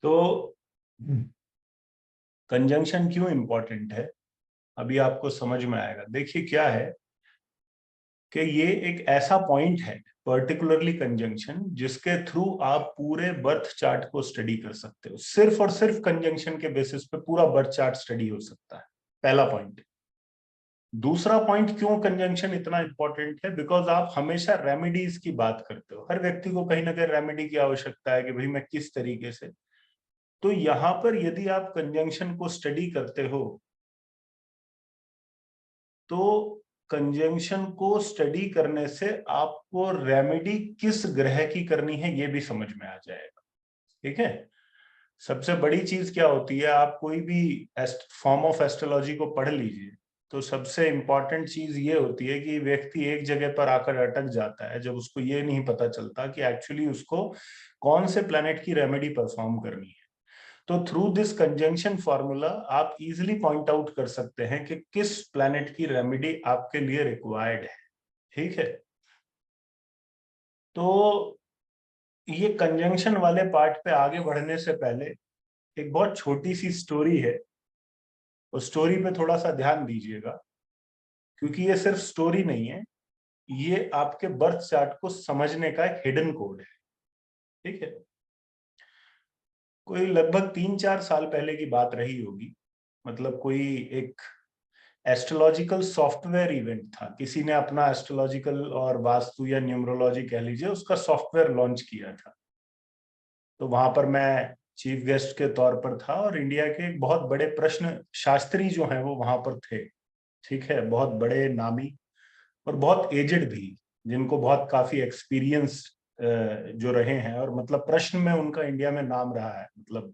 तो कंजंक्शन क्यों इंपॉर्टेंट है, अभी आपको समझ में आएगा। देखिए क्या है कि ये एक ऐसा पॉइंट है, पर्टिकुलरली कंजंक्शन, जिसके थ्रू आप पूरे बर्थ चार्ट को स्टडी कर सकते हो। सिर्फ और सिर्फ कंजंक्शन के बेसिस पे पूरा बर्थ चार्ट स्टडी हो सकता है। पहला पॉइंट। दूसरा पॉइंट, क्यों कंजंक्शन इतना इंपॉर्टेंट है, बिकॉज आप हमेशा रेमेडीज की बात करते हो। हर व्यक्ति को कहीं ना कहीं रेमेडी की आवश्यकता है कि भाई मैं किस तरीके से। तो यहां पर यदि आप कंजंक्शन को स्टडी करते हो तो कंजंक्शन को स्टडी करने से आपको रेमेडी किस ग्रह की करनी है ये भी समझ में आ जाएगा। ठीक है। सबसे बड़ी चीज क्या होती है, आप कोई भी फॉर्म ऑफ एस्ट्रोलॉजी को पढ़ लीजिए तो सबसे इंपॉर्टेंट चीज ये होती है कि व्यक्ति एक जगह पर आकर अटक जाता है जब उसको ये नहीं पता चलता कि एक्चुअली उसको कौन से प्लेनेट की रेमेडी परफॉर्म करनी है। तो थ्रू दिस कंजंक्शन फॉर्मूला आप इजिली पॉइंट आउट कर सकते हैं कि किस प्लैनेट की रेमेडी आपके लिए रिक्वायर्ड है। ठीक है। तो ये कंजंक्शन वाले पार्ट पे आगे बढ़ने से पहले एक बहुत छोटी सी स्टोरी है। उस स्टोरी पे थोड़ा सा ध्यान दीजिएगा, क्योंकि ये सिर्फ स्टोरी नहीं है, ये आपके बर्थ चार्ट को समझने का एक हिडन कोड है। ठीक है। कोई लगभग 3-4 साल पहले की बात रही होगी। मतलब कोई एक एस्ट्रोलॉजिकल सॉफ्टवेयर इवेंट था। किसी ने अपना एस्ट्रोलॉजिकल और वास्तु या न्यूमरोलॉजी कह लीजिए उसका सॉफ्टवेयर लॉन्च किया था। तो वहां पर मैं चीफ गेस्ट के तौर पर था और इंडिया के एक बहुत बड़े प्रश्न शास्त्री जो हैं वो वहां पर थे। ठीक है। बहुत बड़े नामी और बहुत एजेड भी, जिनको बहुत काफी एक्सपीरियंस जो रहे हैं। और मतलब प्रश्न में उनका इंडिया में नाम रहा है। मतलब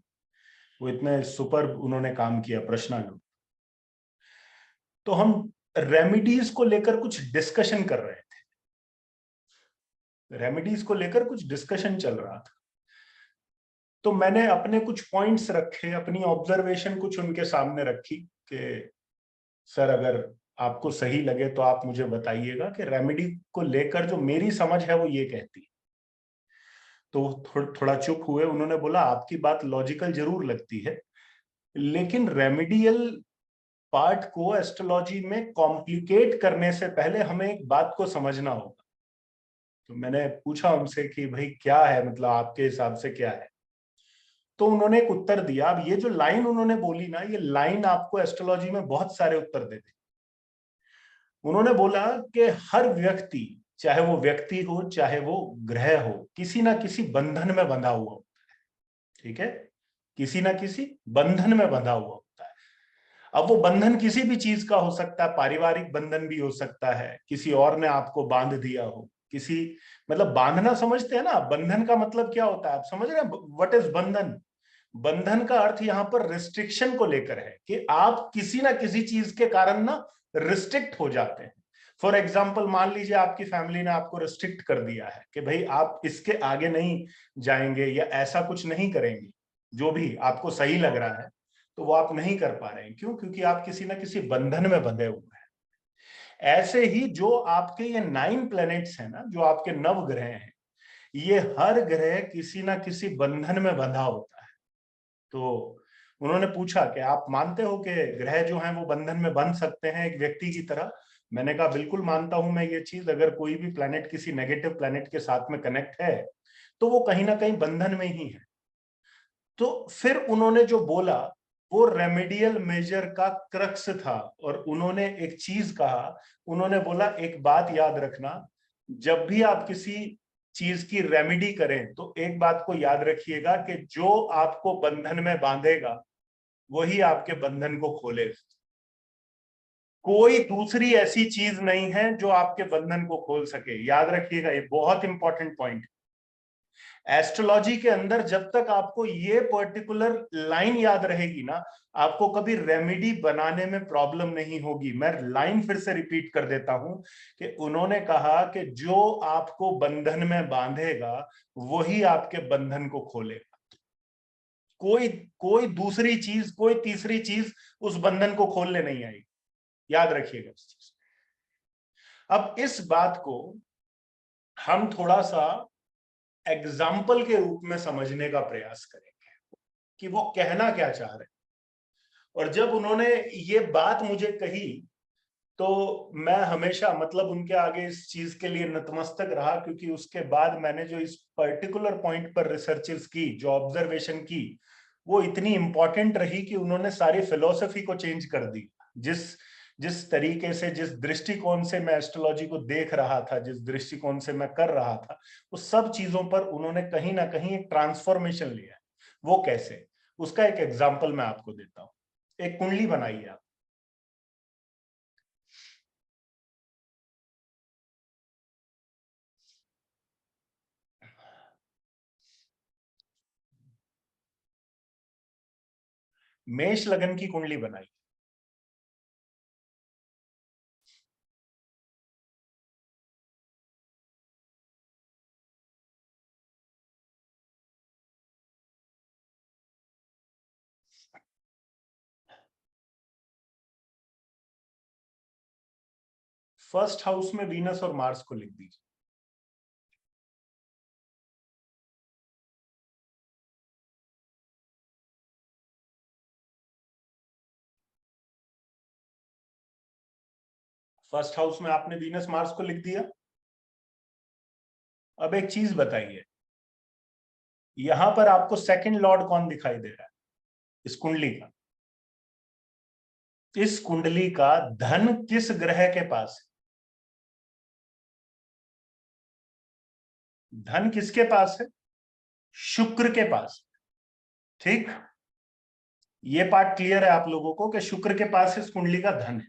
वो इतने सुपर उन्होंने काम किया प्रश्नानुसार। तो हम रेमिडीज को लेकर कुछ डिस्कशन कर रहे थे। रेमिडीज को लेकर कुछ डिस्कशन चल रहा था। तो मैंने अपने कुछ पॉइंट्स रखे, अपनी ऑब्जर्वेशन कुछ उनके सामने रखी कि सर अगर आपको सही लगे तो आप मुझे बताइएगा कि रेमेडी को लेकर जो मेरी समझ है वो ये कहती है। तो थोड़ा चुप हुए। उन्होंने बोला आपकी बात लॉजिकल जरूर लगती है, लेकिन रेमेडियल पार्ट को एस्ट्रोलॉजी में कॉम्प्लिकेट करने से पहले हमें एक बात को समझना होगा। तो मैंने पूछा उनसे कि भाई क्या है, मतलब आपके हिसाब से क्या है। तो उन्होंने एक उत्तर दिया। अब ये जो लाइन उन्होंने बोली ना, ये लाइन आपको एस्ट्रोलॉजी में बहुत सारे उत्तर देते। उन्होंने बोला कि हर व्यक्ति, चाहे वो व्यक्ति हो चाहे वो ग्रह हो, किसी ना किसी बंधन में बंधा हुआ होता है। ठीक है। किसी ना किसी बंधन में बंधा हुआ होता है। अब वो बंधन किसी भी चीज का हो सकता है। पारिवारिक बंधन भी हो सकता है, किसी और ने आपको बांध दिया हो। किसी, मतलब बांधना समझते हैं ना, बंधन का मतलब क्या होता है आप समझ रहे हैं, व्हाट इज बंधन। बंधन का अर्थ यहां पर रिस्ट्रिक्शन को लेकर है कि आप किसी ना किसी चीज के कारण ना रिस्ट्रिक्ट हो जाते हैं। फॉर एग्जाम्पल, मान लीजिए आपकी फैमिली ने आपको रिस्ट्रिक्ट कर दिया है कि भाई आप इसके आगे नहीं जाएंगे या ऐसा कुछ नहीं करेंगे। जो भी आपको सही लग रहा है तो वो आप नहीं कर पा रहे हैं। क्यों? क्योंकि आप किसी ना किसी बंधन में बंधे हुए हैं। ऐसे ही जो आपके ये 9 प्लैनेट्स हैं ना, जो आपके नव ग्रह हैं, ये हर ग्रह किसी ना किसी बंधन में बंधा होता है। तो उन्होंने पूछा कि आप मानते हो कि ग्रह जो हैं वो बंधन में बंध सकते हैं एक व्यक्ति की तरह। मैंने कहा बिल्कुल मानता हूं मैं ये चीज। अगर कोई भी प्लैनेट किसी नेगेटिव प्लैनेट के साथ में कनेक्ट है तो वो कहीं ना कहीं बंधन में ही है। तो फिर उन्होंने जो बोला वो रेमेडियल मेजर का क्रक्स था। और उन्होंने एक चीज कहा। उन्होंने बोला एक बात याद रखना, जब भी आप किसी चीज की रेमेडी करें तो एक बात को याद रखिएगा कि जो आपको बंधन में बांधेगा वही आपके बंधन को खोलेगा। कोई दूसरी ऐसी चीज नहीं है जो आपके बंधन को खोल सके। याद रखिएगा, ये बहुत इंपॉर्टेंट पॉइंट। एस्ट्रोलॉजी के अंदर जब तक आपको ये पर्टिकुलर लाइन याद रहेगी ना, आपको कभी रेमेडी बनाने में प्रॉब्लम नहीं होगी। मैं लाइन फिर से रिपीट कर देता हूं कि उन्होंने कहा कि जो आपको बंधन में बांधेगा वही आपके बंधन को खोलेगा। कोई कोई दूसरी चीज, कोई तीसरी चीज उस बंधन को खोलने नहीं आएगी। याद रखिएगा इस चीज। अब इस बात को हम थोड़ा सा एग्जाम्पल के रूप में समझने का प्रयास करें। कि वो कहना क्या चाह रहे। और जब उन्होंने ये बात मुझे कही तो मैं हमेशा मतलब उनके आगे इस चीज के लिए नतमस्तक रहा, क्योंकि उसके बाद मैंने जो इस पर्टिकुलर पॉइंट पर रिसर्चेस की, जो ऑब्जर्वेशन की, वो इतनी इंपॉर्टेंट रही कि उन्होंने सारी फिलोसफी को चेंज कर दी। जिस जिस तरीके से, जिस दृष्टिकोण से मैं एस्ट्रोलॉजी को देख रहा था, जिस दृष्टिकोण से मैं कर रहा था, उस सब चीजों पर उन्होंने कहीं ना कहीं एक ट्रांसफॉर्मेशन लिया है। वो कैसे, उसका एक एग्जाम्पल मैं आपको देता हूं। एक कुंडली बनाइए आप। मेष लगन की कुंडली बनाई। फर्स्ट हाउस में वीनस और मार्स को लिख दीजिए। फर्स्ट हाउस में आपने वीनस मार्स को लिख दिया। अब एक चीज बताइए, यहां पर आपको सेकंड लॉर्ड कौन दिखाई दे रहा है इस कुंडली का? इस कुंडली का धन किस ग्रह के पास है? धन किसके पास है? शुक्र के पास। ठीक, ये पार्ट क्लियर है आप लोगों को कि शुक्र के पास इस कुंडली का धन है।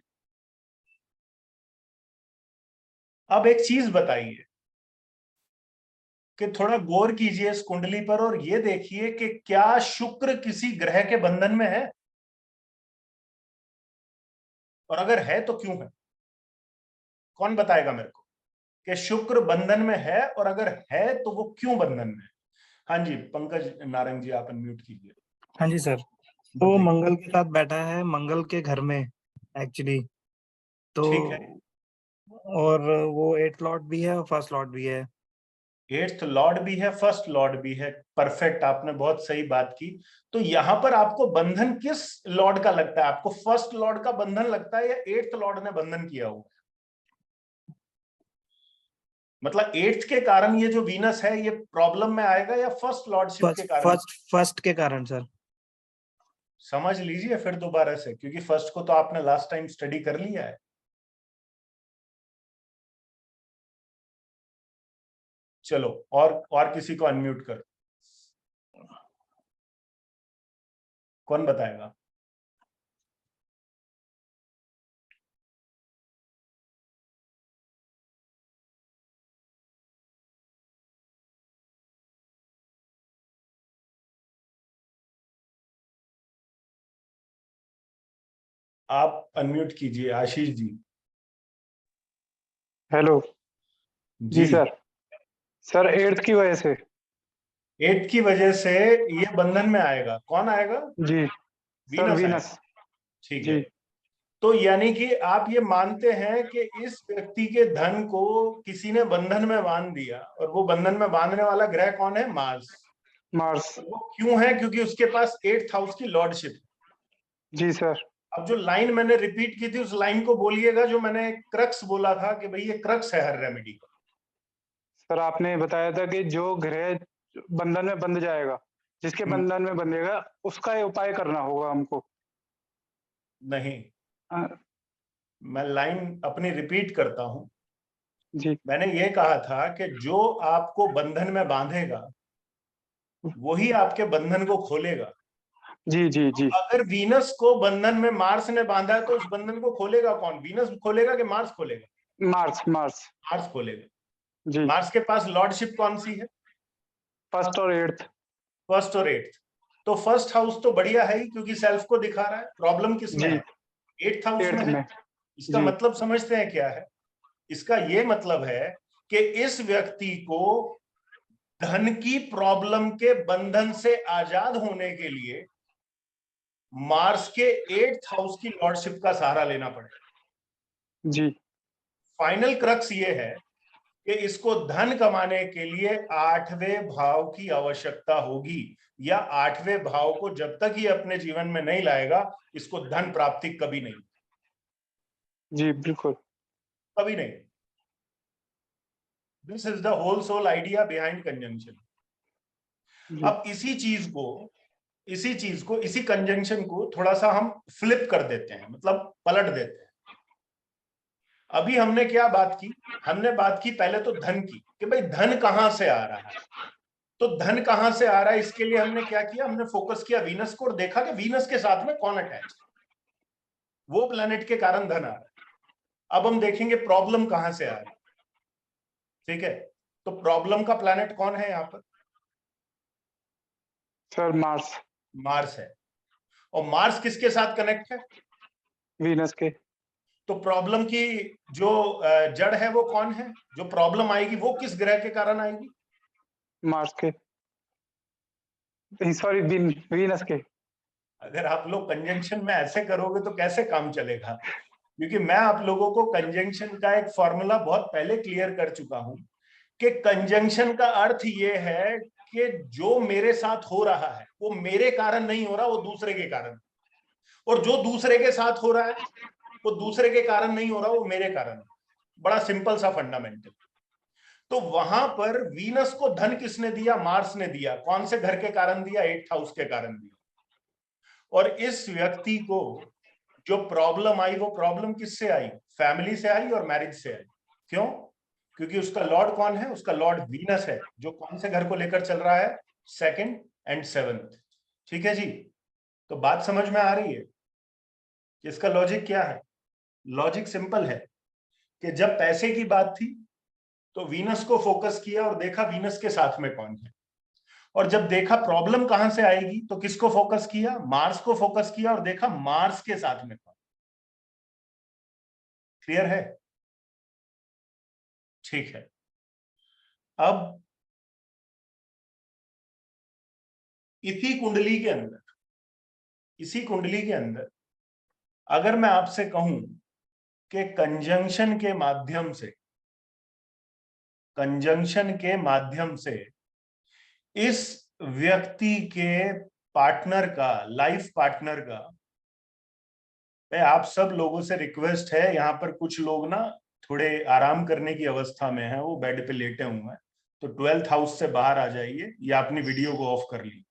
अब एक चीज बताइए कि थोड़ा गौर कीजिए इस कुंडली पर और ये देखिए कि क्या शुक्र किसी ग्रह के बंधन में है, और अगर है तो क्यों है? कौन बताएगा मेरे को कि शुक्र बंधन में है, और अगर है तो वो क्यों बंधन में है? हाँ जी, पंकज नारंग जी, आप अनम्यूट कीजिए। हाँ जी सर। वो बताइए। मंगल के साथ बैठा है, मंगल के घर में एक्चुअली। तो ठीक है, और वो एट लॉर्ड भी है और फर्स्ट लॉर्ड भी है। एट्थ लॉर्ड भी है, फर्स्ट लॉर्ड भी है। परफेक्ट, आपने बहुत सही बात की। तो यहां पर आपको बंधन किस लॉर्ड का लगता है? आपको फर्स्ट लॉर्ड का बंधन लगता है या एट्थ लॉर्ड ने बंधन किया हुआ है? मतलब एट्थ के कारण ये जो वीनस है ये प्रॉब्लम में आएगा, या फर्स्ट लॉर्डशिप के फर्स्ट कारण? फर्स्ट फर्स्ट के कारण सर। समझ लीजिए फिर दोबारा से, क्योंकि फर्स्ट को तो आपने लास्ट टाइम स्टडी कर लिया है। चलो, और किसी को अनम्यूट कर, कौन बताएगा? आप अनम्यूट कीजिए, आशीष जी। हेलो। जी जी। सर। सर एट्थ की वजह से। एट की वजह से ये बंधन में आएगा। कौन आएगा? जी सर, वीनस वीनस। आएगा। ठीक है, जी तो यानी कि आप ये मानते हैं कि इस व्यक्ति के धन को किसी ने बंधन में बांध दिया, और वो बंधन में बांधने वाला ग्रह कौन है? मार्स। मार्स। और वो क्यों है? क्योंकि उसके पास एट्थ हाउस की लॉर्डशिप। जी सर। अब जो लाइन मैंने रिपीट की थी उस लाइन को बोलिएगा, जो मैंने क्रक्स बोला था कि भाई ये क्रक्स है हर रेमेडी का। सर आपने बताया था कि जो ग्रह बंधन में बंध जाएगा, जिसके बंधन में बंधेगा उसका ये उपाय करना होगा हमको। नहीं, हाँ, मैं लाइन अपनी रिपीट करता हूं। जी मैंने ये कहा था कि जो आपको बंधन में बांधेगा वही आपके बंधन को खोलेगा। जी जी तो जी। अगर वीनस को बंधन में मार्स ने बांधा है तो उस बंधन को खोलेगा कौन? वीनस खोलेगा कि मार्स खोलेगा? Mars Mars. मार्स खोलेगा। जी। मार्स के पास लॉर्डशिप कौन सी है? फर्स्ट और एट्थ। फर्स्ट और एट्थ। तो फर्स्ट हाउस तो बढ़िया है ही, क्योंकि सेल्फ को दिखा रहा है। प्रॉब्लम किस में जी है? एट्थ हाउस में एट्थ है। में। इसका जी मतलब समझते हैं क्या है? इसका ये मतलब है कि इस व्यक्ति को धन की प्रॉब्लम के बंधन से आजाद होने के लिए मार्स के एट्थ हाउस की लॉर्डशिप का सहारा लेना पड़ेगा। जी फाइनल क्रक्स ये है कि इसको धन कमाने के लिए 8वें भाव की आवश्यकता होगी, या 8वें भाव को जब तक ये अपने जीवन में नहीं लाएगा इसको धन प्राप्ति कभी नहीं, जी बिल्कुल। कभी नहीं। This is the whole sole idea behind conjunction. अब इसी कंजंक्शन को थोड़ा सा हम फ्लिप कर देते हैं, मतलब पलट देते हैं। अभी हमने क्या बात की, हमने बात की पहले तो धन की, कि भाई धन कहां से आ रहा है। तो धन कहां से आ रहा है, इसके लिए हमने क्या किया, हमने फोकस किया वीनस को और देखा कि वीनस के साथ में कौन अटैच है, वो प्लेनेट के कारण धन आ रहा है। अब हम देखेंगे प्रॉब्लम कहां से आ रही है। ठीक है, तो प्रॉब्लम का प्लेनेट कौन है यहाँ पर? Sir Mars. मार्स है। और मार्स किसके साथ कनेक्ट है? वीनस के। तो प्रॉब्लम की जो जड़ है वो कौन है? जो प्रॉब्लम आएगी वो किस ग्रह के कारण आएगी? मार्स के, सॉरी वीनस के। अगर आप लोग कंजंक्शन में ऐसे करोगे तो कैसे काम चलेगा? क्योंकि मैं आप लोगों को कंजंक्शन का एक फॉर्मूला बहुत पहले क्लियर कर चुका हूं कि कंजंक्शन का अर्थ ये है कि जो मेरे साथ हो रहा है वो मेरे कारण नहीं हो रहा, वो दूसरे के कारण, और जो दूसरे के साथ हो रहा है वो दूसरे के कारण नहीं हो रहा, वो मेरे कारण। बड़ा सिंपल सा फंडामेंटल। तो वहां पर वीनस को धन किसने दिया? मार्स ने दिया। कौन से घर के कारण दिया? 8th हाउस के कारण दिया। और इस व्यक्ति को जो प्रॉब्लम आई वो प्रॉब्लम किससे आई? फैमिली से आई और मैरिज से आई। क्यों? क्योंकि उसका लॉर्ड कौन है? उसका लॉर्ड वीनस है, जो कौन से घर को लेकर चल रहा है? 2nd and 7th। ठीक है जी, तो बात समझ में आ रही है? इसका लॉजिक क्या है? लॉजिक सिंपल है कि जब पैसे की बात थी तो वीनस को फोकस किया और देखा वीनस के साथ में कौन है, और जब देखा प्रॉब्लम कहां से आएगी तो किसको फोकस किया? मार्स को फोकस किया और देखा मार्स के साथ में कौन। क्लियर है? ठीक है। अब इसी कुंडली के अंदर अगर मैं आपसे कहूं कि कंजंक्शन के माध्यम से इस व्यक्ति के पार्टनर का, लाइफ पार्टनर का, आप सब लोगों से रिक्वेस्ट है, यहाँ पर कुछ लोग ना थोड़े आराम करने की अवस्था में हैं, वो बेड पे लेटे हुए हैं, तो 12th हाउस से बाहर आ जाइए या अपनी वीडियो को ऑफ कर लीजिए।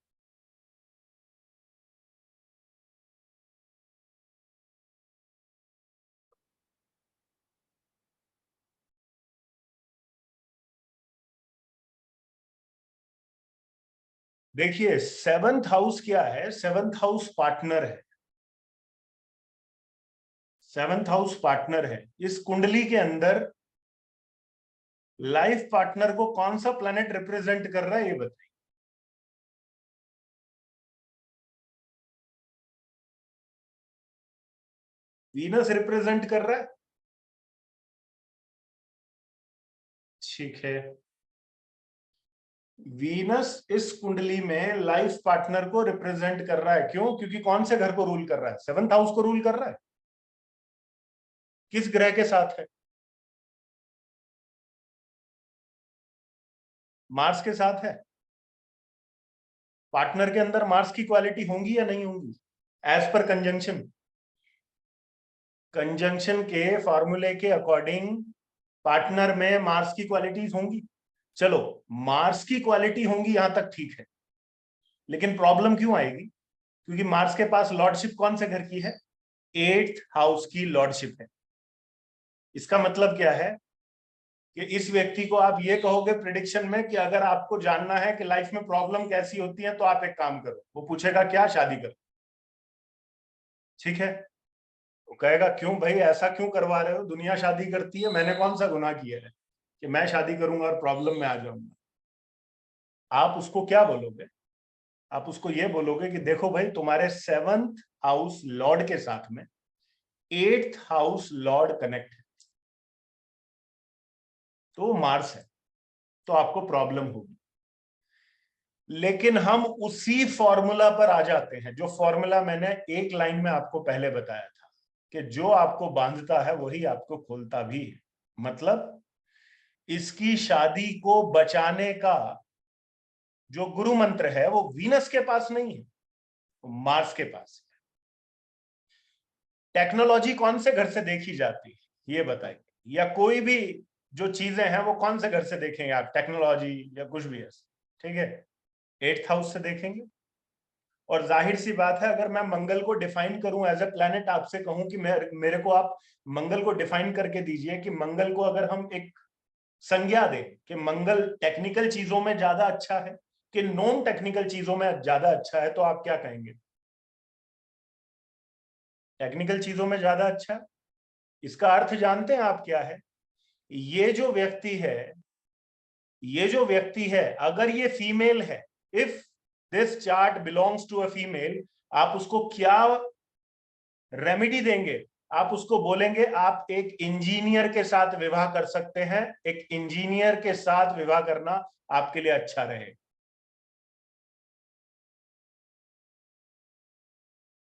देखिए 7th हाउस क्या है? 7th हाउस पार्टनर है। 7th हाउस पार्टनर है। इस कुंडली के अंदर लाइफ पार्टनर को कौन सा प्लैनेट रिप्रेजेंट कर रहा है, ये बताइए। वीनस रिप्रेजेंट कर रहा है। ठीक है, वीनस इस कुंडली में लाइफ पार्टनर को रिप्रेजेंट कर रहा है। क्यों? क्योंकि कौन से घर को रूल कर रहा है? 7th हाउस को रूल कर रहा है। किस ग्रह के साथ है? मार्स के साथ है। पार्टनर के अंदर मार्स की क्वालिटी होंगी या नहीं होंगी? एज पर कंजंक्शन के फॉर्मूले के अकॉर्डिंग पार्टनर में मार्स की क्वालिटीज होंगी। चलो, मार्स की क्वालिटी होंगी यहां तक ठीक है, लेकिन प्रॉब्लम क्यों आएगी? क्योंकि मार्स के पास लॉर्डशिप कौन से घर की है? 8th हाउस की लॉर्डशिप है। इसका मतलब क्या है कि इस व्यक्ति को आप ये कहोगे प्रिडिक्शन में कि अगर आपको जानना है कि लाइफ में प्रॉब्लम कैसी होती है तो आप एक काम करो, वो पूछेगा क्या? शादी करो। ठीक है, वो कहेगा क्यों भाई, ऐसा क्यों करवा रहे हो? दुनिया शादी करती है, मैंने कौन सा गुनाह किया है कि मैं शादी करूंगा और प्रॉब्लम में आ जाऊंगा? आप उसको क्या बोलोगे? आप उसको ये बोलोगे कि देखो भाई, तुम्हारे 7th हाउस लॉर्ड के साथ में 8th हाउस लॉर्ड कनेक्ट है, तो मार्स है, तो आपको प्रॉब्लम होगी। लेकिन हम उसी फॉर्मूला पर आ जाते हैं, जो फॉर्मूला मैंने एक लाइन में आपको पहले बताया था कि जो आपको बांधता है वही आपको खोलता भी है। मतलब इसकी शादी को बचाने का जो गुरु मंत्र है वो वीनस के पास नहीं है, वो मार्स के पास है। टेक्नोलॉजी कौन से घर से देखी जाती है ये बताइए, या कोई भी जो चीजें हैं वो कौन से घर से देखेंगे आप, टेक्नोलॉजी या कुछ भी ऐसा, ठीक है, 8th हाउस से देखेंगे। और जाहिर सी बात है, अगर मैं मंगल को डिफाइन करूं एज अ प्लैनेट, आपसे कहूं कि मेरे को आप मंगल को डिफाइन करके दीजिए कि मंगल को अगर हम एक संज्ञा दें कि मंगल टेक्निकल चीजों में ज्यादा अच्छा है कि नॉन टेक्निकल चीजों में ज्यादा अच्छा है, तो आप क्या कहेंगे? टेक्निकल चीजों में ज्यादा अच्छा है। इसका अर्थ जानते हैं आप क्या है? ये जो व्यक्ति है, अगर ये फीमेल है, if this chart belongs to a female, आप उसको क्या रेमेडी देंगे? आप उसको बोलेंगे आप एक इंजीनियर के साथ विवाह कर सकते हैं, एक इंजीनियर के साथ विवाह करना आपके लिए अच्छा रहे।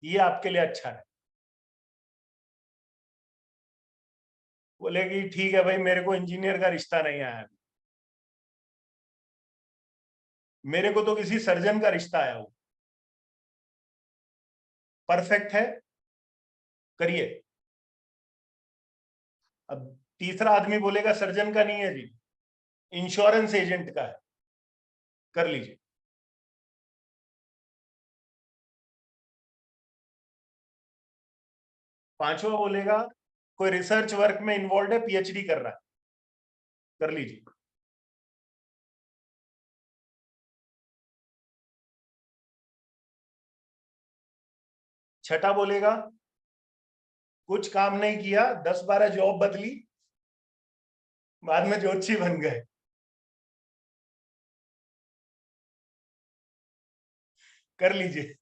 ये आपके लिए अच्छा है। बोलेगी ठीक है भाई, मेरे को इंजीनियर का रिश्ता नहीं आया, मेरे को तो किसी सर्जन का रिश्ता आया हो। परफेक्ट है, करिए। अब तीसरा आदमी बोलेगा सर्जन का नहीं है जी, इंश्योरेंस एजेंट का है, कर लीजिए। पांचवा बोलेगा कोई रिसर्च वर्क में इन्वॉल्व है, पीएचडी कर रहा है, कर लीजिए। छठा बोलेगा कुछ काम नहीं किया, 10-12 जॉब बदली, बाद में ज्योतिषी बन गए, कर लीजिए।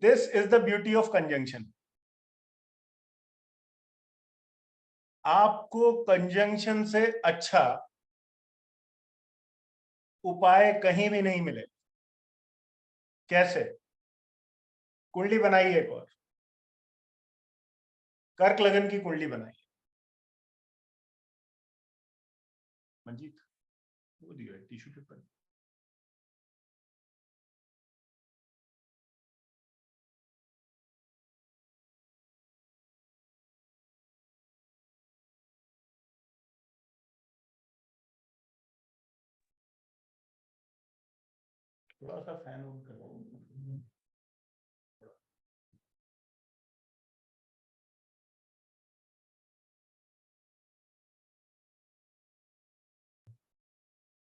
This is the beauty of conjunction. आपको कंजंक्शन से अच्छा उपाय कहीं भी नहीं मिले। कैसे? कुंडली बनाइए, एक और कर्क लगन की कुंडली बनाइए। मंजीत वो दिया टिश्यू पेपर। थोड़ा सा फैन ऑन करो।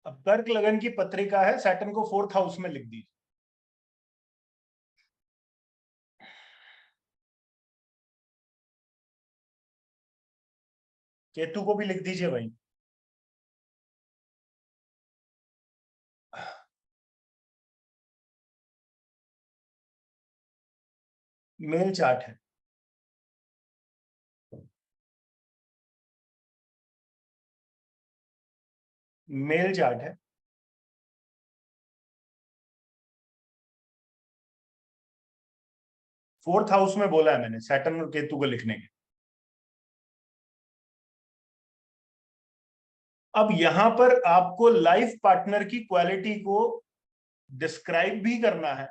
अब कर्क लगन की पत्रिका है, सैटर्न को 4th हाउस में लिख दीजिए। केतु को भी लिख दीजिए भाई। मेल चार्ट है, मेल चार्ट है। 4th हाउस में बोला है मैंने सैटर्न और केतु को लिखने के। अब यहां पर आपको लाइफ पार्टनर की क्वालिटी को डिस्क्राइब भी करना है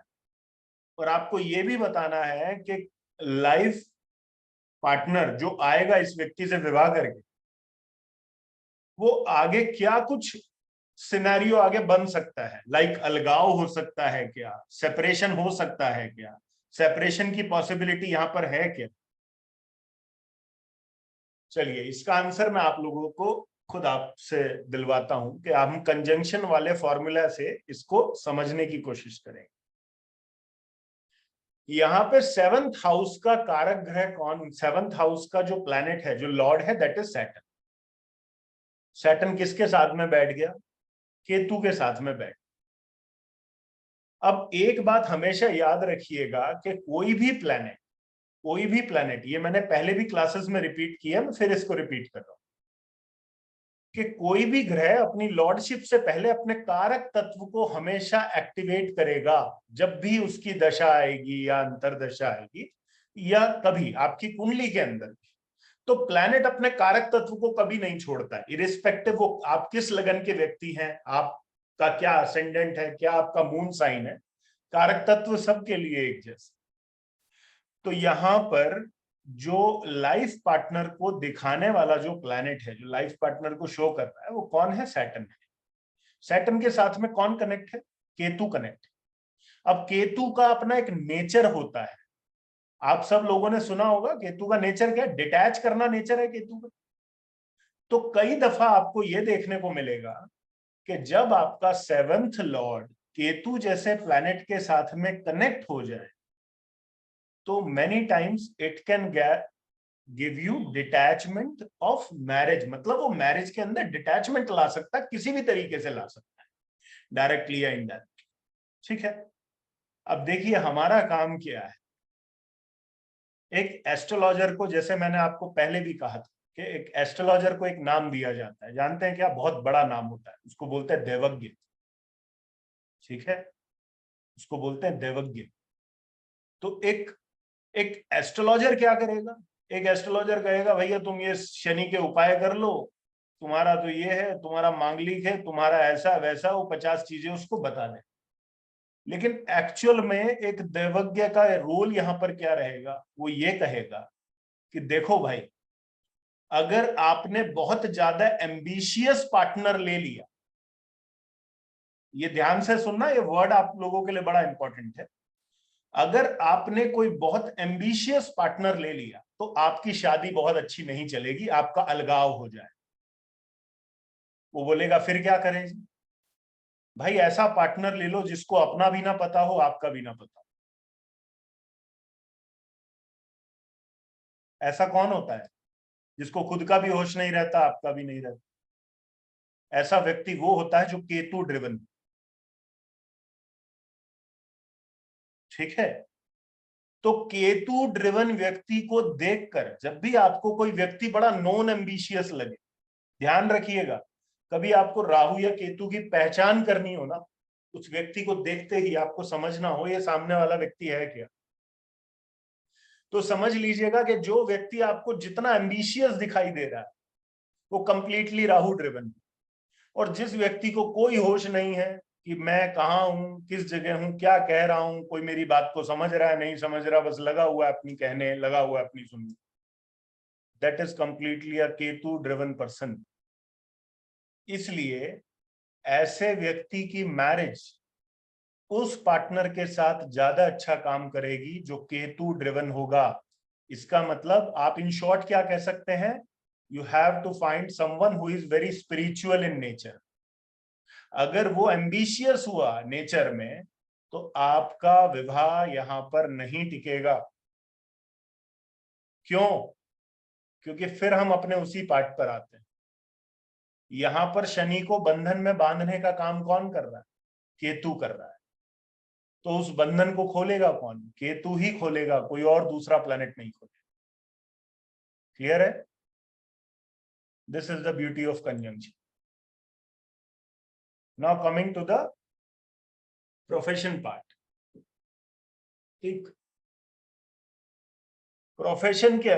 और आपको यह भी बताना है कि लाइफ पार्टनर जो आएगा इस व्यक्ति से विवाह करके, वो आगे क्या कुछ सिनेरियो आगे बन सकता है। लाइक अलगाव हो सकता है क्या, सेपरेशन हो सकता है क्या, सेपरेशन की पॉसिबिलिटी यहां पर है क्या। चलिए इसका आंसर मैं आप लोगों को खुद आपसे दिलवाता हूं कि हम कंजंक्शन वाले फॉर्मूला से इसको समझने की कोशिश करें। यहां पे 7th हाउस का कारक ग्रह कौन, 7th हाउस का जो प्लैनेट है, जो लॉर्ड है, दैट इज सैटर्न। सैटर्न किसके साथ में बैठ गया? केतु के साथ में बैठ। अब एक बात हमेशा याद रखिएगा कि कोई भी प्लैनेट, ये मैंने पहले भी क्लासेस में रिपीट किया, मैं फिर इसको रिपीट कर रहा हूं कि कोई भी ग्रह अपनी लॉर्डशिप से पहले अपने कारक तत्व को हमेशा एक्टिवेट करेगा जब भी उसकी दशा आएगी या अंतरदशा आएगी, या कभी आपकी कुंडली के अंदर। तो प्लैनेट अपने कारक तत्व को कभी नहीं छोड़ता है, इरिस्पेक्टिव वो आप किस लगन के व्यक्ति हैं, आपका क्या असेंडेंट है, क्या आपका मून साइन है, कारक तत्व सबके लिए एक जैसे। तो यहां पर जो लाइफ पार्टनर को दिखाने वाला जो प्लैनेट है, जो लाइफ पार्टनर को शो कर रहा है, वो कौन है? सैटर्न है। सैटर्न के साथ में कौन कनेक्ट है? केतु कनेक्ट। अब केतु का अपना एक नेचर होता है, आप सब लोगों ने सुना होगा केतु का नेचर क्या है? डिटैच करना नेचर है केतु का। तो कई दफा आपको यह देखने को मिलेगा कि जब आपका 7th लॉर्ड केतु जैसे प्लैनेट के साथ में कनेक्ट हो जाए, तो many times it can give you detachment of marriage, मतलब वो मैरिज के अंदर डिटैचमेंट ला सकता है, किसी भी तरीके से ला सकता है, डायरेक्टली या इनडायरेक्टली। ठीक है, अब देखिए हमारा काम क्या है। एक एस्ट्रोलॉजर को, जैसे मैंने आपको पहले भी कहा था कि एक एस्ट्रोलॉजर को एक नाम दिया जाता है, जानते हैं क्या? बहुत बड़ा नाम होता है, उसको बोलते हैं देवज्ञ। ठीक है, उसको बोलते हैं देवज्ञ। तो एक एक एस्ट्रोलॉजर क्या करेगा? एक एस्ट्रोलॉजर कहेगा भैया तुम ये शनि के उपाय कर लो, तुम्हारा तो ये है, तुम्हारा मांगलिक है, तुम्हारा ऐसा वैसा, वो 50 चीजें उसको बता दे। लेकिन एक्चुअल में एक देवज्ञ का रोल यहां पर क्या रहेगा? वो ये कहेगा कि देखो भाई, अगर आपने बहुत ज्यादा एम्बिशियस पार्टनर ले लिया, ये ध्यान से सुनना, ये वर्ड आप लोगों के लिए बड़ा इंपॉर्टेंट है। अगर आपने कोई बहुत एम्बिशियस पार्टनर ले लिया तो आपकी शादी बहुत अच्छी नहीं चलेगी, आपका अलगाव हो जाए। वो बोलेगा फिर क्या करें जी? भाई ऐसा पार्टनर ले लो जिसको अपना भी ना पता हो, आपका भी ना पता हो। ऐसा कौन होता है जिसको खुद का भी होश नहीं रहता, आपका भी नहीं रहता? ऐसा व्यक्ति वो होता है जो केतु ड्रिवन। ठीक है, तो केतु ड्रिवन व्यक्ति को देखकर जब भी आपको कोई व्यक्ति बड़ा नॉन एम्बिशियस लगे, ध्यान रखिएगा, कभी आपको राहु या केतु की पहचान करनी हो ना, उस व्यक्ति को देखते ही आपको समझना हो ये सामने वाला व्यक्ति है क्या, तो समझ लीजिएगा कि जो व्यक्ति आपको जितना एम्बिशियस दिखाई दे रहा है वो कंप्लीटली राहु ड्रिवन। और जिस व्यक्ति को कोई होश नहीं है कि मैं कहाँ हूं, किस जगह हूं, क्या कह रहा हूं, कोई मेरी बात को समझ रहा है नहीं समझ रहा, बस लगा हुआ है अपनी कहने, लगा हुआ है अपनी सुनने, that is completely a Ketu driven person. इसलिए ऐसे व्यक्ति की मैरिज उस पार्टनर के साथ ज्यादा अच्छा काम करेगी जो केतु ड्रिवन होगा। इसका मतलब आप इन शॉर्ट क्या कह सकते हैं? You have to find someone who is very spiritual in nature. अगर वो एम्बिशियस हुआ नेचर में तो आपका विवाह यहां पर नहीं टिकेगा। क्यों? क्योंकि फिर हम अपने उसी पार्ट पर आते हैं। यहां पर शनि को बंधन में बांधने का काम कौन कर रहा है? केतु कर रहा है। तो उस बंधन को खोलेगा कौन? केतु ही खोलेगा, कोई और दूसरा प्लेनेट नहीं खोलेगा। क्लियर है? This is the beauty of conjunction. Now coming to the profession part. ठीक, प्रोफेशन के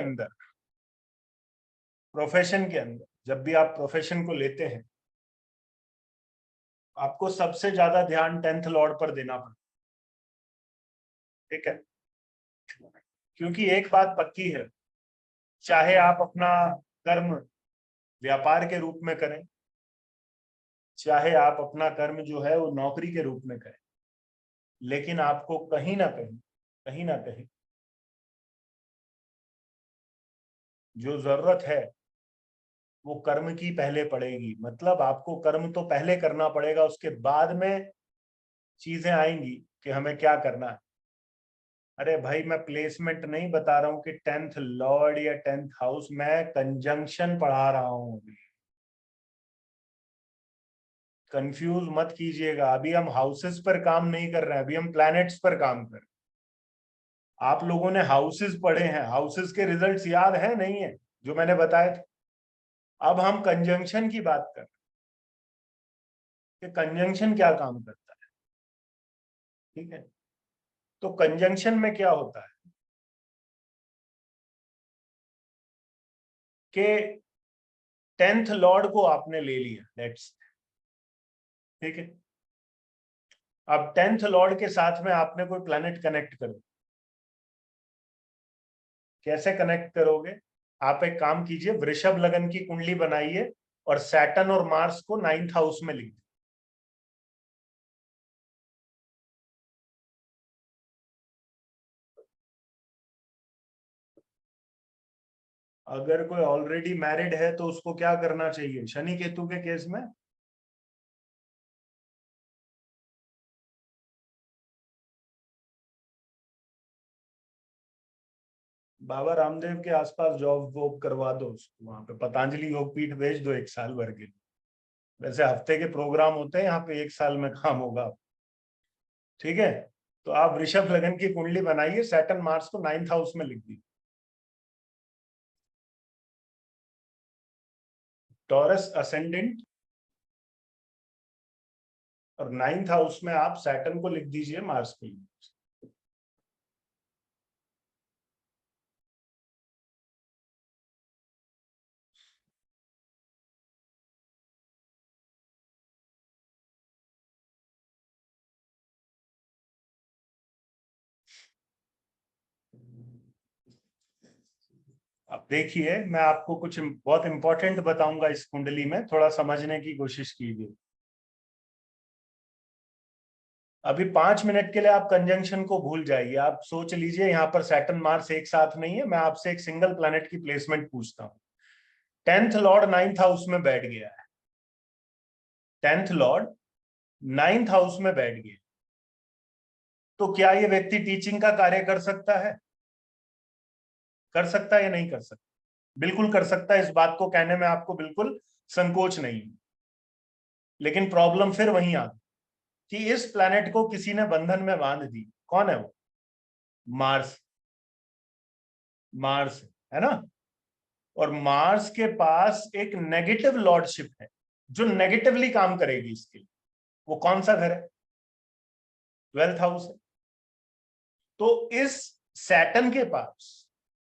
अंदर जब भी आप प्रोफेशन को लेते हैं, आपको सबसे ज्यादा ध्यान 10th लॉर्ड पर देना पड़ता। ठीक है, क्योंकि एक बात पक्की है, चाहे आप अपना कर्म व्यापार के रूप में करें, चाहे आप अपना कर्म जो है वो नौकरी के रूप में करें, लेकिन आपको कहीं ना कहीं जो जरूरत है वो कर्म की पहले पड़ेगी। मतलब आपको कर्म तो पहले करना पड़ेगा, उसके बाद में चीजें आएंगी कि हमें क्या करना है। अरे भाई मैं प्लेसमेंट नहीं बता रहा हूं कि 10th लॉर्ड या 10th हाउस, मैं कंजंक्शन पढ़ा रहा हूं अभी। कंफ्यूज मत कीजिएगा, अभी हम हाउसेस पर काम नहीं कर रहे हैं, अभी हम प्लैनेट्स पर काम कर रहे हैं। आप लोगों ने हाउसेस पढ़े हैं, हाउसेस के रिजल्ट्स याद है नहीं है जो मैंने बताए थे? अब हम कंजंक्शन की बात कर रहे हैं कि कंजंक्शन क्या काम करता है। ठीक है, तो कंजंक्शन में क्या होता है? कि 10th लॉर्ड को आपने ले लिया, लेट्स, ठीक है। अब 10th लॉर्ड के साथ में आपने कोई प्लैनेट कनेक्ट करो, कैसे कनेक्ट करोगे? आप एक काम कीजिए, वृषभ लगन की कुंडली बनाइए और सैटर्न और मार्स को 9th हाउस में लिख दीजिए। अगर कोई ऑलरेडी मैरिड है तो उसको क्या करना चाहिए शनि केतु के केस में? बाबा रामदेव के आसपास जॉब वॉब करवा दो उसको, वहां पे पतंजलि योगपीठ भेज दो 1 साल भर के लिए। वैसे हफ्ते के प्रोग्राम होते हैं यहाँ पे, 1 साल में काम होगा, ठीक है। तो आप वृषभ लगन की कुंडली बनाइए, सैटर्न मार्स को 9th हाउस में लिख दीजिए। टॉरस असेंडेंट और 9th हाउस में आप सैटर्न को लिख दीजिए, मार्स को लिख दीजिए। अब देखिए, मैं आपको कुछ बहुत इंपॉर्टेंट बताऊंगा इस कुंडली में, थोड़ा समझने की कोशिश कीजिए। अभी 5 मिनट के लिए आप कंजंक्शन को भूल जाइए, आप सोच लीजिए यहाँ पर सैटर्न मार्स एक साथ नहीं है। मैं आपसे एक सिंगल प्लैनेट की प्लेसमेंट पूछता हूँ। 10th लॉर्ड 9th हाउस में बैठ गया है, 10th लॉर्ड 9th हाउस में बैठ गया, तो क्या ये व्यक्ति टीचिंग का कार्य कर सकता है? कर सकता है या नहीं कर सकता? बिल्कुल कर सकता है, इस बात को कहने में आपको बिल्कुल संकोच नहीं। लेकिन प्रॉब्लम फिर वहीं आ गई कि इस प्लैनेट को किसी ने बंधन में बांध दी। कौन है वो? मार्स। मार्स है ना। और मार्स के पास एक नेगेटिव लॉर्डशिप है जो नेगेटिवली काम करेगी इसके लिए। वो कौन सा घर है? 12th हाउस है। तो इस सैटर्न के पास,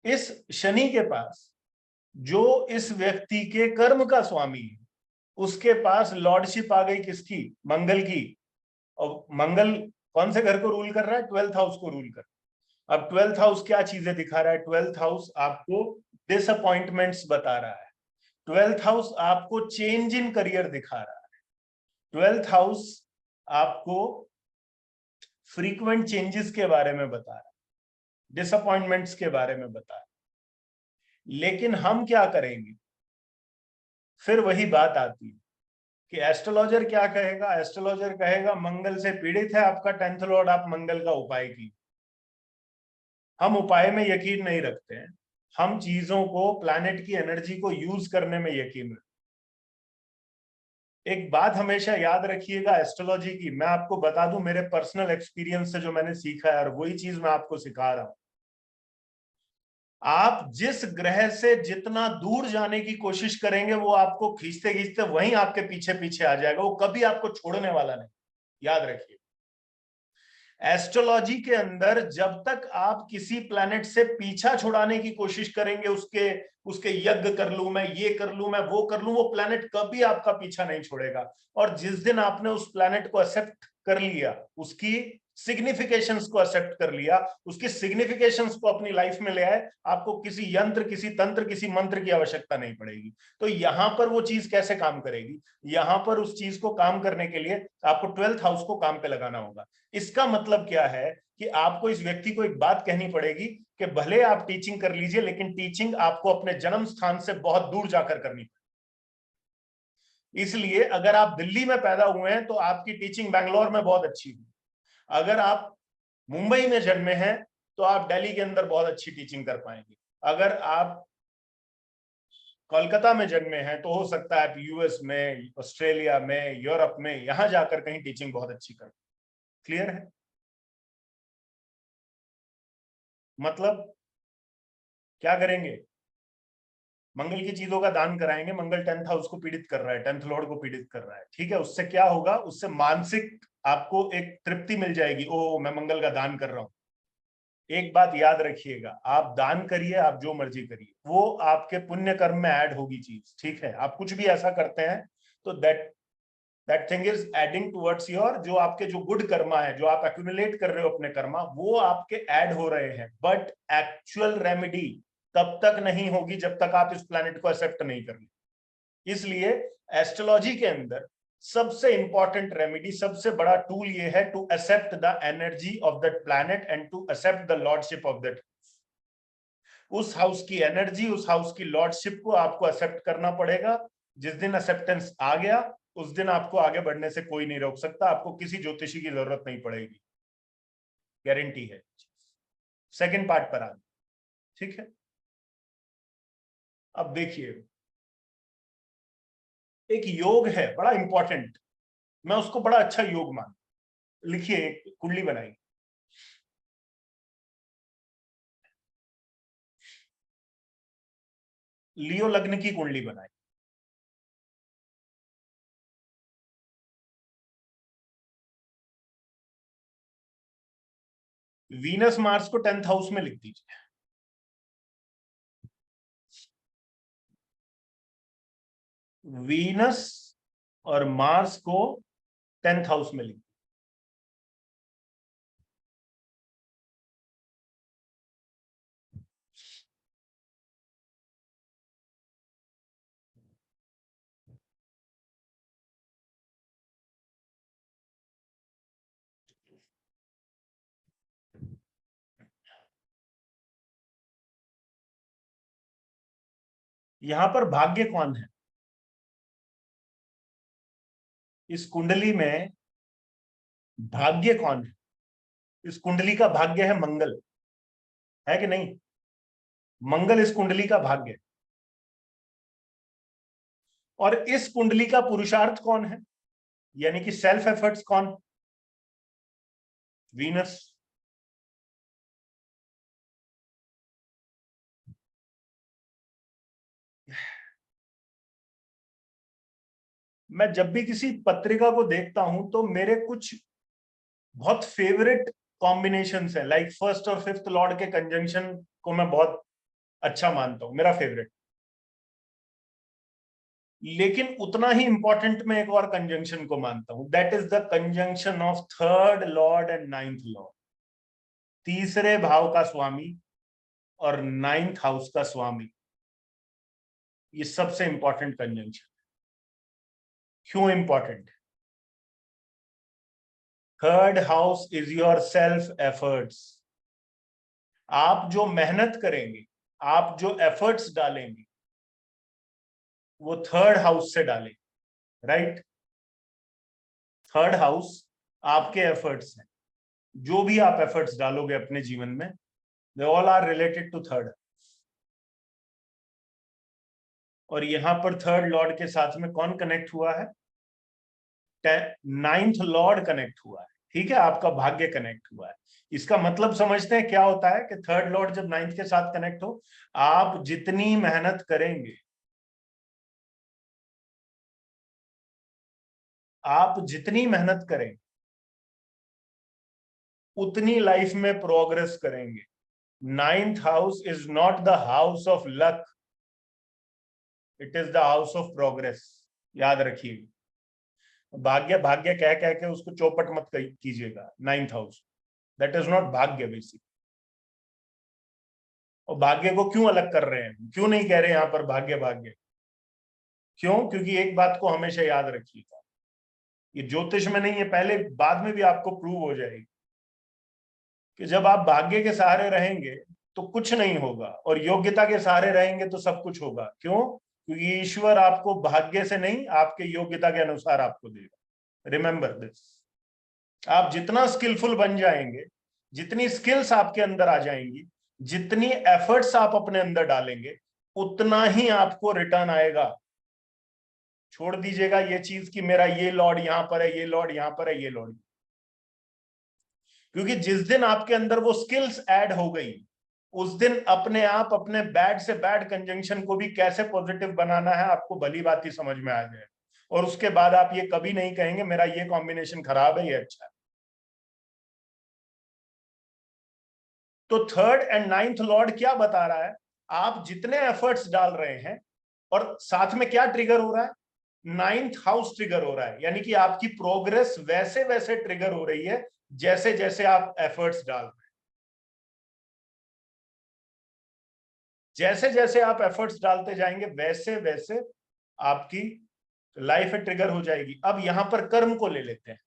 इस शनि के पास, जो इस व्यक्ति के कर्म का स्वामी है, उसके पास लॉर्डशिप आ गई किसकी? मंगल की। और मंगल कौन से घर को रूल कर रहा है? 12th हाउस को रूल कर रहा है। अब 12th हाउस क्या चीजें दिखा रहा है? 12th हाउस आपको डिसअपॉइंटमेंट्स बता रहा है। 12th हाउस आपको चेंज इन करियर दिखा रहा है। 12th हाउस आपको फ्रीक्वेंट चेंजेस के बारे में बता रहा है, डिसअपॉइंटमेंट्स के बारे में बता रहा है। लेकिन हम क्या करेंगे? फिर वही बात आती है कि एस्ट्रोलॉजर क्या कहेगा? एस्ट्रोलॉजर कहेगा मंगल से पीड़ित है आपका 10th लॉर्ड, आप मंगल का उपाय कीजिए। हम उपाय में यकीन नहीं रखते हैं, हम चीजों को, प्लैनेट की एनर्जी को यूज करने में यकीन रखते हैं। एक बात हमेशा याद रखिएगा एस्ट्रोलॉजी की, मैं आपको बता दूं मेरे पर्सनल एक्सपीरियंस से जो मैंने सीखा है, और वही चीज मैं आपको सिखा रहा हूं। आप जिस ग्रह से जितना दूर जाने की कोशिश करेंगे, वो आपको खींचते खींचते वहीं आपके पीछे पीछे आ जाएगा, वो कभी आपको छोड़ने वाला नहीं। याद रखिए, एस्ट्रोलॉजी के अंदर जब तक आप किसी प्लैनेट से पीछा छुड़ाने की कोशिश करेंगे, उसके यज्ञ कर लूं मैं, ये कर लूं मैं, वो कर लूं, वो प्लैनेट कभी आपका पीछा नहीं छोड़ेगा। और जिस दिन आपने उस प्लैनेट को एक्सेप्ट कर लिया, उसकी सिग्निफिकेशंस को एक्सेप्ट कर लिया, उसकी सिग्निफिकेशंस को अपनी लाइफ में ले आए, आपको किसी यंत्र, किसी तंत्र, किसी मंत्र की आवश्यकता नहीं पड़ेगी। तो यहां पर वो चीज कैसे काम करेगी? यहां पर उस चीज को काम करने के लिए आपको 12th हाउस को काम पे लगाना होगा। इसका मतलब क्या है कि आपको इस व्यक्ति को एक बात कहनी पड़ेगी कि भले आप टीचिंग कर लीजिए, लेकिन टीचिंग आपको अपने जन्म स्थान से बहुत दूर जाकर करनी पड़ेगी। इसलिए अगर आप दिल्ली में पैदा हुए हैं तो आपकी टीचिंग बैंगलोर में बहुत अच्छी हुई। अगर आप मुंबई में जन्मे हैं तो आप दिल्ली के अंदर बहुत अच्छी टीचिंग कर पाएंगे। अगर आप कोलकाता में जन्मे हैं तो हो सकता है आप यूएस में, ऑस्ट्रेलिया में, यूरोप में, यहां जाकर कहीं टीचिंग बहुत अच्छी कर। क्लियर है? मतलब क्या करेंगे? मंगल की चीजों का दान कराएंगे। मंगल 10th हाउस को पीड़ित कर रहा है, 10th लॉर्ड को पीड़ित कर रहा है, ठीक है। उससे क्या होगा? उससे मानसिक आपको एक तृप्ति मिल जाएगी, ओ मैं मंगल का दान कर रहा हूं। एक बात याद रखिएगा, आप दान करिए, आप जो मर्जी करिए, वो आपके पुण्य कर्म में ऐड होगी चीज, ठीक है। आप कुछ भी ऐसा करते हैं तो that thing is adding towards your, जो आपके जो गुड कर्मा है, जो आप एक्यूमुलेट कर रहे हो अपने कर्मा, वो आपके ऐड हो रहे हैं। बट एक्चुअल रेमेडी तब तक नहीं होगी जब तक आप इस प्लैनेट को एक्सेप्ट नहीं कर ले। इसलिए एस्ट्रोलॉजी के अंदर सबसे इंपॉर्टेंट रेमेडी, सबसे बड़ा टूल ये है to accept the energy of that planet and to accept the lordship of that. उस हाउस की एनर्जी, उस हाउस की लॉर्डशिप को आपको एक्सेप्ट करना पड़ेगा। जिस दिन एक्सेप्टेंस आ गया, उस दिन आपको आगे बढ़ने से कोई नहीं रोक सकता, आपको किसी ज्योतिषी की जरूरत नहीं पड़ेगी, गारंटी है। सेकंड पार्ट पर आ, ठीक है। अब देखिए, एक योग है बड़ा इंपॉर्टेंट, मैं उसको बड़ा अच्छा योग मान, लिखिए, एक कुंडली बनाई, लियो लग्न की कुंडली बनाई। वीनस मार्स को 10th हाउस में लिख दीजिए। वीनस और मार्स को 10th हाउस में लिख, यहां पर भाग्य कौन है इस कुंडली में? भाग्य कौन है इस कुंडली का? भाग्य है मंगल, है कि नहीं? मंगल इस कुंडली का भाग्य है। और इस कुंडली का पुरुषार्थ कौन है, यानी कि सेल्फ एफर्ट्स कौन? वीनस। मैं जब भी किसी पत्रिका को देखता हूं तो मेरे कुछ बहुत फेवरेट कॉम्बिनेशंस है, लाइक फर्स्ट और फिफ्थ लॉर्ड के कंजंक्शन को मैं बहुत अच्छा मानता हूं, मेरा फेवरेट। लेकिन उतना ही इंपॉर्टेंट मैं एक और कंजंक्शन को मानता हूं, that is the conjunction of third Lord and ninth Lord. तीसरे भाव का स्वामी और 9th हाउस का स्वामी, ये सबसे इंपॉर्टेंट कंजंक्शन। क्यों important? Third house is your self efforts. आप जो मेहनत करेंगे, आप जो एफर्ट्स डालेंगे, वो थर्ड हाउस से डालेंगे, राइट? थर्ड हाउस आपके एफर्ट्स हैं, जो भी आप एफर्ट्स डालोगे अपने जीवन में, they all are related to third. और यहां पर थर्ड लॉर्ड के साथ में कौन कनेक्ट हुआ है? 9th लॉर्ड कनेक्ट हुआ है, ठीक है, आपका भाग्य कनेक्ट हुआ है। इसका मतलब समझते हैं क्या होता है कि थर्ड लॉर्ड जब 9th के साथ कनेक्ट हो, आप जितनी मेहनत करेंगे, आप जितनी मेहनत करेंगे उतनी लाइफ में प्रोग्रेस करेंगे। 9th house is not the house of luck, it is the house of progress, याद रखिएगा। भाग्य भाग्य कह कह के उसको चौपट मत कीजिएगा। 9th house, that is not भाग्य बेसिक। और भाग्य को क्यों अलग कर रहे हैं, क्यों नहीं कह रहे यहां पर भाग्य भाग्य? क्यों? क्योंकि एक बात को हमेशा याद रखिएगा, ये ज्योतिष में नहीं है, पहले बाद में भी आपको प्रूव हो जाएगी कि जब आप भाग्य के सहारे रहेंगे तो कुछ नहीं होगा, और योग्यता के सहारे रहेंगे तो सब कुछ होगा। क्यों? क्योंकि ईश्वर आपको भाग्य से नहीं, आपके योग्यता के अनुसार आपको देगा। Remember this. आप जितना स्किलफुल बन जाएंगे, जितनी स्किल्स आपके अंदर आ जाएंगी, जितनी एफर्ट्स आप अपने अंदर डालेंगे, उतना ही आपको रिटर्न आएगा। छोड़ दीजिएगा ये चीज कि मेरा ये लॉर्ड यहां पर है, ये लॉर्ड यहां पर है, ये लॉर्ड, क्योंकि जिस दिन आपके अंदर वो स्किल्स ऐड हो गई, उस दिन अपने आप अपने बैड से बैड कंजंक्शन को भी कैसे पॉजिटिव बनाना है आपको भली बात ही समझ में आ जाए। और उसके बाद आप ये कभी नहीं कहेंगे मेरा ये कॉम्बिनेशन खराब है, ये अच्छा है। तो थर्ड एंड नाइन्थ लॉर्ड क्या बता रहा है, आप जितने एफर्ट्स डाल रहे हैं और साथ में क्या ट्रिगर हो रहा है, नाइन्थ हाउस ट्रिगर हो रहा है, यानी कि आपकी प्रोग्रेस वैसे वैसे ट्रिगर हो रही है जैसे जैसे आप एफर्ट्स डाल रहे हैं। जैसे जैसे आप एफर्ट्स डालते जाएंगे वैसे वैसे आपकी लाइफ ट्रिगर हो जाएगी। अब यहां पर कर्म को ले लेते हैं,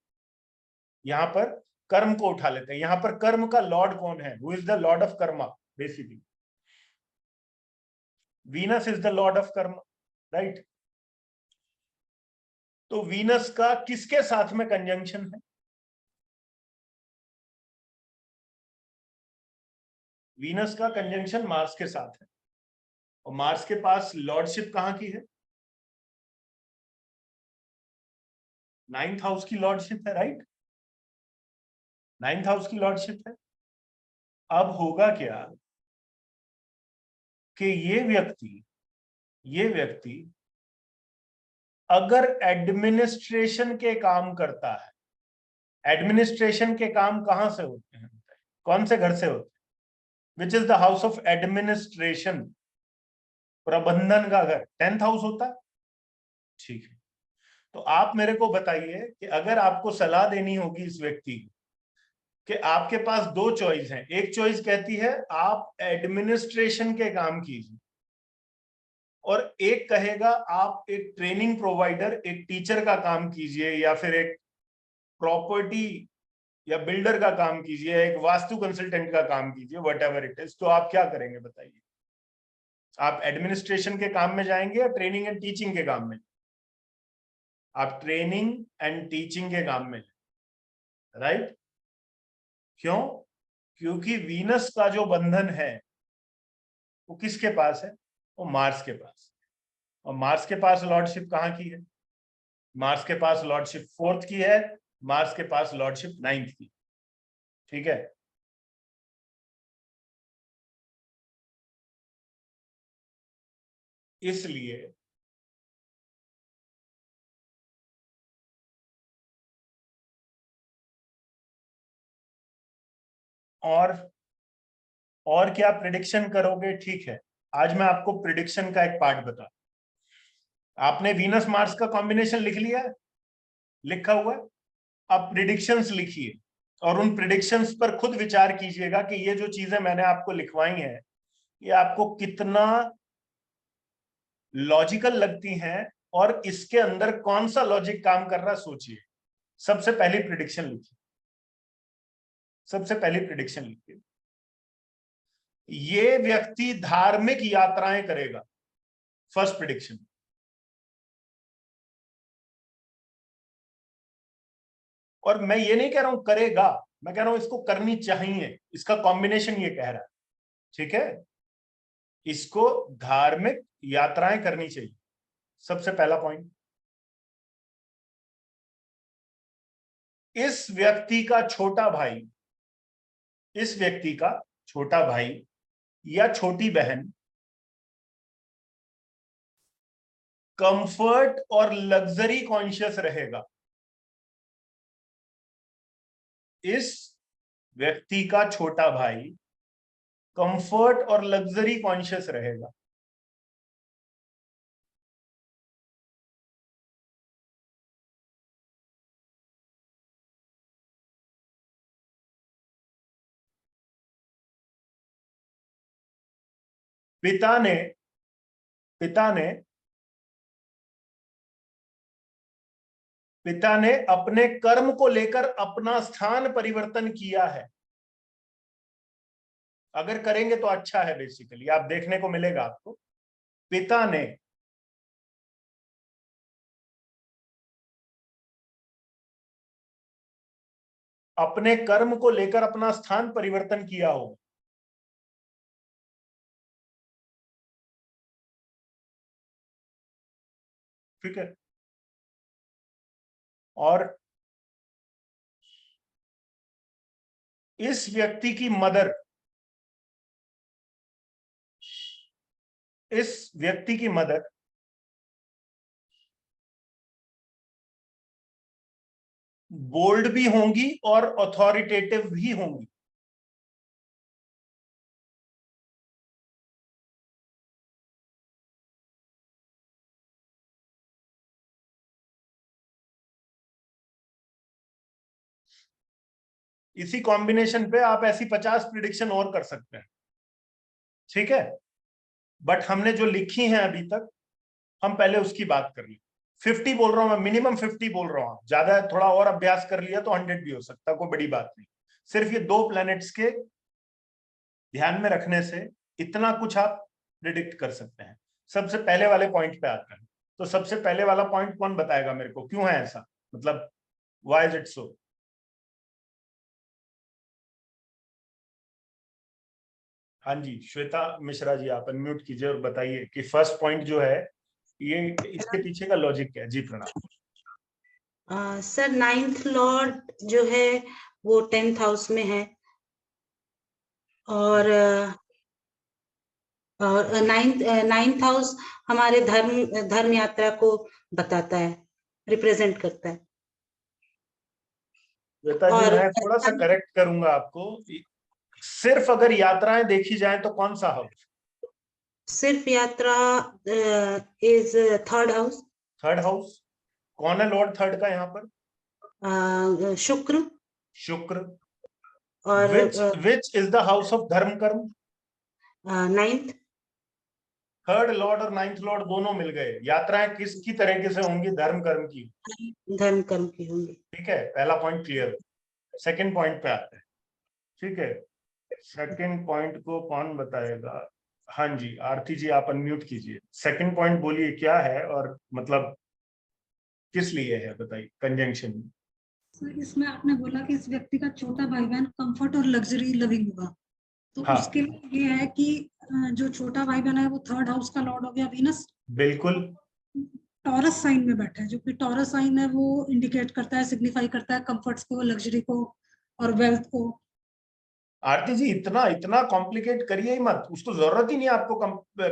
यहां पर कर्म को उठा लेते हैं। यहां पर कर्म का लॉर्ड कौन है, who is the Lord of Karma, basically Venus is the Lord of Karma, right. तो वीनस का किसके साथ में कंजंक्शन है, वीनस का कंजंक्शन मार्स के साथ है, और मार्स के पास लॉर्डशिप कहां की है, नाइन्थ हाउस की लॉर्डशिप है, राइट, नाइन्थ हाउस की लॉर्डशिप है। अब होगा क्या कि ये व्यक्ति अगर एडमिनिस्ट्रेशन के काम करता है, एडमिनिस्ट्रेशन के काम कहां से होते हैं, कौन से घर से होते हैं, which is the house of administration, प्रबंधन का घर 10th हाउस होता है, ठीक है। तो आप मेरे को बताइए कि अगर आपको सलाह देनी होगी इस व्यक्ति को कि आपके पास दो चॉइस हैं, एक चॉइस कहती है आप एडमिनिस्ट्रेशन के काम कीजिए, और एक कहेगा आप एक ट्रेनिंग प्रोवाइडर, एक टीचर का काम कीजिए, या फिर एक प्रॉपर्टी या बिल्डर का काम कीजिए, एक वास्तु कंसल्टेंट का काम कीजिए, वट एवर इट इज। तो आप क्या करेंगे बताइए, आप एडमिनिस्ट्रेशन के काम में जाएंगे या ट्रेनिंग एंड टीचिंग के काम में, आप ट्रेनिंग एंड टीचिंग के काम में, राइट। क्यों, क्योंकि वीनस का जो बंधन है वो किसके पास है, वो मार्स के पास, और मार्स के पास लॉर्डशिप कहां की है, मार्स के पास लॉर्डशिप 4th की है, मार्स के पास लॉर्डशिप 9th की, ठीक है। इसलिए और क्या प्रिडिक्शन करोगे, ठीक है। आज मैं आपको प्रिडिक्शन का एक पार्ट बता, आपने वीनस मार्स का कॉम्बिनेशन लिख लिया है, लिखा हुआ है, अब प्रिडिक्शंस लिखिए और उन प्रिडिक्शंस पर खुद विचार कीजिएगा कि ये जो चीजें मैंने आपको लिखवाई हैं ये आपको कितना लॉजिकल लगती हैं, और इसके अंदर कौन सा लॉजिक काम कर रहा, सोचिए। सबसे पहली प्रिडिक्शन लिखिए, सबसे पहली प्रिडिक्शन लिखिए, ये व्यक्ति धार्मिक यात्राएं करेगा, फर्स्ट प्रिडिक्शन। और मैं ये नहीं कह रहा हूं करेगा, मैं कह रहा हूं इसको करनी चाहिए, इसका कॉम्बिनेशन ये कह रहा है, ठीक है, इसको धार्मिक यात्राएं करनी चाहिए, सबसे पहला पॉइंट। इस व्यक्ति का छोटा भाई, इस व्यक्ति का छोटा भाई या छोटी बहन कंफर्ट और लग्जरी कॉन्शियस रहेगा, इस व्यक्ति का छोटा भाई कंफर्ट और लग्जरी कॉन्शियस रहेगा। पिता ने पिता ने पिता ने अपने कर्म को लेकर अपना स्थान परिवर्तन किया है, अगर करेंगे तो अच्छा है, बेसिकली आप देखने को मिलेगा आपको, पिता ने अपने कर्म को लेकर अपना स्थान परिवर्तन किया हो, ठीक है। और इस व्यक्ति की मदर, इस व्यक्ति की मदर बोल्ड भी होंगी और अथॉरिटेटिव भी होंगी, इसी कॉम्बिनेशन पे आप ऐसी 50 प्रिडिक्शन और कर सकते हैं, ठीक है। बट हमने जो लिखी है अभी तक, हम पहले उसकी बात कर ली। 50 बोल रहा हूं मैं, मिनिमम 50 बोल रहा हूं। ज्यादा थोड़ा और अभ्यास कर लिया तो 100 भी हो सकता है, कोई बड़ी बात नहीं। सिर्फ ये 2 प्लैनेट्स के ध्यान में रखने से इतना कुछ आप प्रिडिक्ट कर सकते हैं। सबसे पहले वाले पॉइंट पे आते हैं। तो सबसे पहले वाला पॉइंट कौन बताएगा मेरे को, क्यों है ऐसा, मतलब व्हाई इज इट सो? हाँ जी, श्वेता मिश्रा जी, आप अनम्यूट कीजिए और बताइए कि फर्स्ट पॉइंट जो है ये, इसके पीछे का लॉजिक क्या है। जी प्रणाम। सर 9th लॉर्ड जो है वो 10th हाउस में है, और 9th हाउस हमारे धर्म यात्रा को बताता है, रिप्रेजेंट करता है। श्वेता जी, मैं थोड़ा सा करेक्ट करूंगा आपको। सिर्फ अगर यात्राएं देखी जाए तो कौन सा हाउस? सिर्फ यात्रा is 3rd house. 3rd house. कौन है लॉर्ड 3rd का यहाँ पर? शुक्र। शुक्र। और which is the house of धर्म कर्म? 9th। 3rd लॉर्ड और 9th लॉर्ड दोनों मिल गए। यात्राएं किसकी तरीके से होंगी? धर्म कर्म की। धर्म कर्म की होंगी। ठीक है, पहला पॉइंट क्लियर। सेकंड पॉइंट पे आते हैं, ठीक है। सेकंड पॉइंट को कौन बताएगा? हाँ जी, आरती जी आप अनम्यूट कीजिए। सेकंड पॉइंट बोलिए क्या है, और मतलब किस लिए है, बताइए कंजंक्शन में। सर इसमें आपने बोला कि इस व्यक्ति का छोटा भाई बहन कंफर्ट और लग्जरी लविंग होगा, तो हाँ। उसके लिए ये है कि जो छोटा भाई बहन है वो 3rd हाउस का लॉर्ड हो गया वीनस। बिल्कुल। टॉरस साइन में बैठा है, जो कि टॉरस साइन है वो इंडिकेट करता है, सिग्निफाई करता है कंफर्ट्स को, लग्जरी को और वेल्थ को। आरती जी इतना इतना कॉम्प्लिकेट करिए ही मत, उसको जरूरत ही नहीं है आपको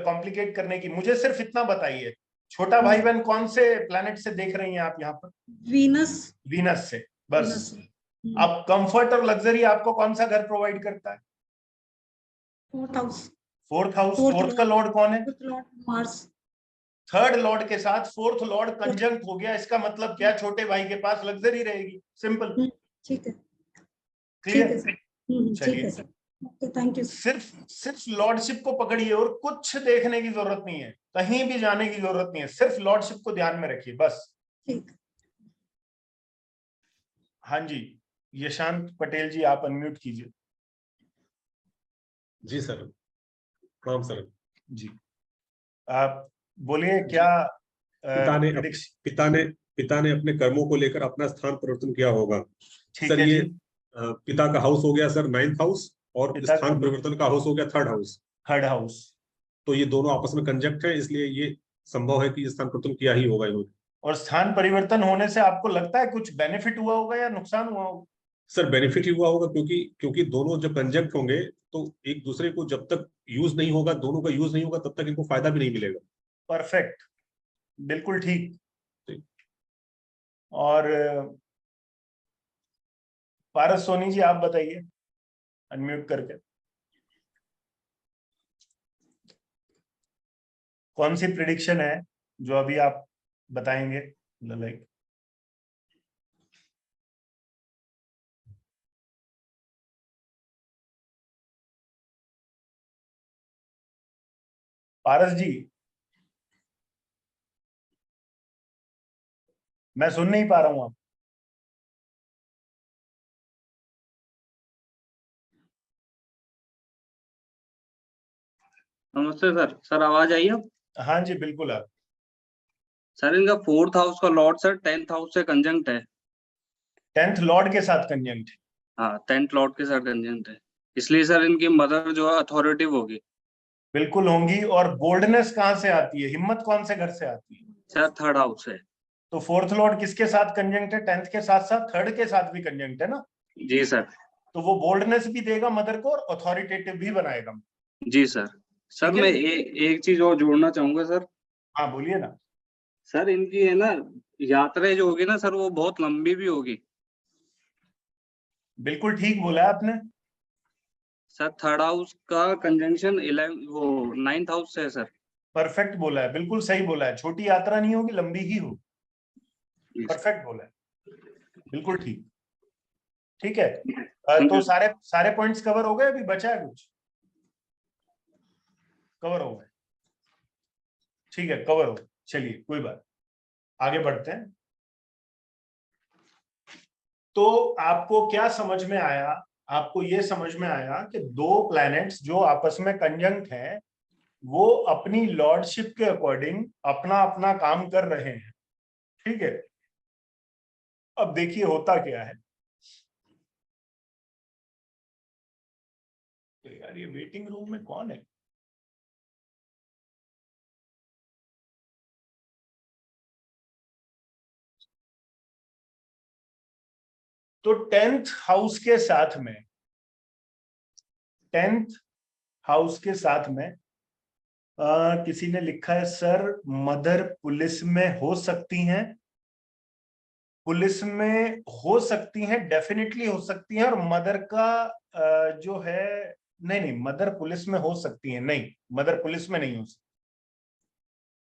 कॉम्प्लिकेट करने की। मुझे सिर्फ इतना बताइए, छोटा भाई बहन कौन से प्लैनेट से देख रही हैं आप यहाँ पर? वीनस। वीनस से, बस। वीनस से। अब कंफर्ट और लग्जरी आपको कौन सा घर प्रोवाइड करता है? 4th house. 4th house. 4th का लॉर्ड कौन है? Lord Mars. 3rd लॉर्ड के साथ 4th लॉर्ड कंजंक्ट हो गया, इसका मतलब क्या? छोटे भाई के पास लग्जरी रहेगी, सिंपल। ठीक है, क्लियर? ठीक है सर। Okay, thank you. सिर्फ लॉर्डशिप को पकड़िए और कुछ देखने की जरूरत नहीं है, कहीं भी जाने की जरूरत नहीं है, सिर्फ लॉर्डशिप को ध्यान में रखिए बस। ठीक। हाँ जी, यशांत पटेल जी आप अनम्यूट कीजिए। जी सर, प्रणाम सर जी, आप बोलिए क्या? पिता ने अपने कर्मों को लेकर अपना स्थान परिवर्तन किया होगा। सर है ये जी। पिता का हाउस हो गया सर 9th हाउस, और स्थान परिवर्तन का हाउस हो गया 3rd हाउस। 3rd house. तो ये दोनों आपस में कंजंक्ट है, इसलिए ये संभव है कि स्थान परिवर्तन किया ही होगा इन्होंने। और स्थान परिवर्तन होने से आपको लगता है कुछ बेनिफिट हुआ होगा या नुकसान हुआ होगा? सर बेनिफिट ही हुआ होगा, क्योंकि दोनों जब कंजंक्ट होंगे तो एक दूसरे को जब तक यूज नहीं होगा, दोनों का यूज नहीं होगा, तब तक इनको फायदा भी नहीं मिलेगा। परफेक्ट, बिल्कुल ठीक। और पारस सोनी जी आप बताइए अनम्यूट करके, कौन सी प्रिडिक्शन है जो अभी आप बताएंगे? लाइक पारस जी, मैं सुन नहीं पा रहा हूं आप। नमस्ते सर। सर आवाज आई अब? हाँ जी बिल्कुल। आप सर इनका 4th हाउस का लॉर्ड सर 10th हाउस से कंजंक्ट है। 10th लॉर्ड के साथ कंजंक्ट? हाँ, 10th लॉर्ड के साथ कंजंक्ट है, इसलिए सर इनकी मदर जो है अथॉरिटिव होगी। बिल्कुल होंगी। और बोल्डनेस कहाँ से आती है, हिम्मत कौन से घर से आती है? सर 3rd हाउस है। तो 4th लॉर्ड किसके साथ कंजंक्ट है? 10th के साथ साथ 3rd के साथ भी कंजंक्ट है ना? जी सर। तो वो बोल्डनेस भी देगा मदर को और अथॉरिटेटिव भी बनाएगा। जी सर। सर मैं एक चीज और जोड़ना चाहूंगा सर। हाँ बोलिए ना। सर इनकी है ना यात्रा जो होगी ना सर, वो बहुत लंबी भी होगी। बिल्कुल ठीक बोला है आपने सर 3rd हाउस का कंजंक्शन 9th हाउस से है सर। परफेक्ट बोला है, बिल्कुल सही बोला है। छोटी यात्रा नहीं होगी, लंबी ही हो। परफेक्ट बोला है, बिल्कुल ठीक। ठीक है। तो सारे पॉइंट्स कवर हो गए, अभी बचा है कुछ? कवर हो गए, ठीक है, कवर हो गए। चलिए कोई बात, आगे बढ़ते हैं। तो आपको क्या समझ में आया? आपको ये समझ में आया कि दो प्लैनेट्स जो आपस में कंजंक्ट हैं वो अपनी लॉर्डशिप के अकॉर्डिंग अपना अपना काम कर रहे हैं, ठीक है। अब देखिए होता क्या है। तो यार ये वेटिंग रूम में कौन है? तो 10th हाउस के साथ में, 10th हाउस के साथ में किसी ने लिखा है सर मदर पुलिस में हो सकती हैं। पुलिस में हो सकती हैं, डेफिनेटली हो सकती हैं। और मदर का जो है, नहीं, मदर पुलिस में हो सकती है, नहीं, मदर पुलिस में नहीं हो सकती,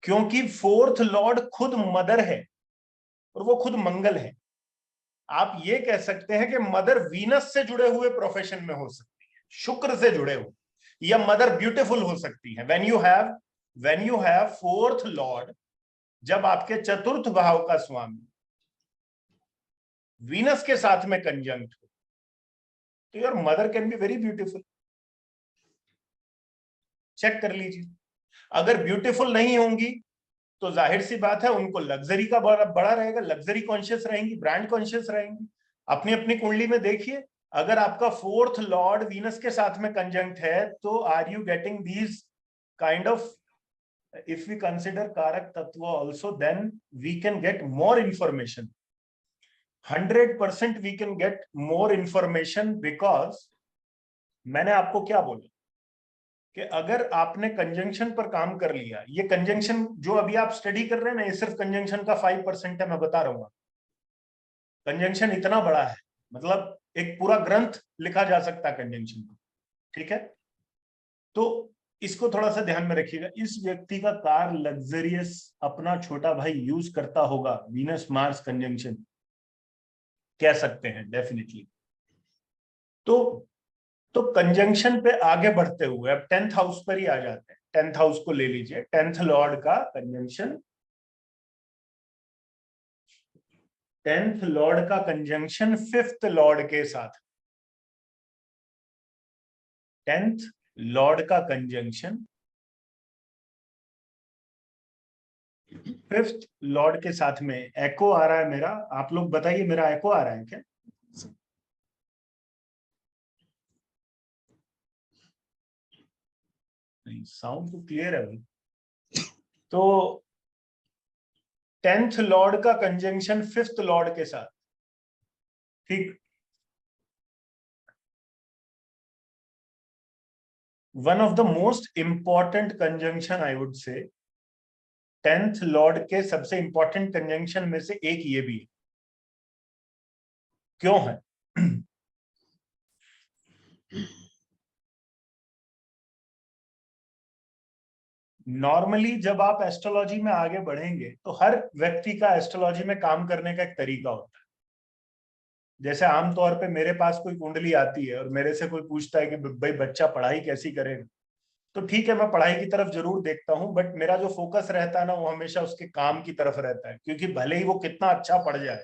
क्योंकि 4th लॉर्ड खुद मदर है और वो खुद मंगल है। आप ये कह सकते हैं कि मदर वीनस से जुड़े हुए प्रोफेशन में हो सकती है, शुक्र से जुड़े हुए, या मदर ब्यूटीफुल हो सकती है। When you have 4th Lord, जब आपके चतुर्थ भाव का स्वामी वीनस के साथ में कंजंक्ट हो, तो your mother can be very beautiful. Check कर लीजिए। अगर ब्यूटीफुल नहीं होंगी तो जाहिर सी बात है उनको लग्जरी का बड़ा रहेगा, लग्जरी कॉन्शियस रहेंगी, ब्रांड कॉन्शियस रहेंगी। अपनी अपनी कुंडली में देखिए, अगर आपका 4th लॉर्ड वीनस के साथ में कंजंक्ट है तो are you getting these kind of, if we consider Karak Tattva also, then we can get more information. 100% we can get more information, because मैंने आपको क्या बोला कि अगर आपने कंजंक्शन पर काम कर लिया, ये कंजंक्शन जो अभी आप स्टडी कर रहे हैं ना, ये सिर्फ कंजंक्शन का 5% है, मैं बता रहा हूँ। कंजंक्शन इतना बड़ा है, मतलब एक पूरा ग्रंथ लिखा जा सकता है कंजंक्शन को, ठीक है। तो इसको थोड़ा सा ध्यान में रखिएगा। इस व्यक्ति का कार लग्जरियस अपना छोटा भाई यूज करता होगा, वीनस मार्स कंजंक्शन कह सकते हैं डेफिनेटली। तो कंजंक्शन पे आगे बढ़ते हुए अब 10th हाउस पर ही आ जाते हैं। 10th हाउस को ले लीजिए, 10th लॉर्ड का कंजंक्शन, 10th लॉर्ड का कंजंक्शन 5th लॉर्ड के साथ, 10th लॉर्ड का कंजंक्शन 5th लॉर्ड के साथ में। एको आ रहा है मेरा, आप लोग बताइए मेरा एको आ रहा है क्या? नहीं, साउंड तो क्लियर है भाई। तो 10th लॉर्ड का कंजंक्शन 5th लॉर्ड के साथ, ठीक। One of the most important conjunction I would say, 10th Lord के सबसे इंपॉर्टेंट कंजंक्शन में से एक ये भी है। क्यों है? नॉर्मली जब आप एस्ट्रोलॉजी में आगे बढ़ेंगे तो हर व्यक्ति का एस्ट्रोलॉजी में काम करने का एक तरीका होता है। जैसे आमतौर पे मेरे पास कोई कुंडली आती है और मेरे से कोई पूछता है कि भाई बच्चा पढ़ाई कैसी करेगा, तो ठीक है मैं पढ़ाई की तरफ जरूर देखता हूँ, बट मेरा जो फोकस रहता है ना वो हमेशा उसके काम की तरफ रहता है। क्योंकि भले ही वो कितना अच्छा पढ़ जाए,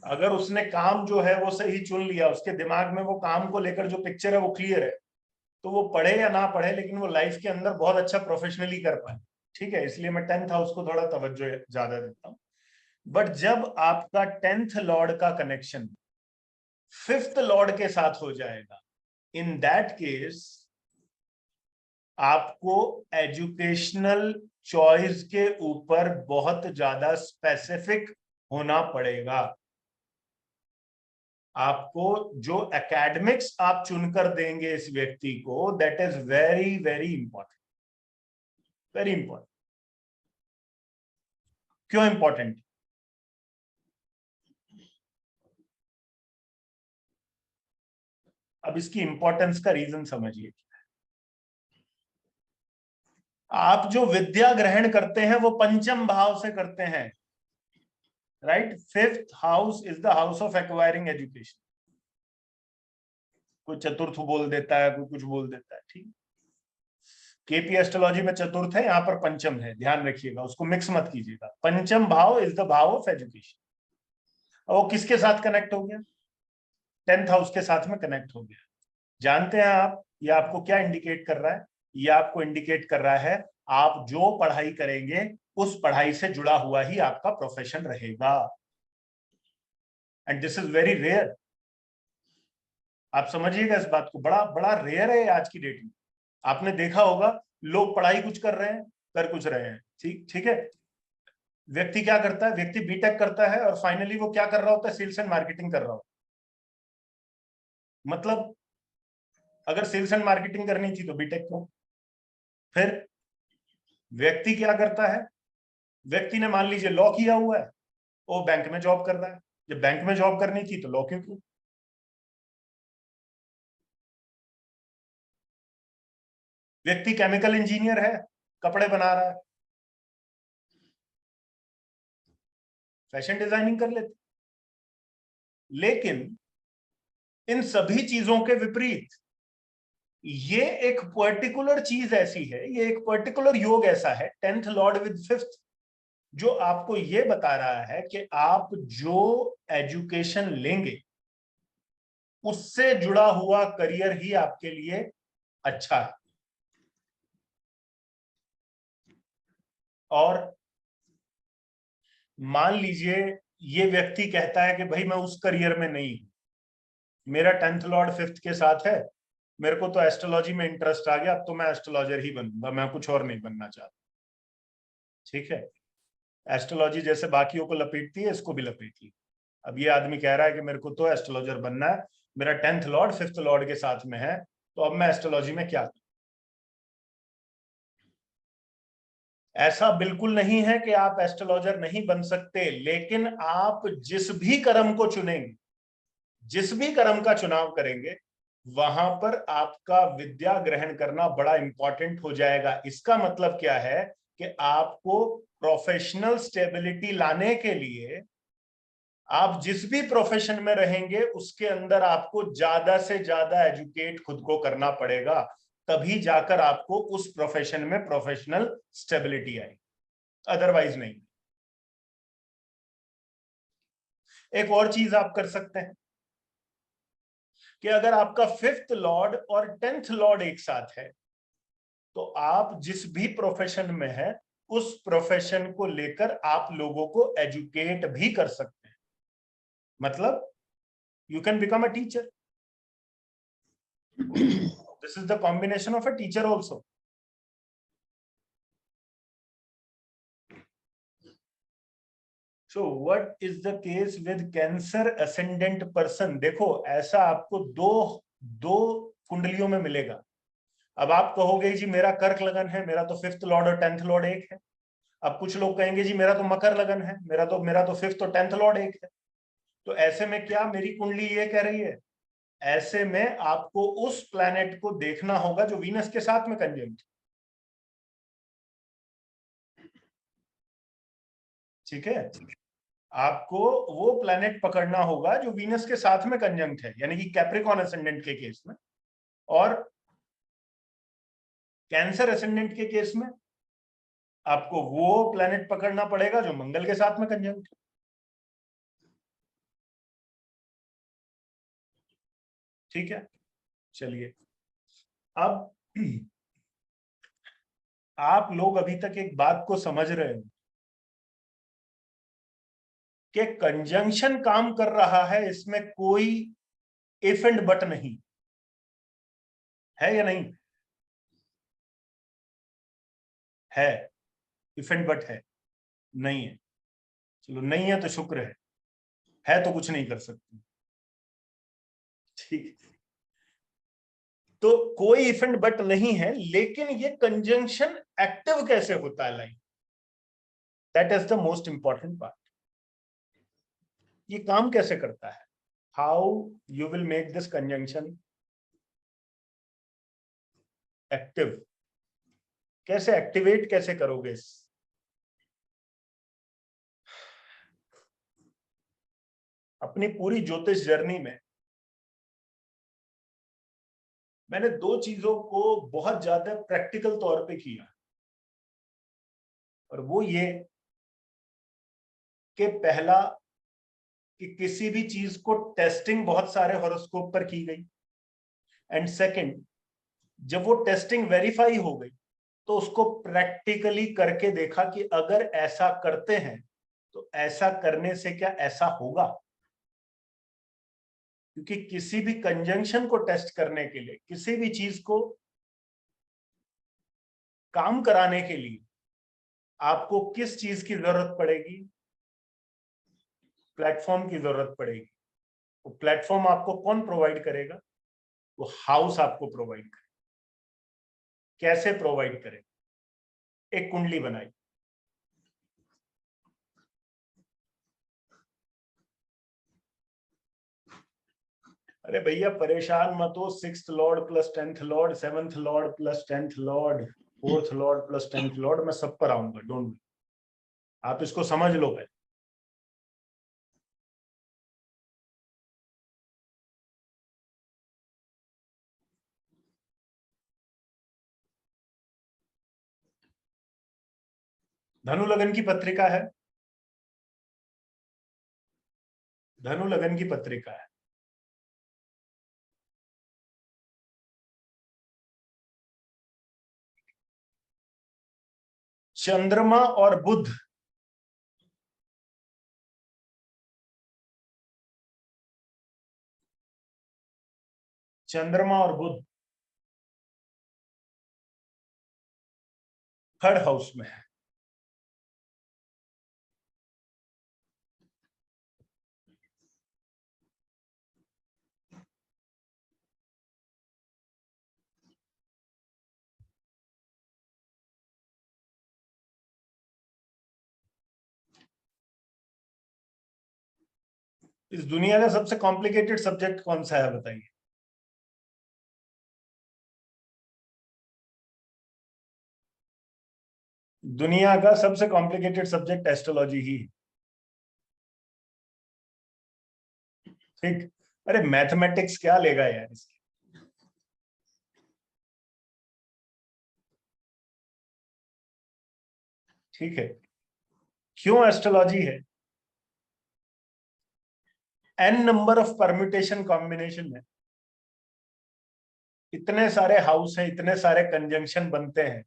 अगर उसने काम जो है वो सही चुन लिया, उसके दिमाग में वो काम को लेकर जो पिक्चर है वो क्लियर है, तो वो पढ़े या ना पढ़े लेकिन वो लाइफ के अंदर बहुत अच्छा प्रोफेशनली कर पाए, ठीक है। इसलिए मैं 10th हाउस को थोड़ा तवज्जो ज्यादा देता हूँ। बट जब आपका 10th लॉर्ड का कनेक्शन 5th लॉर्ड के साथ हो जाएगा, इन दैट केस आपको एजुकेशनल चॉइस के ऊपर बहुत ज्यादा स्पेसिफिक होना पड़ेगा। आपको जो एकेडमिक्स आप चुनकर देंगे इस व्यक्ति को, that is very very important, very important. क्यों इंपॉर्टेंट? अब इसकी इंपॉर्टेंस का रीजन समझिए। आप जो विद्या ग्रहण करते हैं वो पंचम भाव से करते हैं, right. 5th house is the house of acquiring education. कोई चतुर्थ बोल देता है, कोई कुछ बोल देता है, ठीक। केपी एस्ट्रोलॉजी में चतुर्थ है, यहाँ पर पंचम है, ध्यान रखिएगा, उसको मिक्स मत कीजिएगा। पंचम भाव इज द भाव ऑफ एजुकेशन। वो किसके साथ कनेक्ट हो गया? 10th हाउस के साथ में कनेक्ट हो गया। जानते हैं आप ये आपको क्या इंडिकेट कर रहा है? ये आपको इंडिकेट कर रहा है आप जो पढ़ाई करेंगे उस पढ़ाई से जुड़ा हुआ ही आपका प्रोफेशन रहेगा। And this is very rare. आप समझिएगा इस बात को, बड़ा बड़ा रेयर है आज की डेट में। आपने देखा होगा लोग पढ़ाई कुछ कर रहे हैं, कर कुछ रहे हैं, ठीक है। व्यक्ति क्या करता है? व्यक्ति बीटेक करता है और फाइनली वो क्या कर रहा होता है? सेल्स एंड मार्केटिंग कर रहा होता है। मतलब अगर सेल्स एंड मार्केटिंग करनी थी तो बीटेक को। फिर व्यक्ति क्या करता है? व्यक्ति ने मान लीजिए लॉ किया हुआ है, वो बैंक में जॉब कर रहा है। जब बैंक में जॉब करनी थी तो लॉ क्यों की? व्यक्ति केमिकल इंजीनियर है, कपड़े बना रहा है, फैशन डिजाइनिंग कर लेते। लेकिन इन सभी चीजों के विपरीत ये एक पर्टिकुलर चीज ऐसी है, ये एक पर्टिकुलर योग ऐसा है, 10th लॉर्ड विद 5th, जो आपको ये बता रहा है कि आप जो एजुकेशन लेंगे उससे जुड़ा हुआ करियर ही आपके लिए अच्छा है। और मान लीजिए ये व्यक्ति कहता है कि भाई मैं उस करियर में नहीं हूं, मेरा 10th लॉर्ड 5th के साथ है, मेरे को तो एस्ट्रोलॉजी में इंटरेस्ट आ गया, अब तो मैं एस्ट्रोलॉजर ही बनूंगा, मैं कुछ और नहीं बनना चाहता। ठीक है, एस्ट्रोलॉजी जैसे बाकियों को लपेटती है, इसको भी लपेट ली। अब ये आदमी कह रहा है कि मेरे को तो एस्ट्रोलॉजर बनना है, मेरा 10th लॉर्ड 5th लॉर्ड के साथ में है, तो अब मैं एस्ट्रोलॉजी में क्या करूं? ऐसा बिल्कुल नहीं है कि आप एस्ट्रोलॉजर नहीं बन सकते, लेकिन आप जिस भी कर्म को चुनेंगे, जिस भी कर्म का चुनाव करेंगे, वहां पर आपका विद्या ग्रहण करना बड़ा इंपॉर्टेंट हो जाएगा। इसका मतलब क्या है कि आपको प्रोफेशनल स्टेबिलिटी लाने के लिए आप जिस भी प्रोफेशन में रहेंगे उसके अंदर आपको ज्यादा से ज्यादा एजुकेट खुद को करना पड़ेगा, तभी जाकर आपको उस प्रोफेशन में प्रोफेशनल स्टेबिलिटी आएगी, अदरवाइज नहीं। एक और चीज आप कर सकते हैं कि अगर आपका 5th लॉर्ड और 10th लॉर्ड एक साथ है तो आप जिस भी प्रोफेशन में है उस प्रोफेशन को लेकर आप लोगों को एजुकेट भी कर सकते हैं। मतलब you can become a teacher, this is the combination of a teacher also. So what is the case with Cancer ascendant person? देखो ऐसा आपको दो कुंडलियों में मिलेगा। अब आप कहोगे जी मेरा कर्क लगन है, मेरा तो 5th लॉर्ड और 10th लॉर्ड एक है। अब कुछ लोग कहेंगे जी मेरा तो मकर लगन है, मेरा तो 5th और 10th लॉर्ड एक है। तो ऐसे में क्या मेरी कुंडली ये कह रही है? ऐसे में आपको उस प्लैनेट को देखना होगा जो वीनस के साथ में कंजंक्ट। ठीक है, आपको वो प्लैनेट पकड़ना होगा जो वीनस के साथ में कंजंक्ट है, यानी कि कैप्रिकॉन असेंडेंट के केस में, और कैंसर असेंडेंट के केस में आपको वो प्लैनेट पकड़ना पड़ेगा जो मंगल के साथ में कंजंक्ट है। ठीक है, चलिए अब आप लोग अभी तक एक बात को समझ रहे हैं कि कंजंक्शन काम कर रहा है, इसमें कोई इफ एंड बट नहीं है, या नहीं है? इफ एंड बट है? नहीं है। चलो नहीं है तो शुक्र है तो कुछ नहीं कर सकते। ठीक, तो कोई इफ एंड बट नहीं है, लेकिन ये कंजंक्शन एक्टिव कैसे होता है line, that is the most important part. ये काम कैसे करता है? How you will make this conjunction active, कैसे एक्टिवेट कैसे करोगे? अपनी पूरी ज्योतिष जर्नी में मैंने दो चीजों को बहुत ज्यादा प्रैक्टिकल तौर पे किया, और वो ये कि पहला कि किसी भी चीज को टेस्टिंग बहुत सारे हॉरोस्कोप पर की गई, एंड सेकंड जब वो टेस्टिंग वेरीफाई हो गई तो उसको प्रैक्टिकली करके देखा कि अगर ऐसा करते हैं तो ऐसा करने से क्या ऐसा होगा। क्योंकि किसी भी कंजंक्शन को टेस्ट करने के लिए, किसी भी चीज को काम कराने के लिए आपको किस चीज की जरूरत पड़ेगी? प्लेटफॉर्म की जरूरत पड़ेगी। वो प्लेटफॉर्म आपको कौन प्रोवाइड करेगा? वो हाउस आपको प्रोवाइड करेगा। कैसे प्रोवाइड करेगा? एक कुंडली बनाई, अरे भैया परेशान मत हो, 6th Lord plus 10th Lord, 7th Lord plus 10th Lord, 4th Lord plus 10th Lord, मैं सब पर आऊंगा, डोंट, आप इसको समझ लो पहले। धनु लगन की पत्रिका है, धनु लगन की पत्रिका है। चंद्रमा और बुध चंद्रमा और बुध थर्ड हाउस में है। इस दुनिया का सबसे कॉम्प्लिकेटेड सब्जेक्ट कौन सा है बताइए? दुनिया का सबसे कॉम्प्लिकेटेड सब्जेक्ट एस्ट्रोलॉजी ही है। ठीक, अरे मैथमेटिक्स क्या लेगा यार इसके। ठीक है, क्यों एस्ट्रोलॉजी है? n number of permutation combination है, इतने सारे हाउस हैं, इतने सारे कंजंक्शन बनते हैं,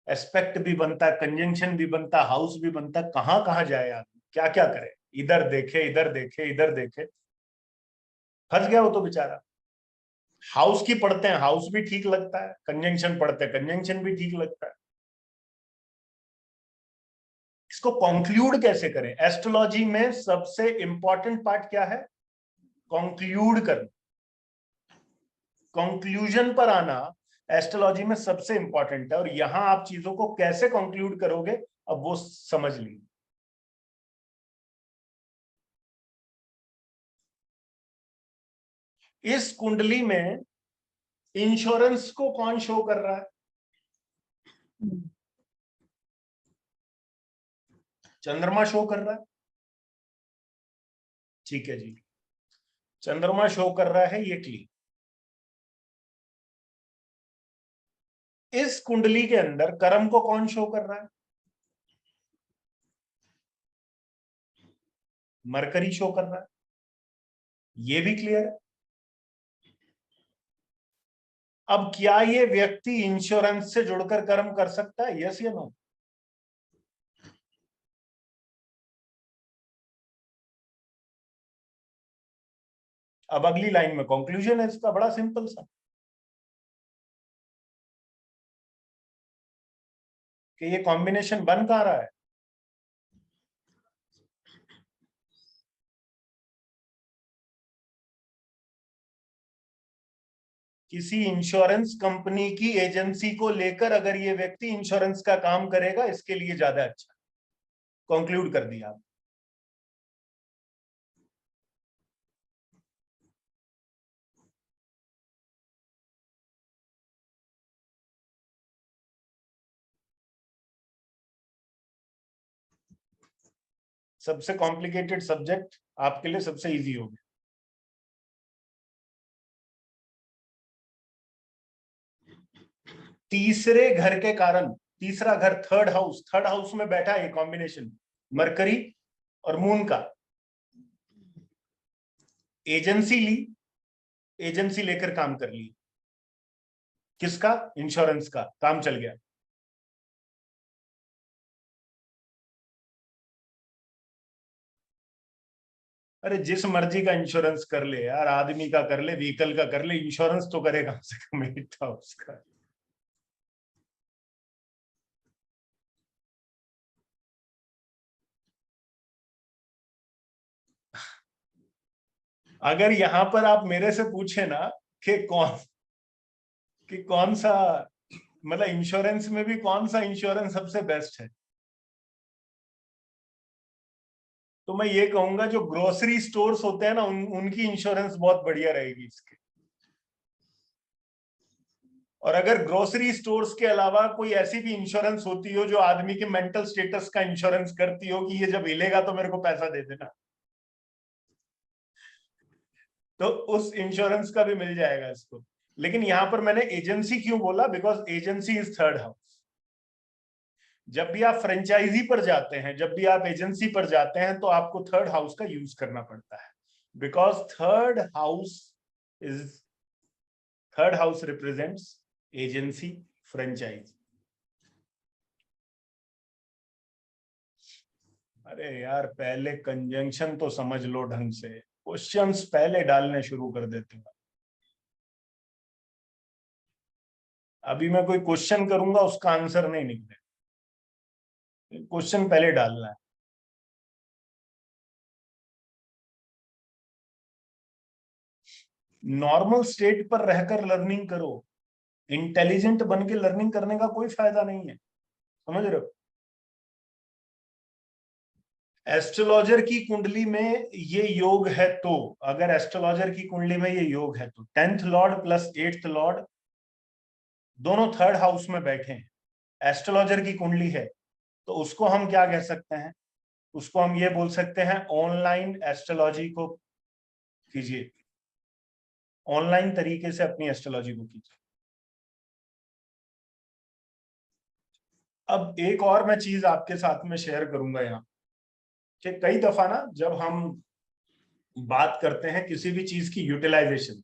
एस्पेक्ट भी बनता है, कंजंक्शन भी बनता है, हाउस भी बनता है, कहां कहां जाए आदमी, क्या क्या करे, इधर देखे इधर देखे इधर देखे, फंस गया वो तो बेचारा। हाउस की पढ़ते हैं, हाउस भी ठीक लगता है, कंजंक्शन पढ़ते हैं, कंजंक्शन भी ठीक लगता है। इसको कंक्लूड कैसे करें? एस्ट्रोलॉजी में सबसे इंपॉर्टेंट पार्ट क्या है? कंक्लूड करना, कंक्लूजन पर आना एस्ट्रोलॉजी में सबसे इंपॉर्टेंट है। और यहां आप चीजों को कैसे कंक्लूड करोगे अब वो समझ लीजिए। इस कुंडली में इंश्योरेंस को कौन शो कर रहा है? चंद्रमा शो कर रहा है। ठीक है जी, चंद्रमा शो कर रहा है ये क्लियर। इस कुंडली के अंदर कर्म को कौन शो कर रहा है? मरकरी शो कर रहा है, ये भी क्लियर है। अब क्या ये व्यक्ति इंश्योरेंस से जुड़कर कर्म कर सकता है? यस या नो? अब अगली लाइन में कंक्लूजन है इसका, बड़ा सिंपल सा, कि ये कॉम्बिनेशन बन कहां रहा है? किसी इंश्योरेंस कंपनी की एजेंसी को लेकर अगर ये व्यक्ति इंश्योरेंस का काम करेगा, इसके लिए ज्यादा अच्छा। कंक्लूड कर दिया आप। सबसे कॉम्प्लिकेटेड सब्जेक्ट आपके लिए सबसे इजी हो गया। तीसरे घर के कारण, तीसरा घर थर्ड हाउस में बैठा है कॉम्बिनेशन मरकरी और मून का, एजेंसी लेकर काम कर ली, किसका? इंश्योरेंस का, काम चल गया। अरे जिस मर्जी का इंश्योरेंस कर ले यार, आदमी का कर ले, व्हीकल का कर ले, इंश्योरेंस तो करे कम से कम एट हाउस का। अगर यहां पर आप मेरे से पूछे ना कि कौन सा, मतलब इंश्योरेंस में भी कौन सा इंश्योरेंस सबसे बेस्ट है, तो मैं ये कहूंगा जो ग्रोसरी स्टोर्स होते हैं ना, उनकी इंश्योरेंस बहुत बढ़िया रहेगी इसके। और अगर ग्रोसरी स्टोर्स के अलावा कोई ऐसी भी इंश्योरेंस होती हो जो आदमी के मेंटल स्टेटस का इंश्योरेंस करती हो कि ये जब हिलेगा तो मेरे को पैसा दे देना, तो उस इंश्योरेंस का भी मिल जाएगा इसको। लेकिन यहां पर मैंने एजेंसी क्यों बोला? Because agency is third house. जब भी आप फ्रेंचाइजी पर जाते हैं, जब भी आप एजेंसी पर जाते हैं, तो आपको थर्ड हाउस का यूज करना पड़ता है, because third house represents agency, franchise. अरे यार पहले कंजंक्शन तो समझ लो ढंग से, क्वेश्चंस पहले डालने शुरू कर देते हो। अभी मैं कोई क्वेश्चन करूंगा, उसका आंसर नहीं निकले, क्वेश्चन पहले डालना है। नॉर्मल स्टेट पर रहकर लर्निंग करो, इंटेलिजेंट बन के लर्निंग करने का कोई फायदा नहीं है, समझ रहे हो? एस्ट्रोलॉजर की कुंडली में ये योग है, तो अगर एस्ट्रोलॉजर की कुंडली में ये योग है तो 10th Lord plus 8th Lord दोनों थर्ड हाउस में बैठे हैं, एस्ट्रोलॉजर की कुंडली है, तो उसको हम क्या कह सकते हैं? उसको हम ये बोल सकते हैं ऑनलाइन एस्ट्रोलॉजी को कीजिए, ऑनलाइन तरीके से अपनी एस्ट्रोलॉजी को कीजिए। अब एक और मैं चीज आपके साथ में शेयर करूंगा यहाँ, कि कई दफा ना जब हम बात करते हैं किसी भी चीज की यूटिलाइजेशन,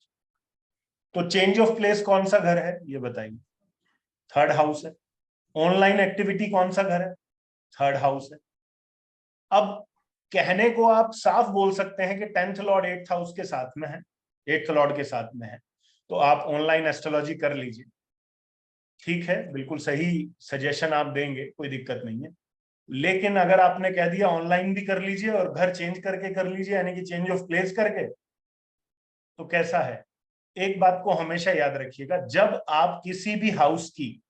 तो चेंज ऑफ प्लेस कौन सा घर है ये बताइए? थर्ड हाउस है। ऑनलाइन एक्टिविटी कौन सा घर है? थर्ड हाउस है। अब कहने को आप साफ बोल सकते हैं कि 10th लॉर्ड 8th हाउस के साथ में है, 8th लॉर्ड के साथ में है, तो आप ऑनलाइन एस्ट्रोलॉजी कर लीजिए, ठीक है, बिल्कुल सही सजेशन आप देंगे, कोई दिक्कत नहीं है। लेकिन अगर आपने कह दिया ऑनलाइन भी कर लीजिए और घर चेंज करके कर लीजिए, यानी कि चेंज ऑफ प्लेस करके, तो कैसा है? एक बात को हमेशा याद रखिएगा, जब आप किसी भी हाउस की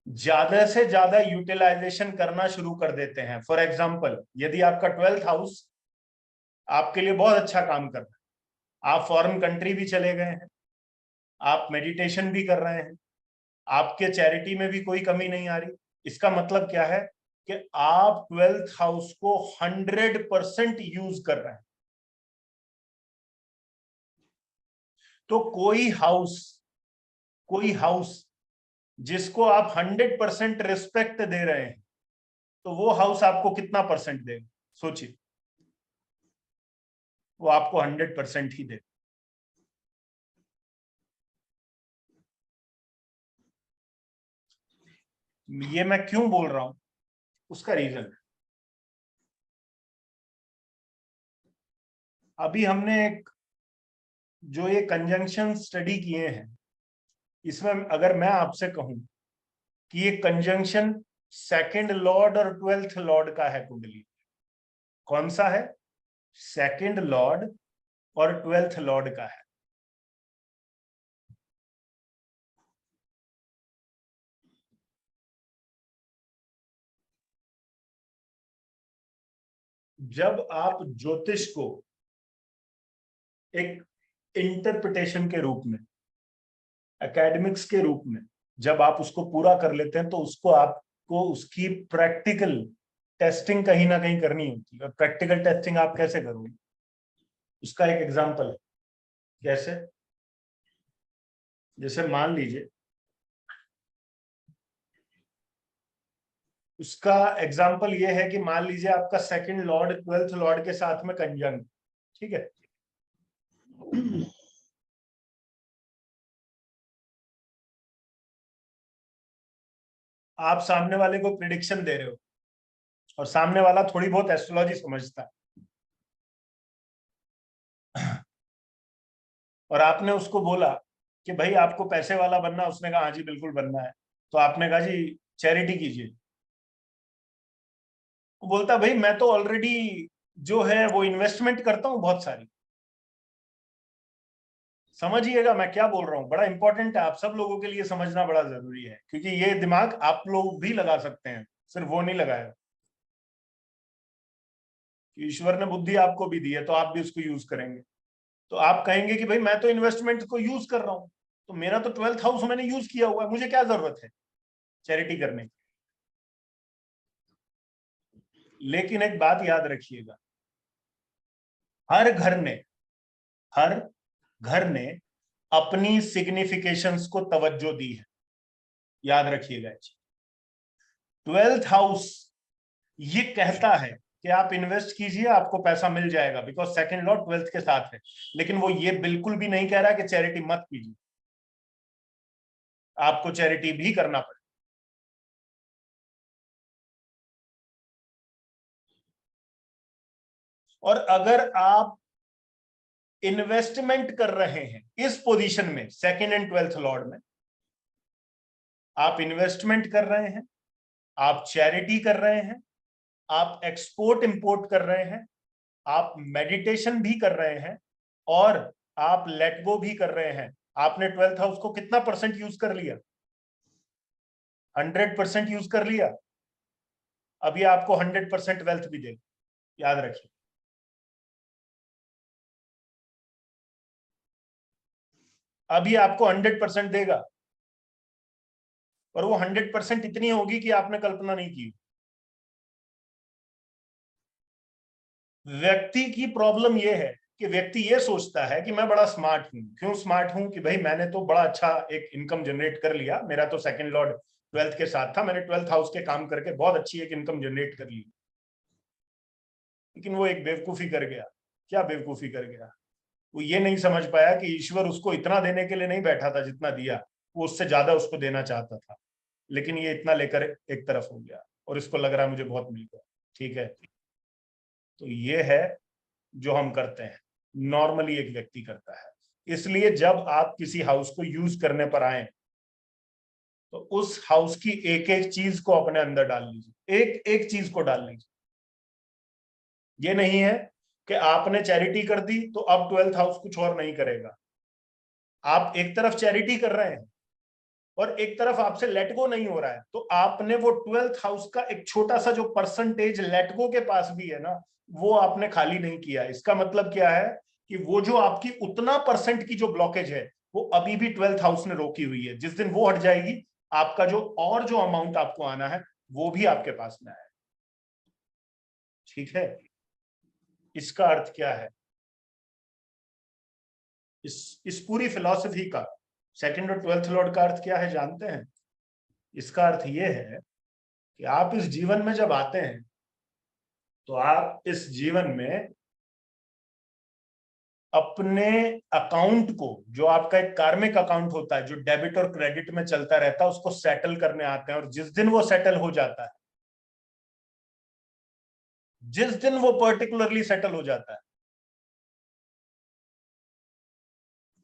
ज्यादा से ज्यादा यूटिलाइजेशन करना शुरू कर देते हैं, फॉर एग्जांपल यदि आपका 12th हाउस आपके लिए बहुत अच्छा काम कर रहा है, आप फॉरेन कंट्री भी चले गए हैं, आप मेडिटेशन भी कर रहे हैं, आपके चैरिटी में भी कोई कमी नहीं आ रही, इसका मतलब क्या है? कि आप 12th हाउस को 100% यूज कर रहे हैं। तो कोई हाउस जिसको आप 100% रिस्पेक्ट दे रहे हैं, तो वो हाउस आपको कितना परसेंट देगा? सोचिए, वो आपको 100% ही दे। ये मैं क्यों बोल रहा हूं, उसका रीजन है, अभी हमने एक जो ये कंजंक्शन स्टडी किए हैं, इसमें अगर मैं आपसे कहूं कि ये कंजंक्शन 2nd लॉर्ड और 12th लॉर्ड का है कुंडली, कौन सा है? 2nd लॉर्ड और 12th लॉर्ड का है। जब आप ज्योतिष को एक इंटरप्रिटेशन के रूप में, एकेडमिक्स के रूप में जब आप उसको पूरा कर लेते हैं, तो उसको आपको उसकी प्रैक्टिकल टेस्टिंग कहीं ना कहीं करनी होती है। और प्रैक्टिकल टेस्टिंग आप कैसे करोगे? उसका एक एग्जांपल है, कैसे? जैसे मान लीजिए उसका एग्जाम्पल ये है कि मान लीजिए आपका सेकंड लॉर्ड 12th लॉर्ड के साथ में कंजंक्ट, ठीक है, आप सामने वाले को प्रिडिक्शन दे रहे हो और सामने वाला थोड़ी बहुत एस्ट्रोलॉजी समझता है, और आपने उसको बोला कि भाई आपको पैसे वाला बनना, उसने कहा हाँ जी बिल्कुल बनना है, तो आपने कहा जी चैरिटी कीजिए। वो बोलता भाई मैं तो ऑलरेडी जो है वो इन्वेस्टमेंट करता हूं बहुत सारी। समझिएगा मैं क्या बोल रहा हूं, बड़ा इंपॉर्टेंट है, आप सब लोगों के लिए समझना बड़ा जरूरी है, क्योंकि ये दिमाग आप लोग भी लगा सकते हैं, सिर्फ वो नहीं लगाया। ईश्वर ने बुद्धि आपको भी दी है तो आप भी उसको यूज करेंगे। तो आप कहेंगे कि भाई मैं तो इन्वेस्टमेंट को यूज कर रहा हूं, तो मेरा तो 12th हाउस मैंने यूज किया हुआ है, मुझे क्या जरूरत है चैरिटी करने की। लेकिन एक बात याद रखिएगा, हर घर ने अपनी सिग्निफिकेशंस को तवज्जो दी है, याद रखिएगा। 12th हाउस ये कहता है कि आप इन्वेस्ट कीजिए आपको पैसा मिल जाएगा, बिकॉज सेकंड लॉर्ड 12th के साथ है, लेकिन वो ये बिल्कुल भी नहीं कह रहा कि चैरिटी मत कीजिए, आपको चैरिटी भी करना पड़ेगा। और अगर आप इन्वेस्टमेंट कर रहे हैं इस पोजीशन में, सेकंड एंड 12th लॉर्ड में, आप इन्वेस्टमेंट कर रहे हैं, आप चैरिटी कर रहे हैं, आप एक्सपोर्ट इंपोर्ट कर रहे हैं, आप मेडिटेशन भी कर रहे हैं, और आप लेट गो भी कर रहे हैं, आपने 12th हाउस को कितना परसेंट यूज कर लिया? 100% यूज कर लिया। अभी आपको 100% वेल्थ भी देगा, याद रखिए। अभी आपको 100% देगा, और वो 100% इतनी होगी कि आपने कल्पना नहीं की। व्यक्ति की प्रॉब्लम ये है कि व्यक्ति ये सोचता है कि मैं बड़ा स्मार्ट हूं। क्यों स्मार्ट हूं? कि भाई मैंने तो बड़ा अच्छा एक इनकम जनरेट कर लिया, मेरा तो सेकंड लॉर्ड 12th के साथ था, मैंने 12th हाउस के काम करके बहुत अच्छी एक इनकम जनरेट कर ली। लेकिन वो एक बेवकूफी कर गया। क्या बेवकूफी कर गया? वो ये नहीं समझ पाया कि ईश्वर उसको इतना देने के लिए नहीं बैठा था जितना दिया, वो उससे ज्यादा उसको देना चाहता था, लेकिन ये इतना लेकर एक तरफ हो गया और इसको लग रहा है मुझे बहुत मिल गया। ठीक है, तो ये है जो हम करते हैं, नॉर्मली एक व्यक्ति करता है। इसलिए जब आप किसी हाउस को यूज करने पर आए तो उस हाउस की एक एक चीज को अपने अंदर डाल लीजिए, एक एक चीज को डाल लीजिए। ये नहीं है कि आपने चैरिटी कर दी तो अब 12th हाउस कुछ और नहीं करेगा। आप एक तरफ चैरिटी कर रहे हैं और एक तरफ आपसे लेट गो नहीं हो रहा है, तो आपने वो 12th हाउस का एक छोटा सा जो परसेंटेज लेट गो के पास भी है ना, वो आपने खाली नहीं किया। इसका मतलब क्या है कि वो जो आपकी उतना परसेंट की जो ब्लॉकेज है वो अभी भी 12th हाउस ने रोकी हुई है। जिस दिन वो हट जाएगी, आपका जो अमाउंट आपको आना है वो भी आपके पास में आएगा। ठीक है, इसका अर्थ क्या है? इस पूरी फिलॉसफी का सेकंड और 12th लॉर्ड का अर्थ क्या है जानते हैं? इसका अर्थ ये है कि आप इस जीवन में जब आते हैं तो आप इस जीवन में अपने अकाउंट को, जो आपका एक कार्मिक अकाउंट होता है जो डेबिट और क्रेडिट में चलता रहता है, उसको सेटल करने आते हैं। और जिस दिन वो सेटल हो जाता है, जिस दिन वो पर्टिकुलरली सेटल हो जाता है,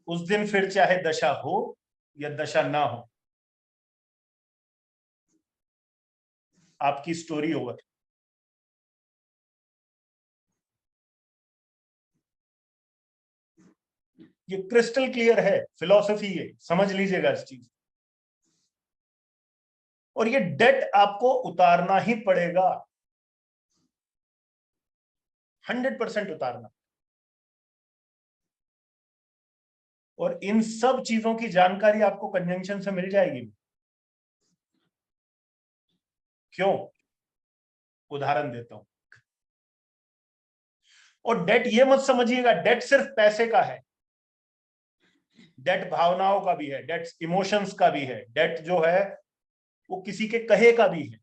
उस दिन फिर चाहे दशा हो या दशा ना हो, आपकी स्टोरी ओवर। ये क्रिस्टल क्लियर है फिलॉसफी, ये समझ लीजिएगा इस चीज। और ये डेट आपको उतारना ही पड़ेगा, 100% उतारना। और इन सब चीजों की जानकारी आपको कंजंक्शन से मिल जाएगी। क्यों? उदाहरण देता हूं। और डेट ये मत समझिएगा डेट सिर्फ पैसे का है, डेट भावनाओं का भी है, डेट इमोशंस का भी है, डेट जो है वो किसी के कहे का भी है।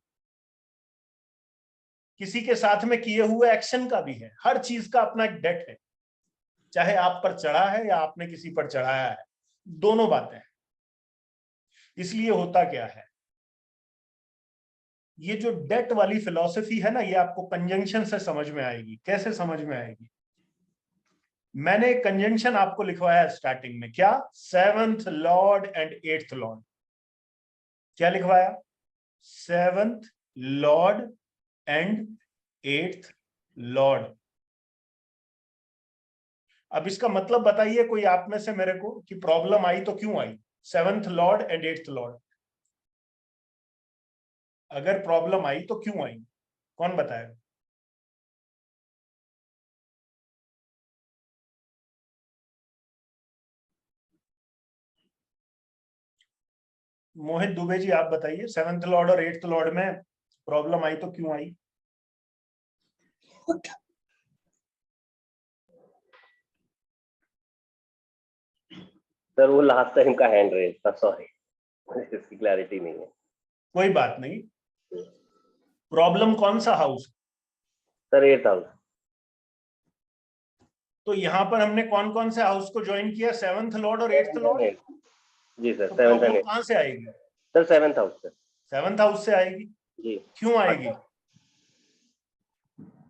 किसी के साथ में किए हुए एक्शन का भी है। हर चीज का अपना एक डेट है, चाहे आप पर चढ़ा है या आपने किसी पर चढ़ाया है, दोनों बातें हैं। इसलिए होता क्या है, ये जो डेट वाली फिलॉसफी है ना, ये आपको कंजंक्शन से समझ में आएगी। कैसे समझ में आएगी? मैंने कंजंक्शन आपको लिखवाया स्टार्टिंग में, क्या? 7th Lord and 8th Lord. क्या लिखवाया? 7th Lord and 8th Lord. अब इसका मतलब बताइए कोई आप में से मेरे को, कि प्रॉब्लम आई तो क्यों आई? 7th Lord and 8th Lord, अगर प्रॉब्लम आई तो क्यों आई? कौन बताएगा? मोहित दुबे जी, आप बताइए, 7th लॉर्ड और 8th लॉर्ड में प्रॉब्लम आई तो क्यों आई? सर वो लास्ट टाइम का हैंड रेस था, सॉरी, इसकी क्लैरिटी नहीं है। कोई बात नहीं। प्रॉब्लम कौन सा हाउस? Sir 8th house. तो यहाँ पर हमने कौन कौन से हाउस को ज्वाइन किया? 7th लॉर्ड और 8th लॉर्ड। जी सर, तो 7th एंड प्रॉब्लम 8th। कहाँ से आएगी? सर 7th हाउस से। 7th हाउस से आएगी। जी। क्यों आएगी?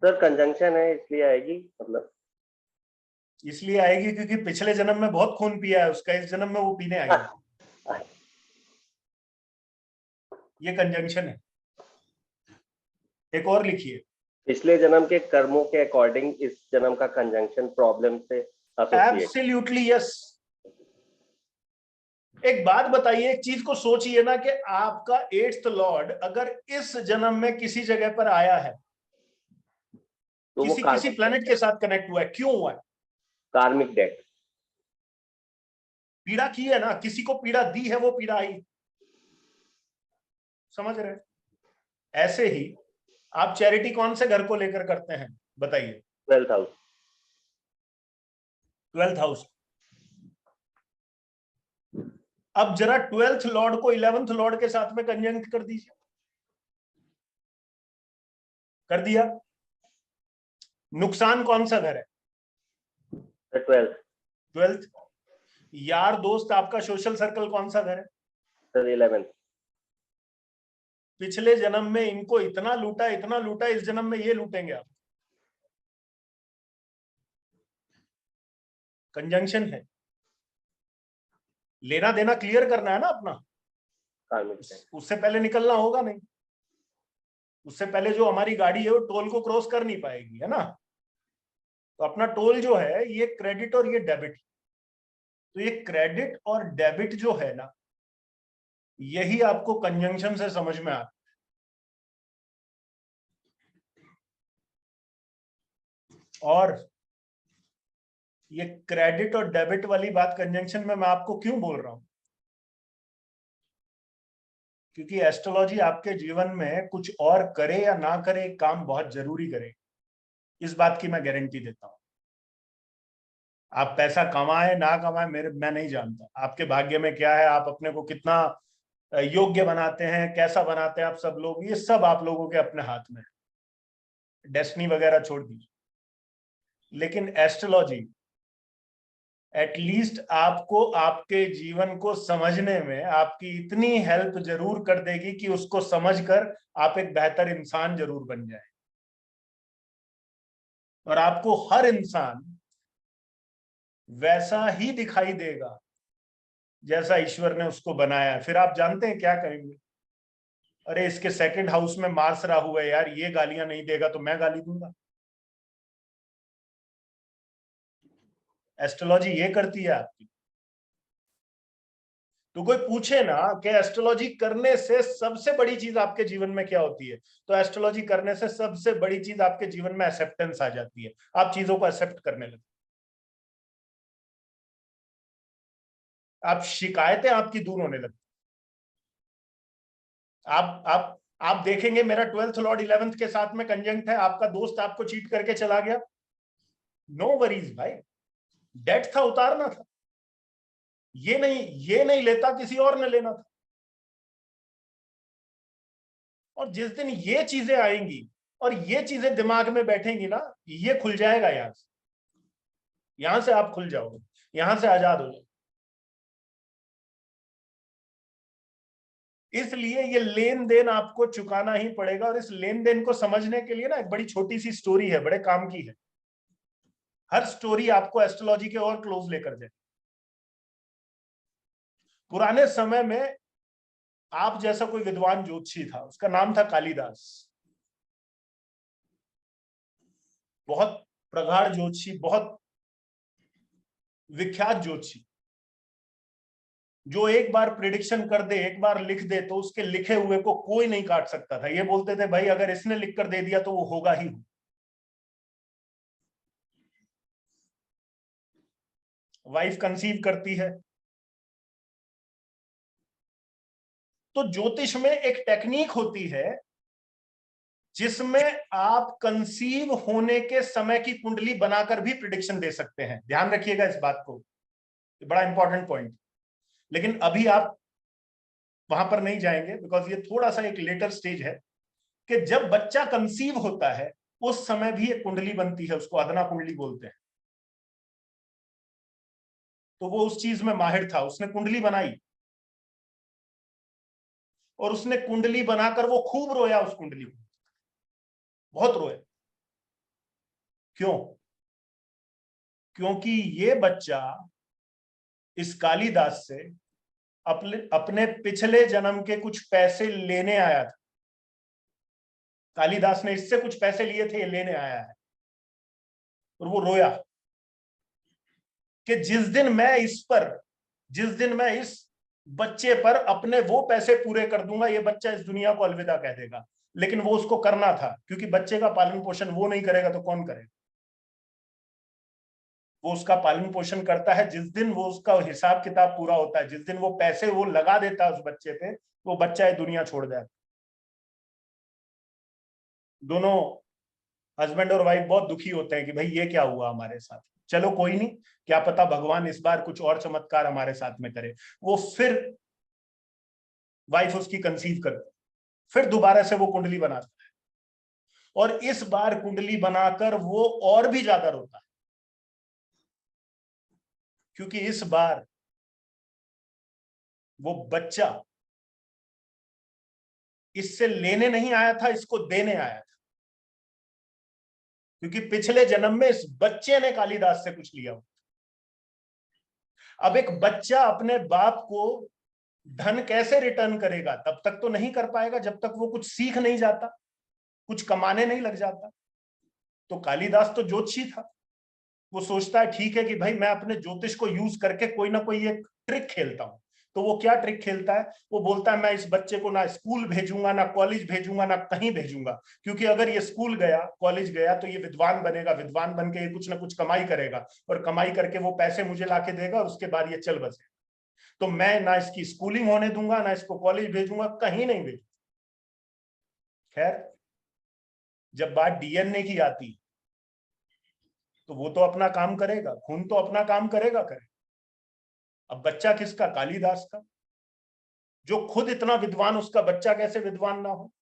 सर कंजंक्शन है इसलिए आएगी, मतलब इसलिए आएगी क्योंकि पिछले जन्म में बहुत खून पिया है उसका, इस जन्म में वो पीने आएगी। ये कंजंक्शन है। एक और लिखिए, पिछले जन्म के कर्मों के अकॉर्डिंग इस जन्म का कंजंक्शन प्रॉब्लम से एसोसिएट। Absolutely yes. एक बात बताइए, एक चीज को सोचिए ना, कि आपका 8th लॉर्ड अगर इस जन्म में किसी जगह पर आया है, तो वो किसी प्लेनेट के साथ कनेक्ट हुआ है, क्यों हुआ है? कार्मिक डेट। पीड़ा की है ना, किसी को पीड़ा दी है, वो पीड़ा आई। समझ रहे? ऐसे ही आप चैरिटी कौन से घर को लेकर करते हैं, बताइए? 12th house. 12th house. अब जरा 12th लॉर्ड को 11th लॉर्ड के साथ में कंजंक्ट कर दीजिए। कर दिया। नुकसान कौन सा घर है? 12th। 12th। यार दोस्त आपका सोशल सर्कल कौन सा घर है? Sir 11th। पिछले जन्म में इनको इतना लूटा, इस जन्म में ये लूटेंगे आप। कंजंक्शन है। लेना देना क्लियर करना है ना अपना, उससे पहले निकलना होगा नहीं। उससे पहले जो हमारी गाड़ी है वो टोल को क्रॉस कर नहीं पाएगी, है ना? तो अपना टोल जो है ये क्रेडिट और ये डेबिट। तो ये क्रेडिट और डेबिट जो है ना, यही आपको कंजंक्शन से समझ में आता है। और ये क्रेडिट और डेबिट वाली बात कंजंक्शन में मैं आपको क्यों बोल रहा हूं? क्योंकि एस्ट्रोलॉजी आपके जीवन में कुछ और करे या ना करे, एक काम बहुत जरूरी करे, इस बात की मैं गारंटी देता हूं। आप पैसा कमाए ना कमाए, मैं नहीं जानता आपके भाग्य में क्या है, आप अपने को कितना योग्य बनाते हैं, कैसा बनाते हैं आप सब लोग, ये सब आप लोगों के अपने हाथ में है। डेस्टिनी वगैरह छोड़ दीजिए। लेकिन एस्ट्रोलॉजी एटलीस्ट आपको आपके जीवन को समझने में आपकी इतनी हेल्प जरूर कर देगी कि उसको समझकर आप एक बेहतर इंसान जरूर बन जाए। और आपको हर इंसान वैसा ही दिखाई देगा जैसा ईश्वर ने उसको बनाया। फिर आप जानते हैं क्या कहेंगे? अरे इसके 2nd हाउस में मार्स राहु है यार, ये गालियां नहीं देगा तो मैं गाली दूंगा। एस्ट्रोलॉजी ये करती है आपकी। तो कोई पूछे ना कि एस्ट्रोलॉजी करने से सबसे बड़ी चीज आपके जीवन में क्या होती है, तो एस्ट्रोलॉजी करने से सबसे बड़ी चीज आपके जीवन में एक्सेप्टेंस आ जाती है। आप चीजों को एक्सेप्ट करने लगते, आप शिकायतें आपकी दूर होने लगती। आप देखेंगे मेरा 12th लॉर्ड 11th के साथ में कंजंक्ट है, आपका दोस्त आपको चीट करके चला गया, नो वरीज भाई, डेट था, उतारना था। ये नहीं लेता, किसी और ने लेना था। और जिस दिन ये चीजें आएंगी और ये चीजें दिमाग में बैठेंगी ना, ये खुल जाएगा यहां से आप खुल जाओगे, यहां से आजाद हो जाओगे। इसलिए ये लेन देन आपको चुकाना ही पड़ेगा। और इस लेन देन को समझने के लिए ना एक बड़ी छोटी सी स्टोरी है, बड़े काम की है। हर स्टोरी आपको एस्ट्रोलॉजी के और क्लोज लेकर जाए। पुराने समय में आप जैसा कोई विद्वान ज्योतिषी था, उसका नाम था कालिदास। बहुत प्रगाढ़ ज्योतिषी, बहुत विख्यात ज्योतिषी, जो एक बार प्रिडिक्शन कर दे, एक बार लिख दे, तो उसके लिखे हुए को कोई नहीं काट सकता था। ये बोलते थे भाई अगर इसने लिख कर दे दिया तो वो होगा ही। वाइफ कंसीव करती है, तो ज्योतिष में एक टेक्निक होती है जिसमें आप कंसीव होने के समय की कुंडली बनाकर भी प्रिडिक्शन दे सकते हैं। ध्यान रखिएगा इस बात को, बड़ा इंपॉर्टेंट पॉइंट। लेकिन अभी आप वहां पर नहीं जाएंगे, बिकॉज ये थोड़ा सा एक लेटर स्टेज है कि जब बच्चा कंसीव होता है उस समय भी एक कुंडली बनती है, उसको अदना कुंडली बोलते हैं। तो वो उस चीज में माहिर था, उसने कुंडली बनाई और उसने कुंडली बनाकर वो खूब रोया उस कुंडली को, बहुत रोया। क्यों? क्योंकि ये बच्चा इस कालिदास से अपने पिछले जन्म के कुछ पैसे लेने आया था। कालिदास ने इससे कुछ पैसे लिए थे, ये लेने आया है। और वो रोया कि जिस दिन मैं इस बच्चे पर अपने वो पैसे पूरे कर दूंगा, ये बच्चा इस दुनिया को अलविदा कह देगा। लेकिन वो उसको करना था, क्योंकि बच्चे का पालन पोषण वो नहीं करेगा तो कौन करेगा? वो उसका पालन पोषण करता है जिस दिन वो उसका हिसाब किताब पूरा होता है, जिस दिन वो पैसे वो लगा देता है उस बच्चे पे, वो बच्चा ये दुनिया छोड़ जाता है। दोनों हस्बैंड और वाइफ बहुत दुखी होते हैं कि भाई ये क्या हुआ हमारे साथ। चलो कोई नहीं, क्या पता भगवान इस बार कुछ और चमत्कार हमारे साथ में करे। वो फिर वाइफ उसकी कंसीव करती, फिर दोबारा से वो कुंडली बनाता है, और इस बार कुंडली बनाकर वो और भी ज्यादा रोता है, क्योंकि इस बार वो बच्चा इससे लेने नहीं आया था, इसको देने आया था। क्योंकि पिछले जन्म में इस बच्चे ने कालिदास से कुछ लिया। अब एक बच्चा अपने बाप को धन कैसे रिटर्न करेगा? तब तक तो नहीं कर पाएगा जब तक वो कुछ सीख नहीं जाता, कुछ कमाने नहीं लग जाता। तो कालिदास तो ज्योतिषी था, वो सोचता है ठीक है कि भाई मैं अपने ज्योतिष को यूज करके कोई ना कोई एक ट्रिक खेलता हूं। तो वो क्या ट्रिक खेलता है? वो बोलता है मैं इस बच्चे को ना स्कूल भेजूंगा, ना कॉलेज भेजूंगा, ना कहीं भेजूंगा, क्योंकि अगर ये स्कूल गया, कॉलेज गया, तो ये विद्वान बनेगा, विद्वान बन के ये कुछ ना कुछ कमाई करेगा, और कमाई करके वो पैसे मुझे लाके देगा, और उसके बाद ये चल बसेगा। तो मैं ना इसकी स्कूलिंग होने दूंगा, ना इसको कॉलेज भेजूंगा, कहीं नहीं भेजूंगा। खैर, जब बात डीएनए की आती तो वो तो अपना काम करेगा, खून तो अपना काम करेगा। अब बच्चा किसका? कालिदास का, जो खुद इतना विद्वान, उसका बच्चा कैसे विद्वान ना हो?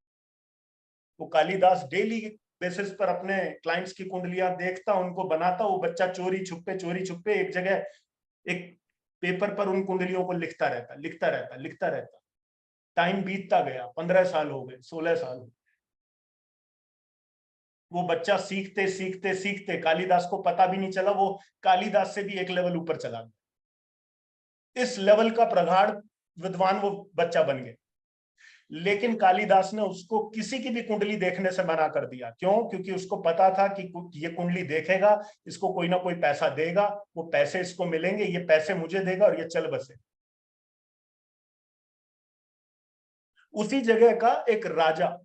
वो कालिदास डेली बेसिस पर अपने क्लाइंट्स की कुंडलियां देखता, उनको बनाता। वो बच्चा चोरी छुपे एक जगह एक पेपर पर उन कुंडलियों को लिखता रहता। टाइम बीतता गया, 15 साल हो गए, 16 साल हो गए। वो बच्चा सीखते कालिदास को पता भी नहीं चला, वो कालिदास से भी एक लेवल ऊपर चला गया। इस लेवल का प्रगाढ़ विद्वान वो बच्चा बन गया। लेकिन कालिदास ने उसको किसी की भी कुंडली देखने से मना कर दिया। क्यों? क्योंकि उसको पता था कि ये कुंडली देखेगा, इसको कोई ना कोई पैसा देगा, वो पैसे इसको मिलेंगे, ये पैसे मुझे देगा, और ये चल बसे। उसी जगह का एक राजा,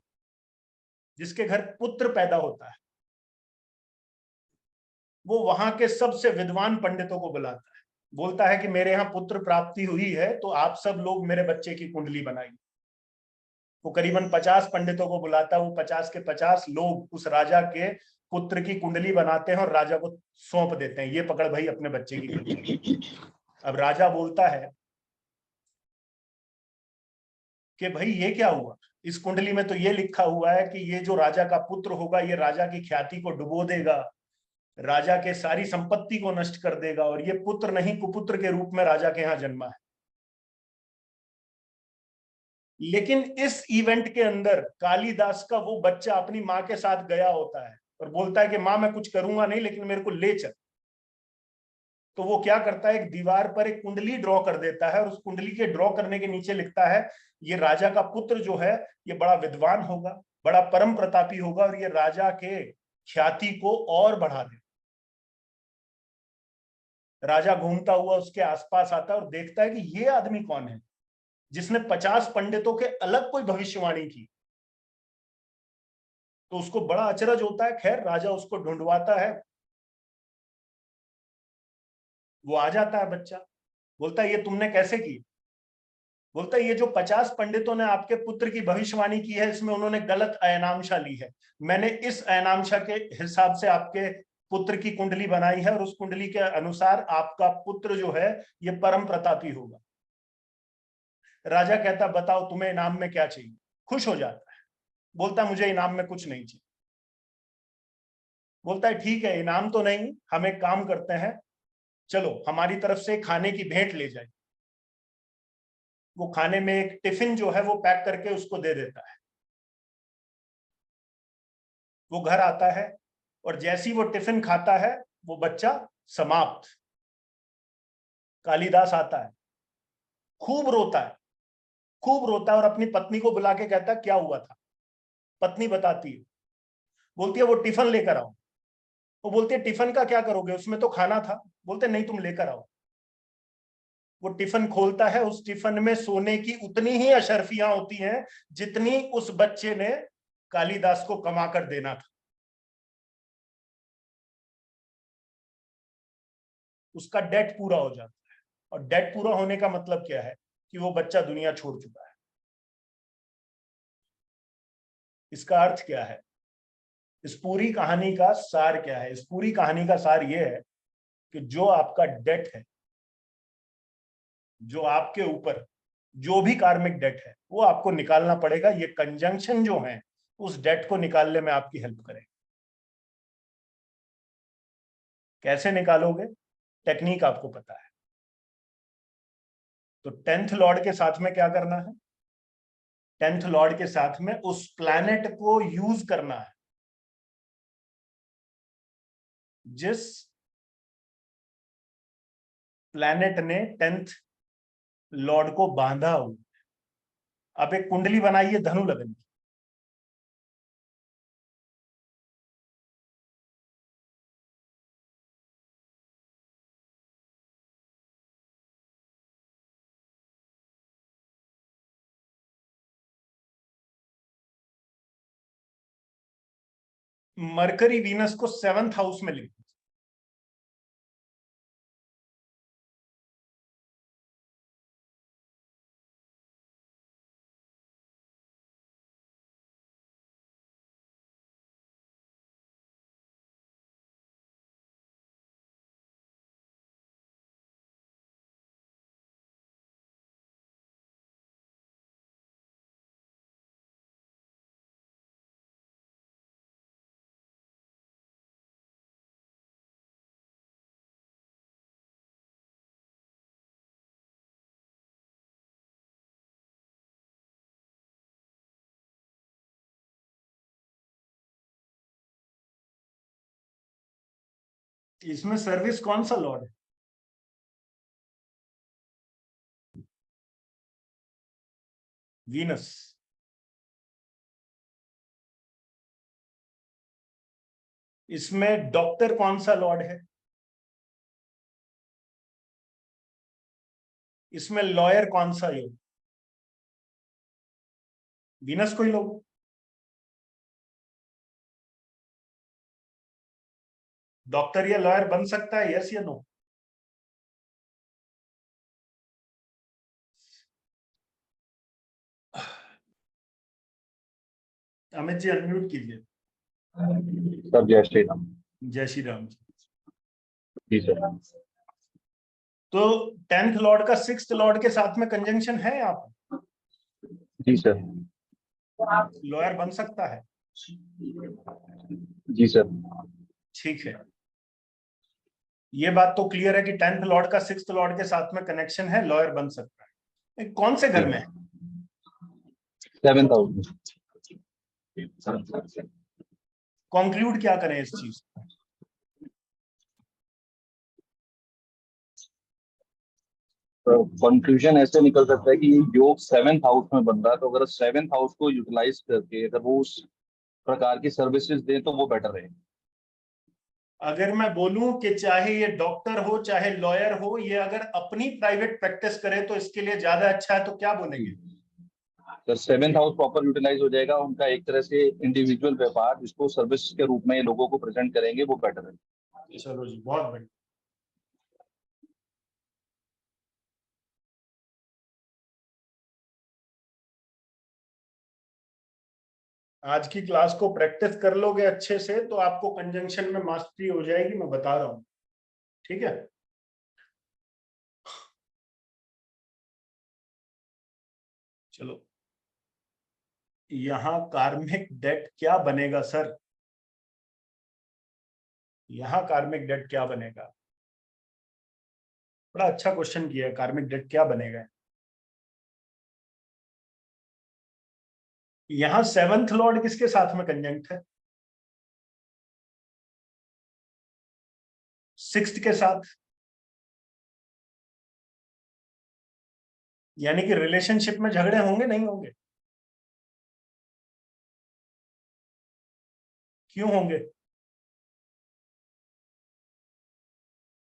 जिसके घर पुत्र पैदा होता है, वो वहां के सबसे विद्वान पंडितों को बुलाता है, बोलता है कि मेरे यहाँ पुत्र प्राप्ति हुई है, तो आप सब लोग मेरे बच्चे की कुंडली बनाइए। वो करीबन 50 पंडितों को बुलाता है। वो 50 के 50 लोग उस राजा के पुत्र की कुंडली बनाते हैं और राजा को सौंप देते हैं, ये पकड़ भाई अपने बच्चे की कुंडली। अब राजा बोलता है कि भाई ये क्या हुआ? इस कुंडली में तो ये लिखा हुआ है कि ये जो राजा का पुत्र होगा ये राजा की ख्याति को डुबो देगा, राजा के सारी संपत्ति को नष्ट कर देगा, और ये पुत्र नहीं कुपुत्र के रूप में राजा के यहाँ जन्मा है। लेकिन इस इवेंट के अंदर कालिदास का वो बच्चा अपनी माँ के साथ गया होता है और बोलता है कि माँ मैं कुछ करूंगा नहीं लेकिन मेरे को ले चल। तो वो क्या करता है, एक दीवार पर एक कुंडली ड्रॉ कर देता है और उस कुंडली के ड्रॉ करने के नीचे लिखता है ये राजा का पुत्र जो है ये बड़ा विद्वान होगा, बड़ा परम प्रतापी होगा और ये राजा के ख्याति को और बढ़ा दे। राजा घूमता हुआ उसके आसपास आता है और देखता है कि ये आदमी कौन है जिसने 50 पंडितों के अलग कोई भविष्यवाणी की। तो उसको बड़ा अचरज होता है। खैर राजा उसको ढूंढवाता है, वो आ जाता है बच्चा, बोलता है ये तुमने कैसे की? बोलता है ये जो 50 पंडितों ने आपके पुत्र की भविष्यवाणी की है इसमें उन्होंने गलत अयनामशा ली है, मैंने इस अयनामशा के हिसाब से आपके पुत्र की कुंडली बनाई है और उस कुंडली के अनुसार आपका पुत्र जो है ये परम प्रतापी होगा। राजा कहता बताओ तुम्हें इनाम में क्या चाहिए? खुश हो जाता है, बोलता मुझे इनाम में कुछ नहीं चाहिए। बोलता है ठीक है इनाम तो नहीं, हम एक काम करते हैं, चलो हमारी तरफ से खाने की भेंट ले जाए। वो खाने में एक टिफिन जो है वो पैक करके उसको दे देता है। वो घर आता है और जैसी वो टिफिन खाता है वो बच्चा समाप्त। कालिदास आता है, खूब रोता है, खूब रोता है और अपनी पत्नी को बुला के कहता है क्या हुआ था? पत्नी बताती है, बोलती है वो टिफिन लेकर आओ। वो बोलती है टिफिन का क्या करोगे, उसमें तो खाना था। बोलते नहीं तुम लेकर आओ। वो टिफिन खोलता है, उस टिफिन में सोने की उतनी ही अशर्फियां होती हैं जितनी उस बच्चे ने कालिदास को कमा कर देना था। उसका डेट पूरा हो जाता है, और डेट पूरा होने का मतलब क्या है कि वो बच्चा दुनिया छोड़ चुका है। इसका अर्थ क्या है? इस पूरी कहानी का सार क्या है? इस पूरी कहानी का सार यह है कि जो आपका डेट है, जो आपके ऊपर जो भी कार्मिक डेट है वो आपको निकालना पड़ेगा। ये कंजंक्शन जो है उस डेट को निकालने में आपकी हेल्प करेगा। कैसे निकालोगे? टेक्निक आपको पता है। तो 10th लॉर्ड के साथ में क्या करना है? 10th लॉर्ड के साथ में उस प्लैनेट को यूज करना है जिस प्लैनेट ने 10th लॉर्ड को बांधा हुआ। अब एक कुंडली बनाइए धनु लगन की। मरकरी वीनस को 7th हाउस में लिख। इसमें सर्विस कौन सा लॉर्ड है? वीनस। इसमें डॉक्टर कौन सा लॉर्ड है? इसमें लॉयर कौन सा है? वीनस को ही लो। डॉक्टर या लॉयर बन सकता है, यस या नो? अमित जी अनम्यूट कीजिए। सर जय श्री राम। जय श्री राम जी सर। तो 10th लॉर्ड का 6th लॉर्ड के साथ में कंजंक्शन है यहाँ पर। जी सर। लॉयर बन सकता है? जी सर। ठीक है, ये बात तो क्लियर है कि 10th लॉर्ड का 6th लॉर्ड के साथ में कनेक्शन है, लॉयर बन सकता है। कौन से घर में है? 7th house. कंक्लूड क्या करें इस चीज? कंक्लूजन ऐसे निकल सकता है कि योग 7th हाउस में बन रहा है, तो अगर 7th हाउस को यूटिलाइज करके अगर वो उस प्रकार की सर्विसेज दें तो वो बेटर है। अगर मैं बोलूं कि चाहे ये डॉक्टर हो चाहे लॉयर हो, ये अगर अपनी प्राइवेट प्रैक्टिस करे तो इसके लिए ज्यादा अच्छा है, तो क्या बोलेंगे? तो 7th हाउस प्रॉपर यूटिलाइज हो जाएगा, उनका एक तरह से इंडिविजुअल व्यापार जिसको सर्विस के रूप में लोगों को प्रेजेंट करेंगे वो बेटर है। चलो जी, बहुत बढ़िया। आज की क्लास को प्रैक्टिस कर लोगे अच्छे से तो आपको कंजंक्शन में मास्टरी हो जाएगी, मैं बता रहा हूं। ठीक है, चलो। यहां कार्मिक डेट क्या बनेगा सर? यहां कार्मिक डेट क्या बनेगा? बड़ा अच्छा क्वेश्चन किया है, कार्मिक डेट क्या बनेगा? यहां 7th लॉर्ड किसके साथ में कंजंक्ट है? 6th के साथ। यानी कि रिलेशनशिप में झगड़े होंगे नहीं होंगे? क्यों होंगे?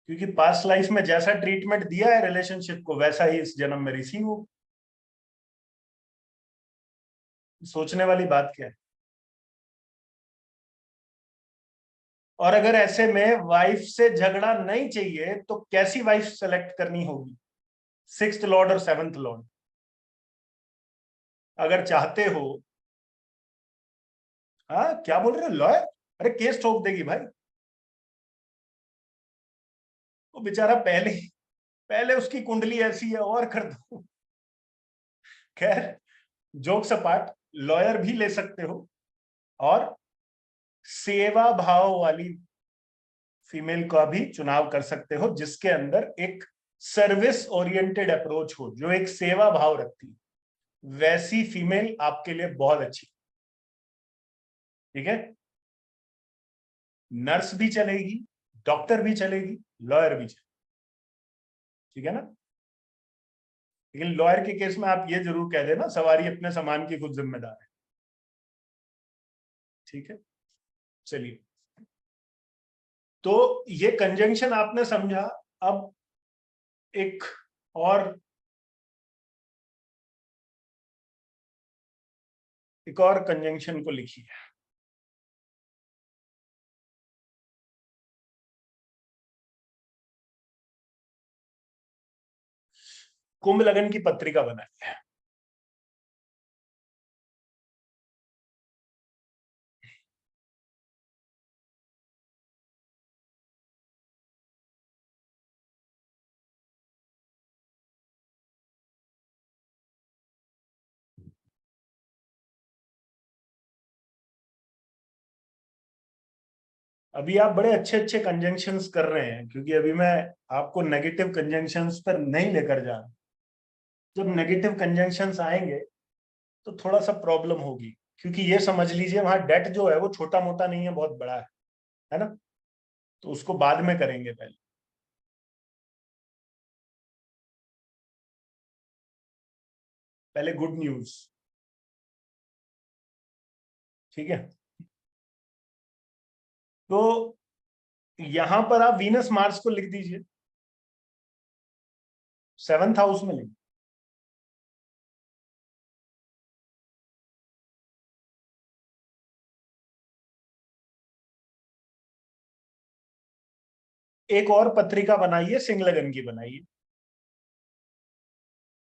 क्योंकि पास्ट लाइफ में जैसा ट्रीटमेंट दिया है रिलेशनशिप को वैसा ही इस जन्म में रिसीव हो। सोचने वाली बात क्या है? और अगर ऐसे में वाइफ से झगड़ा नहीं चाहिए तो कैसी वाइफ सेलेक्ट करनी होगी? 6th लॉर्ड और 7th लॉर्ड। अगर चाहते हो, हाँ क्या बोल रहे हो लॉयर? अरे केस ठोक देगी भाई वो बेचारा, पहले उसकी कुंडली ऐसी है और कर दो। खैर, जोक्स अपार्ट, लॉयर भी ले सकते हो और सेवा भाव वाली फीमेल का भी चुनाव कर सकते हो जिसके अंदर एक सर्विस ओरिएंटेड अप्रोच हो, जो एक सेवा भाव रखती है। वैसी फीमेल आपके लिए बहुत अच्छी। ठीक है, नर्स भी चलेगी, डॉक्टर भी चलेगी, लॉयर भी चलेगी। ठीक है ना? लेकिन लॉयर के केस में आप ये जरूर कह देना, सवारी अपने सामान की खुद जिम्मेदार है। ठीक है, चलिए। तो ये कंजंक्शन आपने समझा। अब एक और कंजंक्शन को लिखिए। कुंभ लगन की पत्रिका बनाई है। अभी आप बड़े अच्छे अच्छे कंजंक्शंस कर रहे हैं, क्योंकि अभी मैं आपको नेगेटिव कंजंक्शंस पर नहीं लेकर जा रहा। जब नेगेटिव कंजंक्शंस आएंगे तो थोड़ा सा प्रॉब्लम होगी, क्योंकि ये समझ लीजिए वहां डेट जो है वो छोटा मोटा नहीं है, बहुत बड़ा है ना? तो उसको बाद में करेंगे। पहले गुड न्यूज। ठीक है, तो यहां पर आप वीनस मार्स को लिख दीजिए, 7th हाउस में लिख। एक और पत्रिका बनाइए, सिंहलग्न की बनाइए।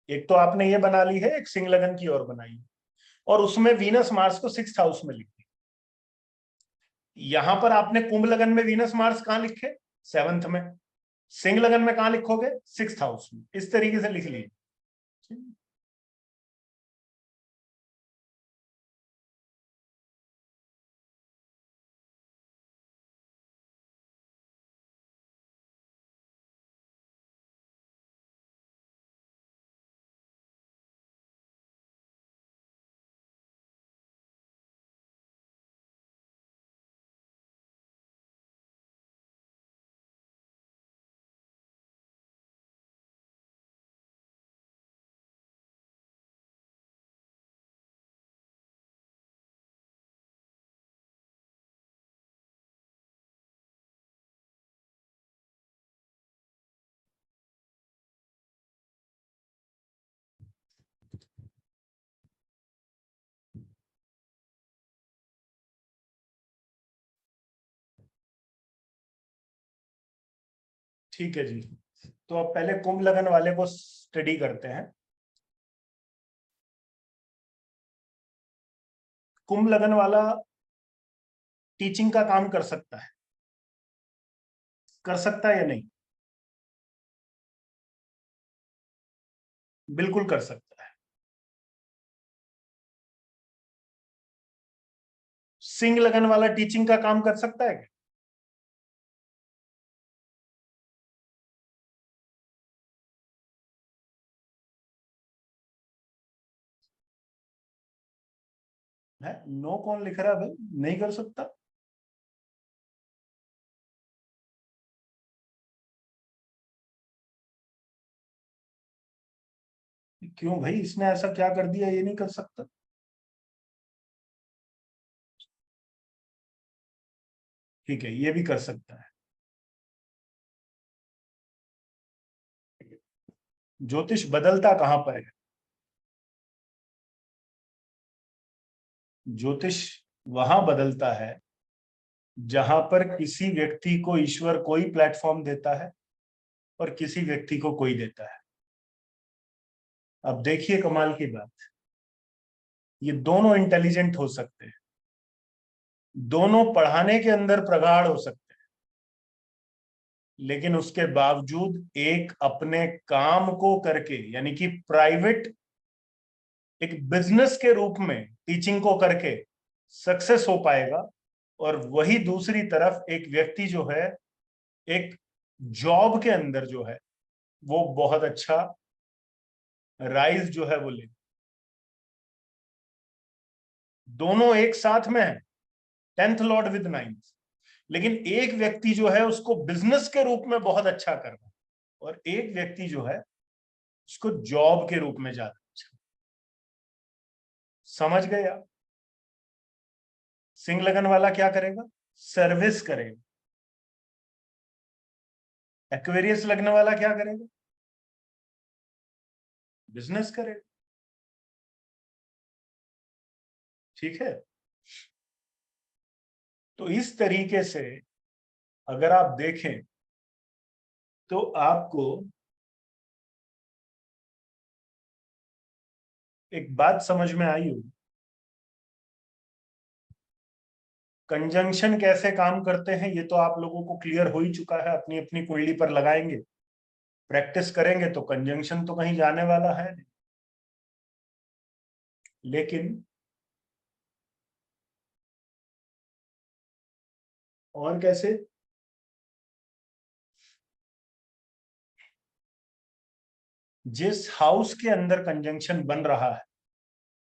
एक तो आपने ये बना ली है, एक सिंहलग्न की और बनाइए, और उसमें वीनस मार्स को 6th हाउस में लिखिए। यहां पर आपने कुंभ लगन में वीनस मार्स कहां लिखे? 7th में। सिंह लगन में कहां लिखोगे? 6th हाउस में। इस तरीके से लिख लीजिए। ठीक है जी, तो अब पहले कुंभ लगन वाले को स्टडी करते हैं। कुंभ लगन वाला टीचिंग का काम कर सकता है या नहीं? बिल्कुल कर सकता है। सिंह लगन वाला टीचिंग का काम कर सकता है क्या? है नो कौन लिख रहा है भाई? नहीं कर सकता? क्यों भाई, इसने ऐसा क्या कर दिया ये नहीं कर सकता? ठीक है, ये भी कर सकता है। ज्योतिष बदलता कहां पर है? ज्योतिष वहां बदलता है जहां पर किसी व्यक्ति को ईश्वर कोई प्लेटफॉर्म देता है और किसी व्यक्ति को कोई देता है। अब देखिए कमाल की बात, ये दोनों इंटेलिजेंट हो सकते हैं, दोनों पढ़ाने के अंदर प्रगाढ़ हो सकते हैं, लेकिन उसके बावजूद एक अपने काम को करके, यानी कि प्राइवेट एक बिजनेस के रूप में टीचिंग को करके सक्सेस हो पाएगा, और वही दूसरी तरफ एक व्यक्ति जो है एक जॉब के अंदर जो है वो बहुत अच्छा राइज जो है वो ले। दोनों एक साथ में है, 10th लॉर्ड विद 9th, लेकिन एक व्यक्ति जो है उसको बिजनेस के रूप में बहुत अच्छा कर रहा है और एक व्यक्ति जो है उसको जॉब के रूप में ज्यादा अच्छा। समझ गए आप? सिंह लगन वाला क्या करेगा? सर्विस करेगा। एक्वेरियस लगने वाला क्या करेगा? बिजनेस करेगा। ठीक है, तो इस तरीके से अगर आप देखें तो आपको एक बात समझ में आई हो, कंजंक्शन कैसे काम करते हैं ये तो आप लोगों को क्लियर हो ही चुका है, अपनी अपनी कुंडली पर लगाएंगे, प्रैक्टिस करेंगे तो कंजंक्शन तो कहीं जाने वाला है नहीं। लेकिन और कैसे? जिस हाउस के अंदर कंजंक्शन बन रहा है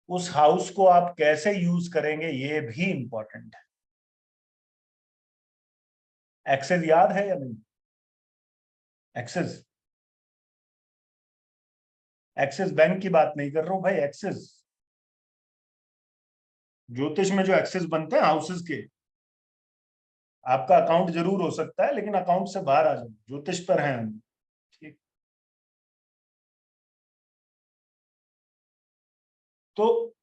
उस हाउस को आप कैसे यूज करेंगे ये भी इंपॉर्टेंट है। एक्सेस याद है या नहीं? एक्सेस, एक्सिस बैंक की बात नहीं कर रहा हूं भाई, एक्सेस ज्योतिष में जो एक्सेस बनते हैं हाउसेस के, आपका अकाउंट जरूर हो सकता है लेकिन अकाउंट से बाहर आ जाओ, ज्योतिष पर है हम। ठीक, तो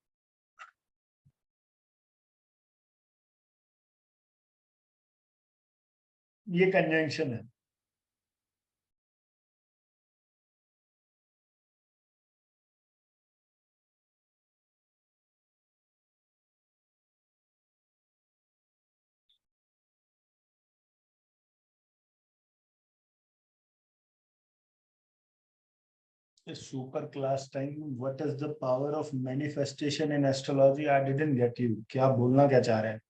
ये कंजंक्शन है। Super class time, what is the power of manifestation in astrology? I didn't get you, क्या बोलना क्या चाह रहे हैं?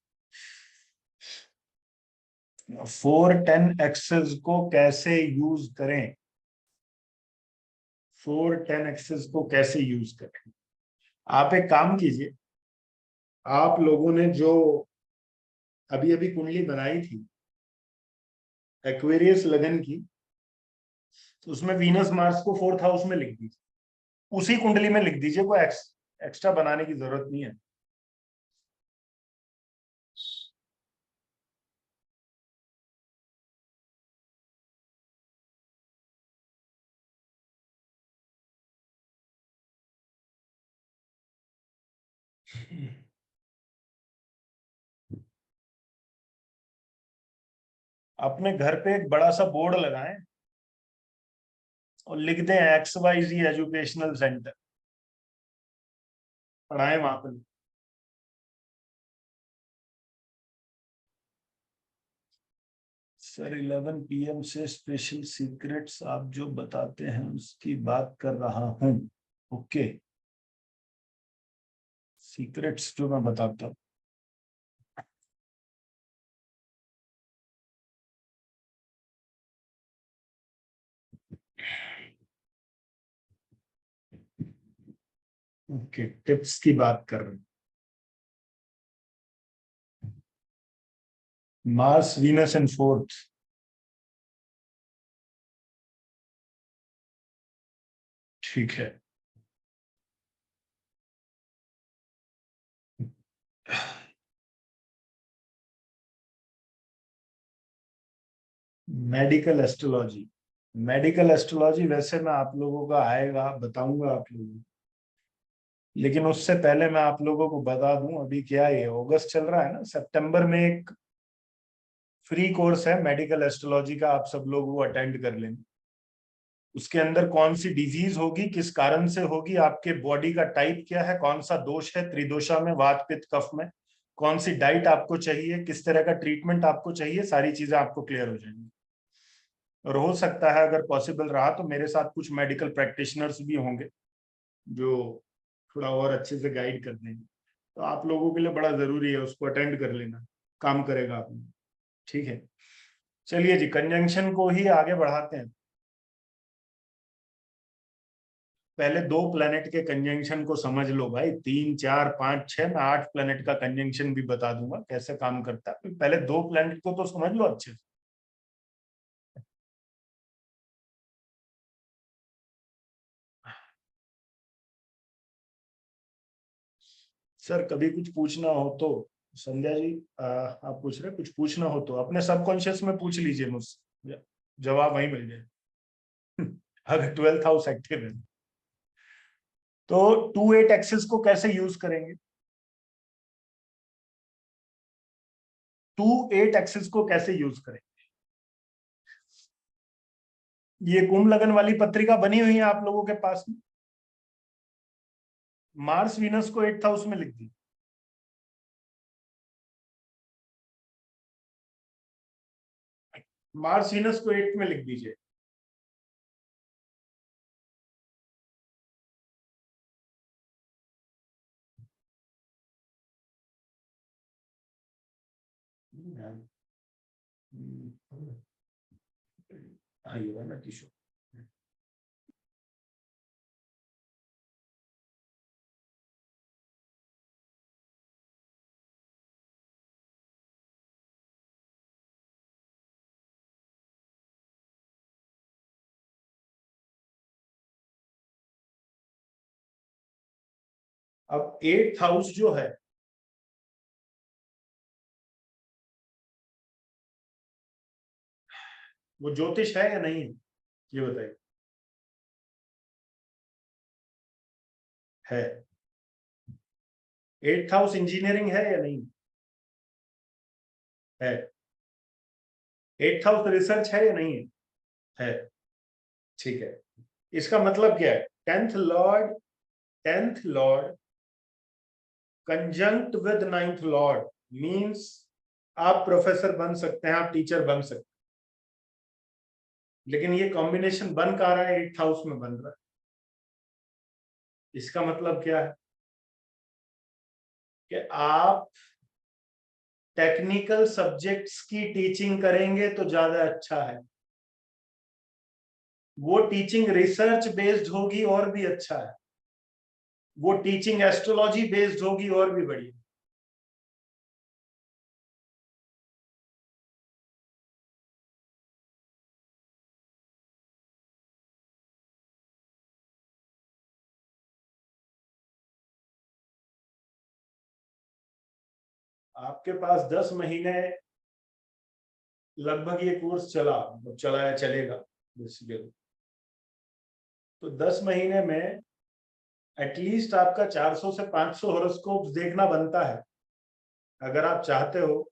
410 एक्सेस को कैसे यूज करें? 410 एक्सेस को कैसे यूज करें? आप एक काम कीजिए, आप लोगों ने जो अभी अभी कुंडली बनाई थी एक्वेरियस लगन की, उसमें वीनस मार्स को 4th हाउस में लिख दीजिए, उसी कुंडली में लिख दीजिए, कोई एक्स्ट्रा बनाने की जरूरत नहीं है। अपने घर पे एक बड़ा सा बोर्ड लगाएं, और लिख दें XYZ एजुकेशनल सेंटर, पढ़ाएं वहां पर। सर 11 PM से स्पेशल सीक्रेट्स आप जो बताते हैं उसकी बात कर रहा हूं। ओके, सीक्रेट्स जो मैं बताता हूं। ओके, टिप्स की बात कर रहे हैं। Mars, Venus and fourth. ठीक है, मेडिकल एस्ट्रोलॉजी। मेडिकल एस्ट्रोलॉजी वैसे मैं आप लोगों का आएगा, बताऊंगा आप लोगों को, लेकिन उससे पहले मैं आप लोगों को बता दूं अभी क्या है, अगस्त चल रहा है ना, सितंबर में एक फ्री कोर्स है मेडिकल एस्ट्रोलॉजी का, आप सब लोग वो अटेंड कर लेंगे। उसके अंदर कौन सी डिजीज होगी, किस कारण से होगी, आपके बॉडी का टाइप क्या है, कौन सा दोष है त्रिदोषा में, वात पित्त कफ में, कौन सी डाइट आपको चाहिए, किस तरह का ट्रीटमेंट आपको चाहिए, सारी चीजें आपको क्लियर हो जाएंगी। और हो सकता है अगर पॉसिबल रहा तो मेरे साथ कुछ मेडिकल प्रैक्टिशनर्स भी होंगे जो थोड़ा और अच्छे से गाइड कर देंगे। तो आप लोगों के लिए बड़ा जरूरी है, उसको अटेंड कर लेना, काम करेगा आप लोग। ठीक है, चलिए जी, कंजंक्शन को ही आगे बढ़ाते हैं। पहले 2 प्लेनेट के कंजंक्शन को समझ लो भाई, 3, 4, 5, 6, मैं 8 प्लेनेट का कंजंक्शन भी बता दूंगा कैसे काम करता है। पहले 2 प्लेनेट को तो समझ लो अच्छे से। सर कभी कुछ पूछना हो तो, संध्या जी आप पूछ रहे, कुछ पूछना हो तो अपने सबकॉन्शियस में पूछ लीजिए मुझसे, जवाब वहीं मिल जाए। अगर 12th हाउस एक्टिव है तो 2-8 एक्सिस को कैसे यूज करेंगे, 2-8 एक्सिस को कैसे यूज करेंगे। ये कुंभ लगन वाली पत्रिका बनी हुई है आप लोगों के पास में। मार्स वीनस को 8th हाउस में लिख दी, मार्स वीनस को 8th में लिख दीजिए। आइए ना टिश्यू। अब 8th हाउस जो है वो ज्योतिष है या नहीं, ये बताइए। है। 8th हाउस इंजीनियरिंग है या नहीं है। 8th हाउस रिसर्च है या नहीं है। ठीक है, इसका मतलब क्या है, 10th Lord conjunct with 9th Lord means आप प्रोफेसर बन सकते हैं, आप टीचर बन सकते हैं, लेकिन ये कॉम्बिनेशन बन कहाँ रहा है, 8th हाउस में बन रहा है। इसका मतलब क्या है कि आप टेक्निकल सब्जेक्ट्स की टीचिंग करेंगे तो ज्यादा अच्छा है, वो टीचिंग रिसर्च बेस्ड होगी और भी अच्छा है, वो टीचिंग एस्ट्रोलॉजी बेस्ड होगी और भी बढ़िया। आपके पास 10 महीने लगभग ये कोर्स चलाया चलेगा बेसिकली, तो 10 महीने में एटलीस्ट आपका 400 से 500 हॉरोस्कोप्स देखना बनता है, अगर आप चाहते हो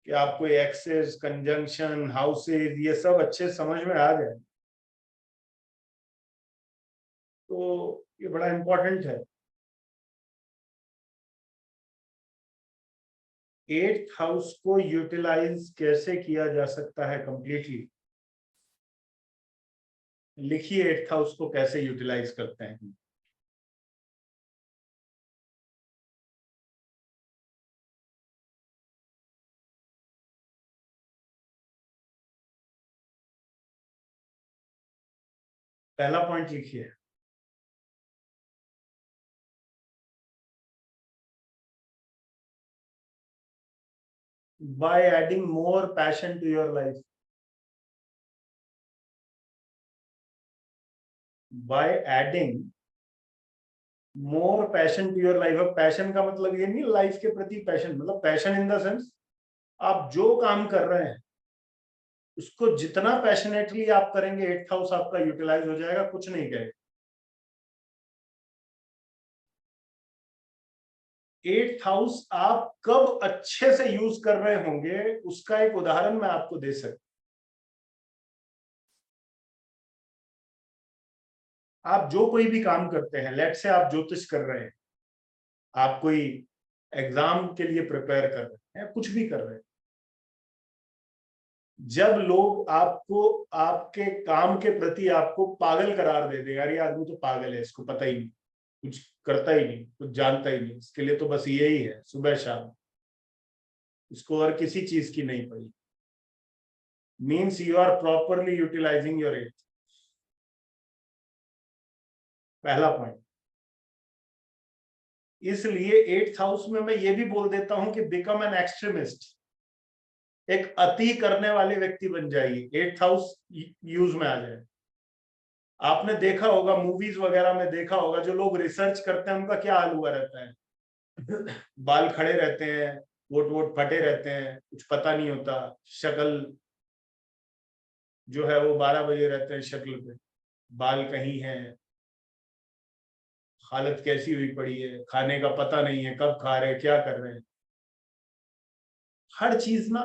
कि आपको एक्सेस, कंजंक्शन, हाउसेज ये सब अच्छे समझ में आ जाए। तो ये बड़ा इंपॉर्टेंट है। 8th हाउस को यूटिलाइज कैसे किया जा सकता है कंप्लीटली, लिखिए 8th हाउस को कैसे यूटिलाइज करते हैं। पहला पॉइंट लिखिए, by adding more passion to your life, by adding more passion to your life। अब पैशन का मतलब ये नहीं लाइफ के प्रति पैशन, मतलब पैशन इन द सेंस आप जो काम कर रहे हैं उसको जितना पैशनेटली आप करेंगे 8th हाउस आपका यूटिलाइज हो जाएगा, कुछ नहीं कहेगा। 8th हाउस आप कब अच्छे से यूज कर रहे होंगे उसका एक उदाहरण मैं आपको दे सकता। आप जो कोई भी काम करते हैं, लेट से आप ज्योतिष कर रहे हैं, आप कोई एग्जाम के लिए प्रिपेयर कर रहे हैं, कुछ भी कर रहे हैं, जब लोग आपको आपके काम के प्रति आपको पागल करार दे दे, यार ये आदमी तो पागल है, इसको पता ही नहीं, कुछ करता ही नहीं, कुछ जानता ही नहीं, इसके लिए तो बस यही है सुबह शाम, इसको और किसी चीज की नहीं पड़ी, means you are properly utilizing your 8th। पहला पॉइंट। इसलिए 8th हाउस में मैं ये भी बोल देता हूं कि बिकम एन एक्सट्रीमिस्ट, एक अति करने वाले व्यक्ति बन जाइए, 8th हाउस यूज में आ जाए। आपने देखा होगा, मूवीज वगैरह में देखा होगा, जो लोग रिसर्च करते हैं उनका क्या हाल हुआ रहता है, बाल खड़े रहते हैं, वोट वोट फटे रहते हैं, कुछ पता नहीं होता, शक्ल जो है वो 12 बजे रहते हैं, शक्ल पे बाल कहीं है, हालत कैसी हुई पड़ी है, खाने का पता नहीं है, कब खा रहे हैं, क्या कर रहे हैं, हर चीज ना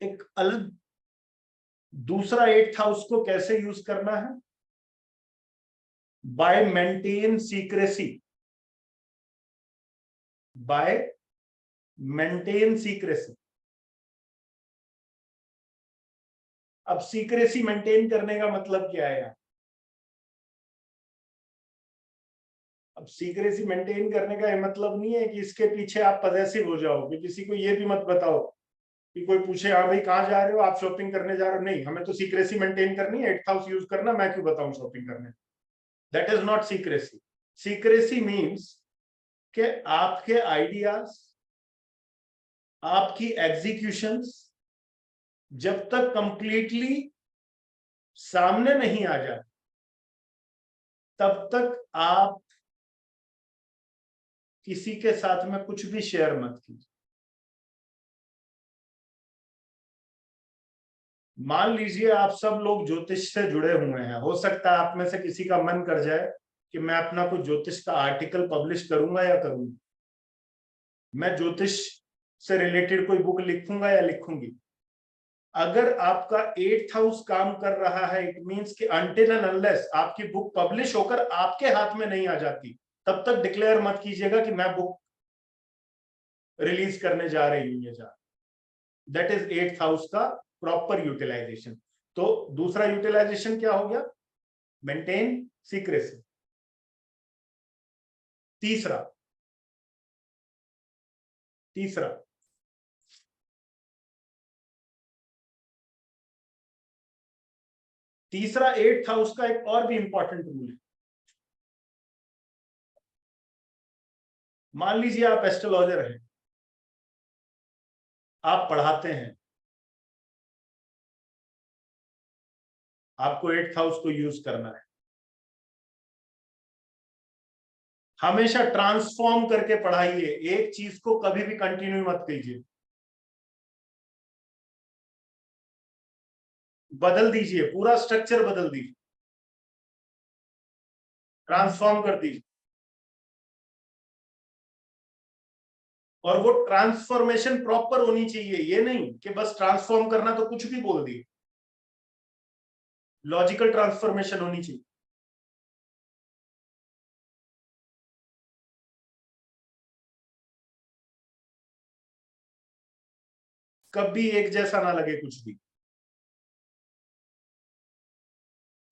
एक अलग। दूसरा 8th हाउस को कैसे यूज करना है, by maintain secrecy, by maintain secrecy. अब सीक्रेसी मेंटेन करने का मतलब क्या है? अब सीक्रेसी मेंटेन करने का ये मतलब नहीं है कि इसके पीछे आप पॉजेसिव हो जाओ, कि किसी को ये भी मत बताओ कि कोई पूछे हाँ भाई कहाँ जा रहे हो, आप शॉपिंग करने जा रहे हो, नहीं हमें तो सीक्रेसी मेंटेन करनी है, 8th हाउस यूज करना, मैं क्यों बताऊं शॉपिंग करने। That is not secrecy. Secrecy means कि आपके आइडियाज, आपकी एग्जीक्यूशंस जब तक कंप्लीटली सामने नहीं आ जाए तब तक आप किसी के साथ में कुछ भी शेयर मत कीजिए। मान लीजिए आप सब लोग ज्योतिष से जुड़े हुए हैं, हो सकता है आप में से किसी का मन कर जाए कि मैं अपना कुछ ज्योतिष का आर्टिकल पब्लिश करूंगा या करूंगी, मैं ज्योतिष से रिलेटेड कोई बुक लिखूंगा या लिखूंगी। अगर आपका 8th हाउस काम कर रहा है, इट मींस कि अनटिल एंड अनलेस आपकी बुक पब्लिश होकर आपके हाथ में नहीं आ जाती तब तक डिक्लेयर मत कीजिएगा कि मैं बुक रिलीज करने जा रही हूं। ये जा दैट इज 8th हाउस का प्रॉपर यूटिलाइजेशन। तो दूसरा यूटिलाइजेशन क्या हो गया? Maintain secrecy. तीसरा तीसरा 8th हाउस का एक और भी इंपॉर्टेंट रूल है। मान लीजिए आप एस्ट्रोलॉजर हैं, आप पढ़ाते हैं, आपको 8th हाउस को यूज करना है। हमेशा ट्रांसफॉर्म करके पढ़ाइए, एक चीज को कभी भी कंटिन्यू मत कीजिए, बदल दीजिए, पूरा स्ट्रक्चर बदल दीजिए, ट्रांसफॉर्म कर दीजिए। और वो ट्रांसफॉर्मेशन प्रॉपर होनी चाहिए, ये नहीं कि बस ट्रांसफॉर्म करना तो कुछ भी बोल दिए, लॉजिकल ट्रांसफॉर्मेशन होनी चाहिए। कभी एक जैसा ना लगे कुछ भी।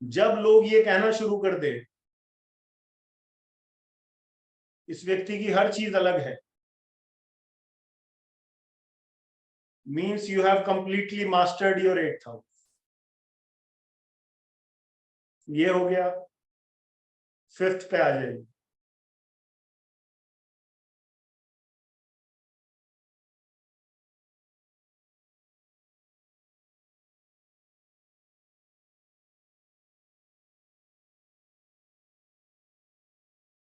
जब लोग ये कहना शुरू कर दे इस व्यक्ति की हर चीज अलग है, means you have completely mastered your 8th house. ये हो गया, 5th पे आ जाइए।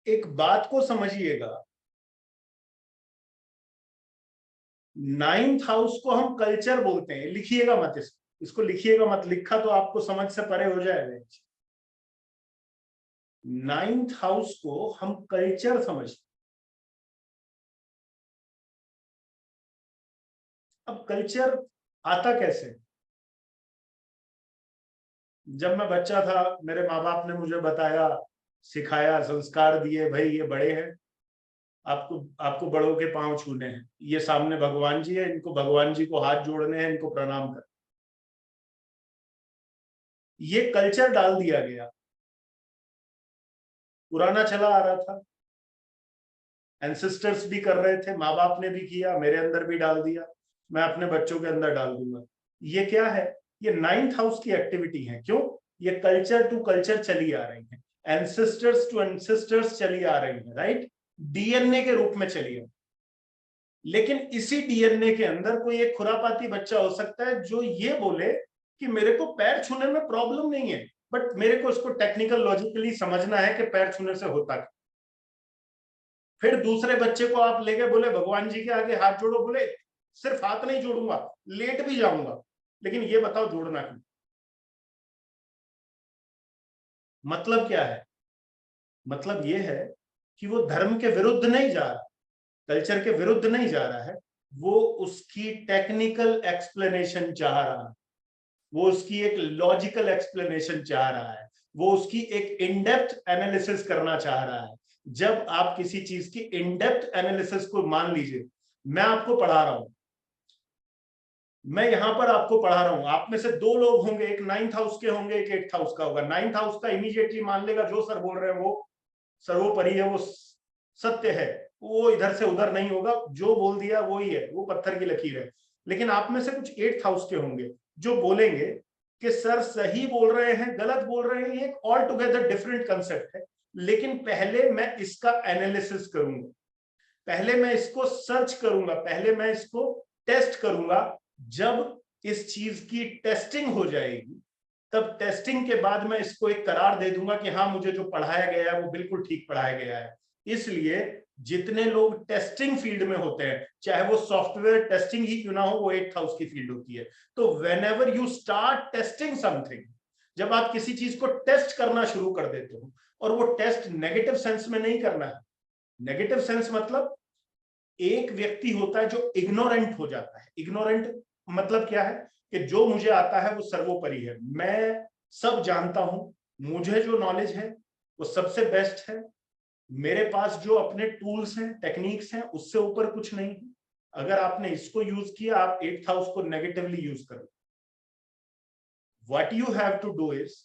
एक बात को समझिएगा, 9th हाउस को हम कल्चर बोलते हैं। लिखिएगा मत इसको लिखिएगा मत, लिखा तो आपको समझ से परे हो जाएगा। 9th हाउस को हम कल्चर समझते। अब कल्चर आता कैसे? जब मैं बच्चा था मेरे माँ बाप ने मुझे बताया, सिखाया, संस्कार दिए, भाई ये बड़े हैं, आपको आपको बड़ों के पांव छूने हैं, ये सामने भगवान जी है, इनको भगवान जी को हाथ जोड़ने हैं, इनको प्रणाम कर। ये कल्चर डाल दिया गया, पुराना चला आ रहा था, एंसेस्टर्स भी कर रहे थे, माँ बाप ने भी किया, मेरे अंदर भी डाल दिया, मैं अपने बच्चों के अंदर डाल दूंगा। ये क्या है? ये 9th हाउस की एक्टिविटी है। क्यों? ये कल्चर टू कल्चर चली आ रही है, एंसेस्टर्स टू एंसेस्टर्स चली आ रही है, राइट? डीएनए के रूप में चली है। लेकिन इसी डीएनए के अंदर कोई एक खुरापाती बच्चा हो सकता है जो ये बोले कि मेरे को पैर छूने में प्रॉब्लम नहीं है, बट मेरे को इसको टेक्निकल लॉजिकली समझना है कि पैर छूने से होता क्या। फिर दूसरे बच्चे को आप लेके बोले भगवान जी के आगे हाथ जोड़ो, बोले सिर्फ हाथ नहीं जोड़ूंगा, लेट भी जाऊंगा, लेकिन ये बताओ जोड़ना क्यों? मतलब क्या है? मतलब ये है कि वो धर्म के विरुद्ध नहीं जा रहा, कल्चर के विरुद्ध नहीं जा रहा है, वो उसकी टेक्निकल एक्सप्लेनेशन चाह रहा है, वो उसकी एक लॉजिकल एक्सप्लेनेशन चाह रहा है, वो उसकी एक इनडेप्थ एनालिसिस करना चाह रहा है। जब आप किसी चीज की इनडेप्थ एनालिसिस को, मान लीजिए मैं आपको पढ़ा रहा हूं, मैं यहां पर आपको पढ़ा रहा हूं, आप में से 2 लोग होंगे, एक 9th हाउस के होंगे, एक 8th हाउस का होगा। 9th हाउस का इमीडिएटली मान लेगा जो सर बोल रहे हैं वो सर्वोपरि है, वो सत्य है, वो इधर से उधर नहीं होगा, जो बोल दिया वो ही है, वो पत्थर की लकीर है। लेकिन आप में से कुछ 8th हाउस के होंगे जो बोलेंगे कि सर सही बोल रहे हैं, गलत बोल रहे हैं, एक ऑल टुगेदर डिफरेंट कंसेप्ट है, लेकिन पहले मैं इसका एनालिसिस करूंगा, पहले मैं इसको सर्च करूंगा, पहले मैं इसको टेस्ट करूंगा। जब इस चीज की टेस्टिंग हो जाएगी, तब टेस्टिंग के बाद मैं इसको एक करार दे दूंगा कि हाँ मुझे जो पढ़ाया गया है वो बिल्कुल ठीक पढ़ाया गया है। इसलिए जितने लोग टेस्टिंग फील्ड में होते हैं, चाहे वो सॉफ्टवेयर टेस्टिंग ही क्यों ना हो, वो 8th हाउस की फील्ड होती है। तो whenever you start testing something, जब आप किसी चीज को टेस्ट करना शुरू कर देते हो, और वो टेस्ट नेगेटिव सेंस में नहीं करना है। नेगेटिव सेंस मतलब एक व्यक्ति होता है जो इग्नोरेंट हो जाता है। इग्नोरेंट मतलब क्या है? कि जो मुझे आता है वो सर्वोपरि है, मैं सब जानता हूं, मुझे जो नॉलेज है वो सबसे बेस्ट है, मेरे पास जो अपने टूल्स हैं, टेक्निक्स हैं, उससे ऊपर कुछ नहीं है। अगर आपने इसको यूज किया, आप 8th हाउस को नेगेटिवली यूज करो। What you have to do is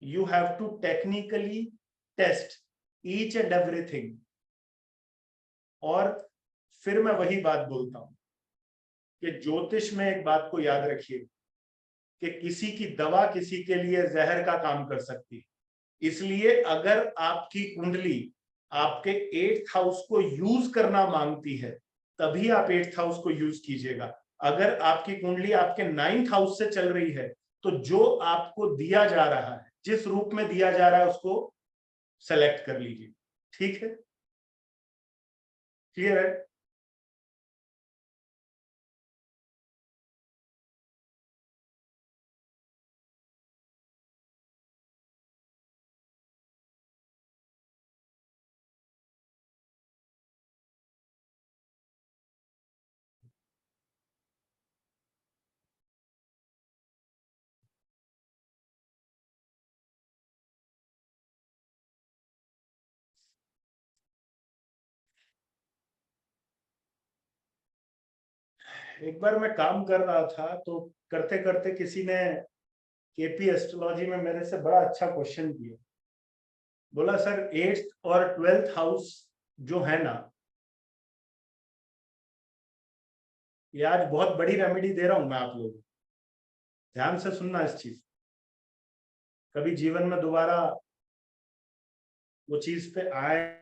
you have to technically test each and everything. और फिर मैं वही बात बोलता हूं कि ज्योतिष में एक बात को याद रखिए कि किसी की दवा किसी के लिए जहर का काम कर सकती है। इसलिए अगर आपकी कुंडली आपके 8th हाउस को यूज करना मांगती है, तभी आप 8th हाउस को यूज कीजिएगा। अगर आपकी कुंडली आपके 9th हाउस से चल रही है, तो जो आपको दिया जा रहा है, जिस रूप में दिया जा रहा है, उसको सेलेक्ट कर लीजिए। ठीक है? क्लियर है? एक बार मैं काम कर रहा था तो करते करते किसी ने केपी एस्ट्रोलॉजी में मेरे से बड़ा अच्छा क्वेश्चन किया। बोला सर 8th और 12th हाउस जो है ना, ये आज बहुत बड़ी रेमेडी दे रहा हूं मैं आप लोगों को, ध्यान से सुनना इस चीज, कभी जीवन में दोबारा वो चीज पे आए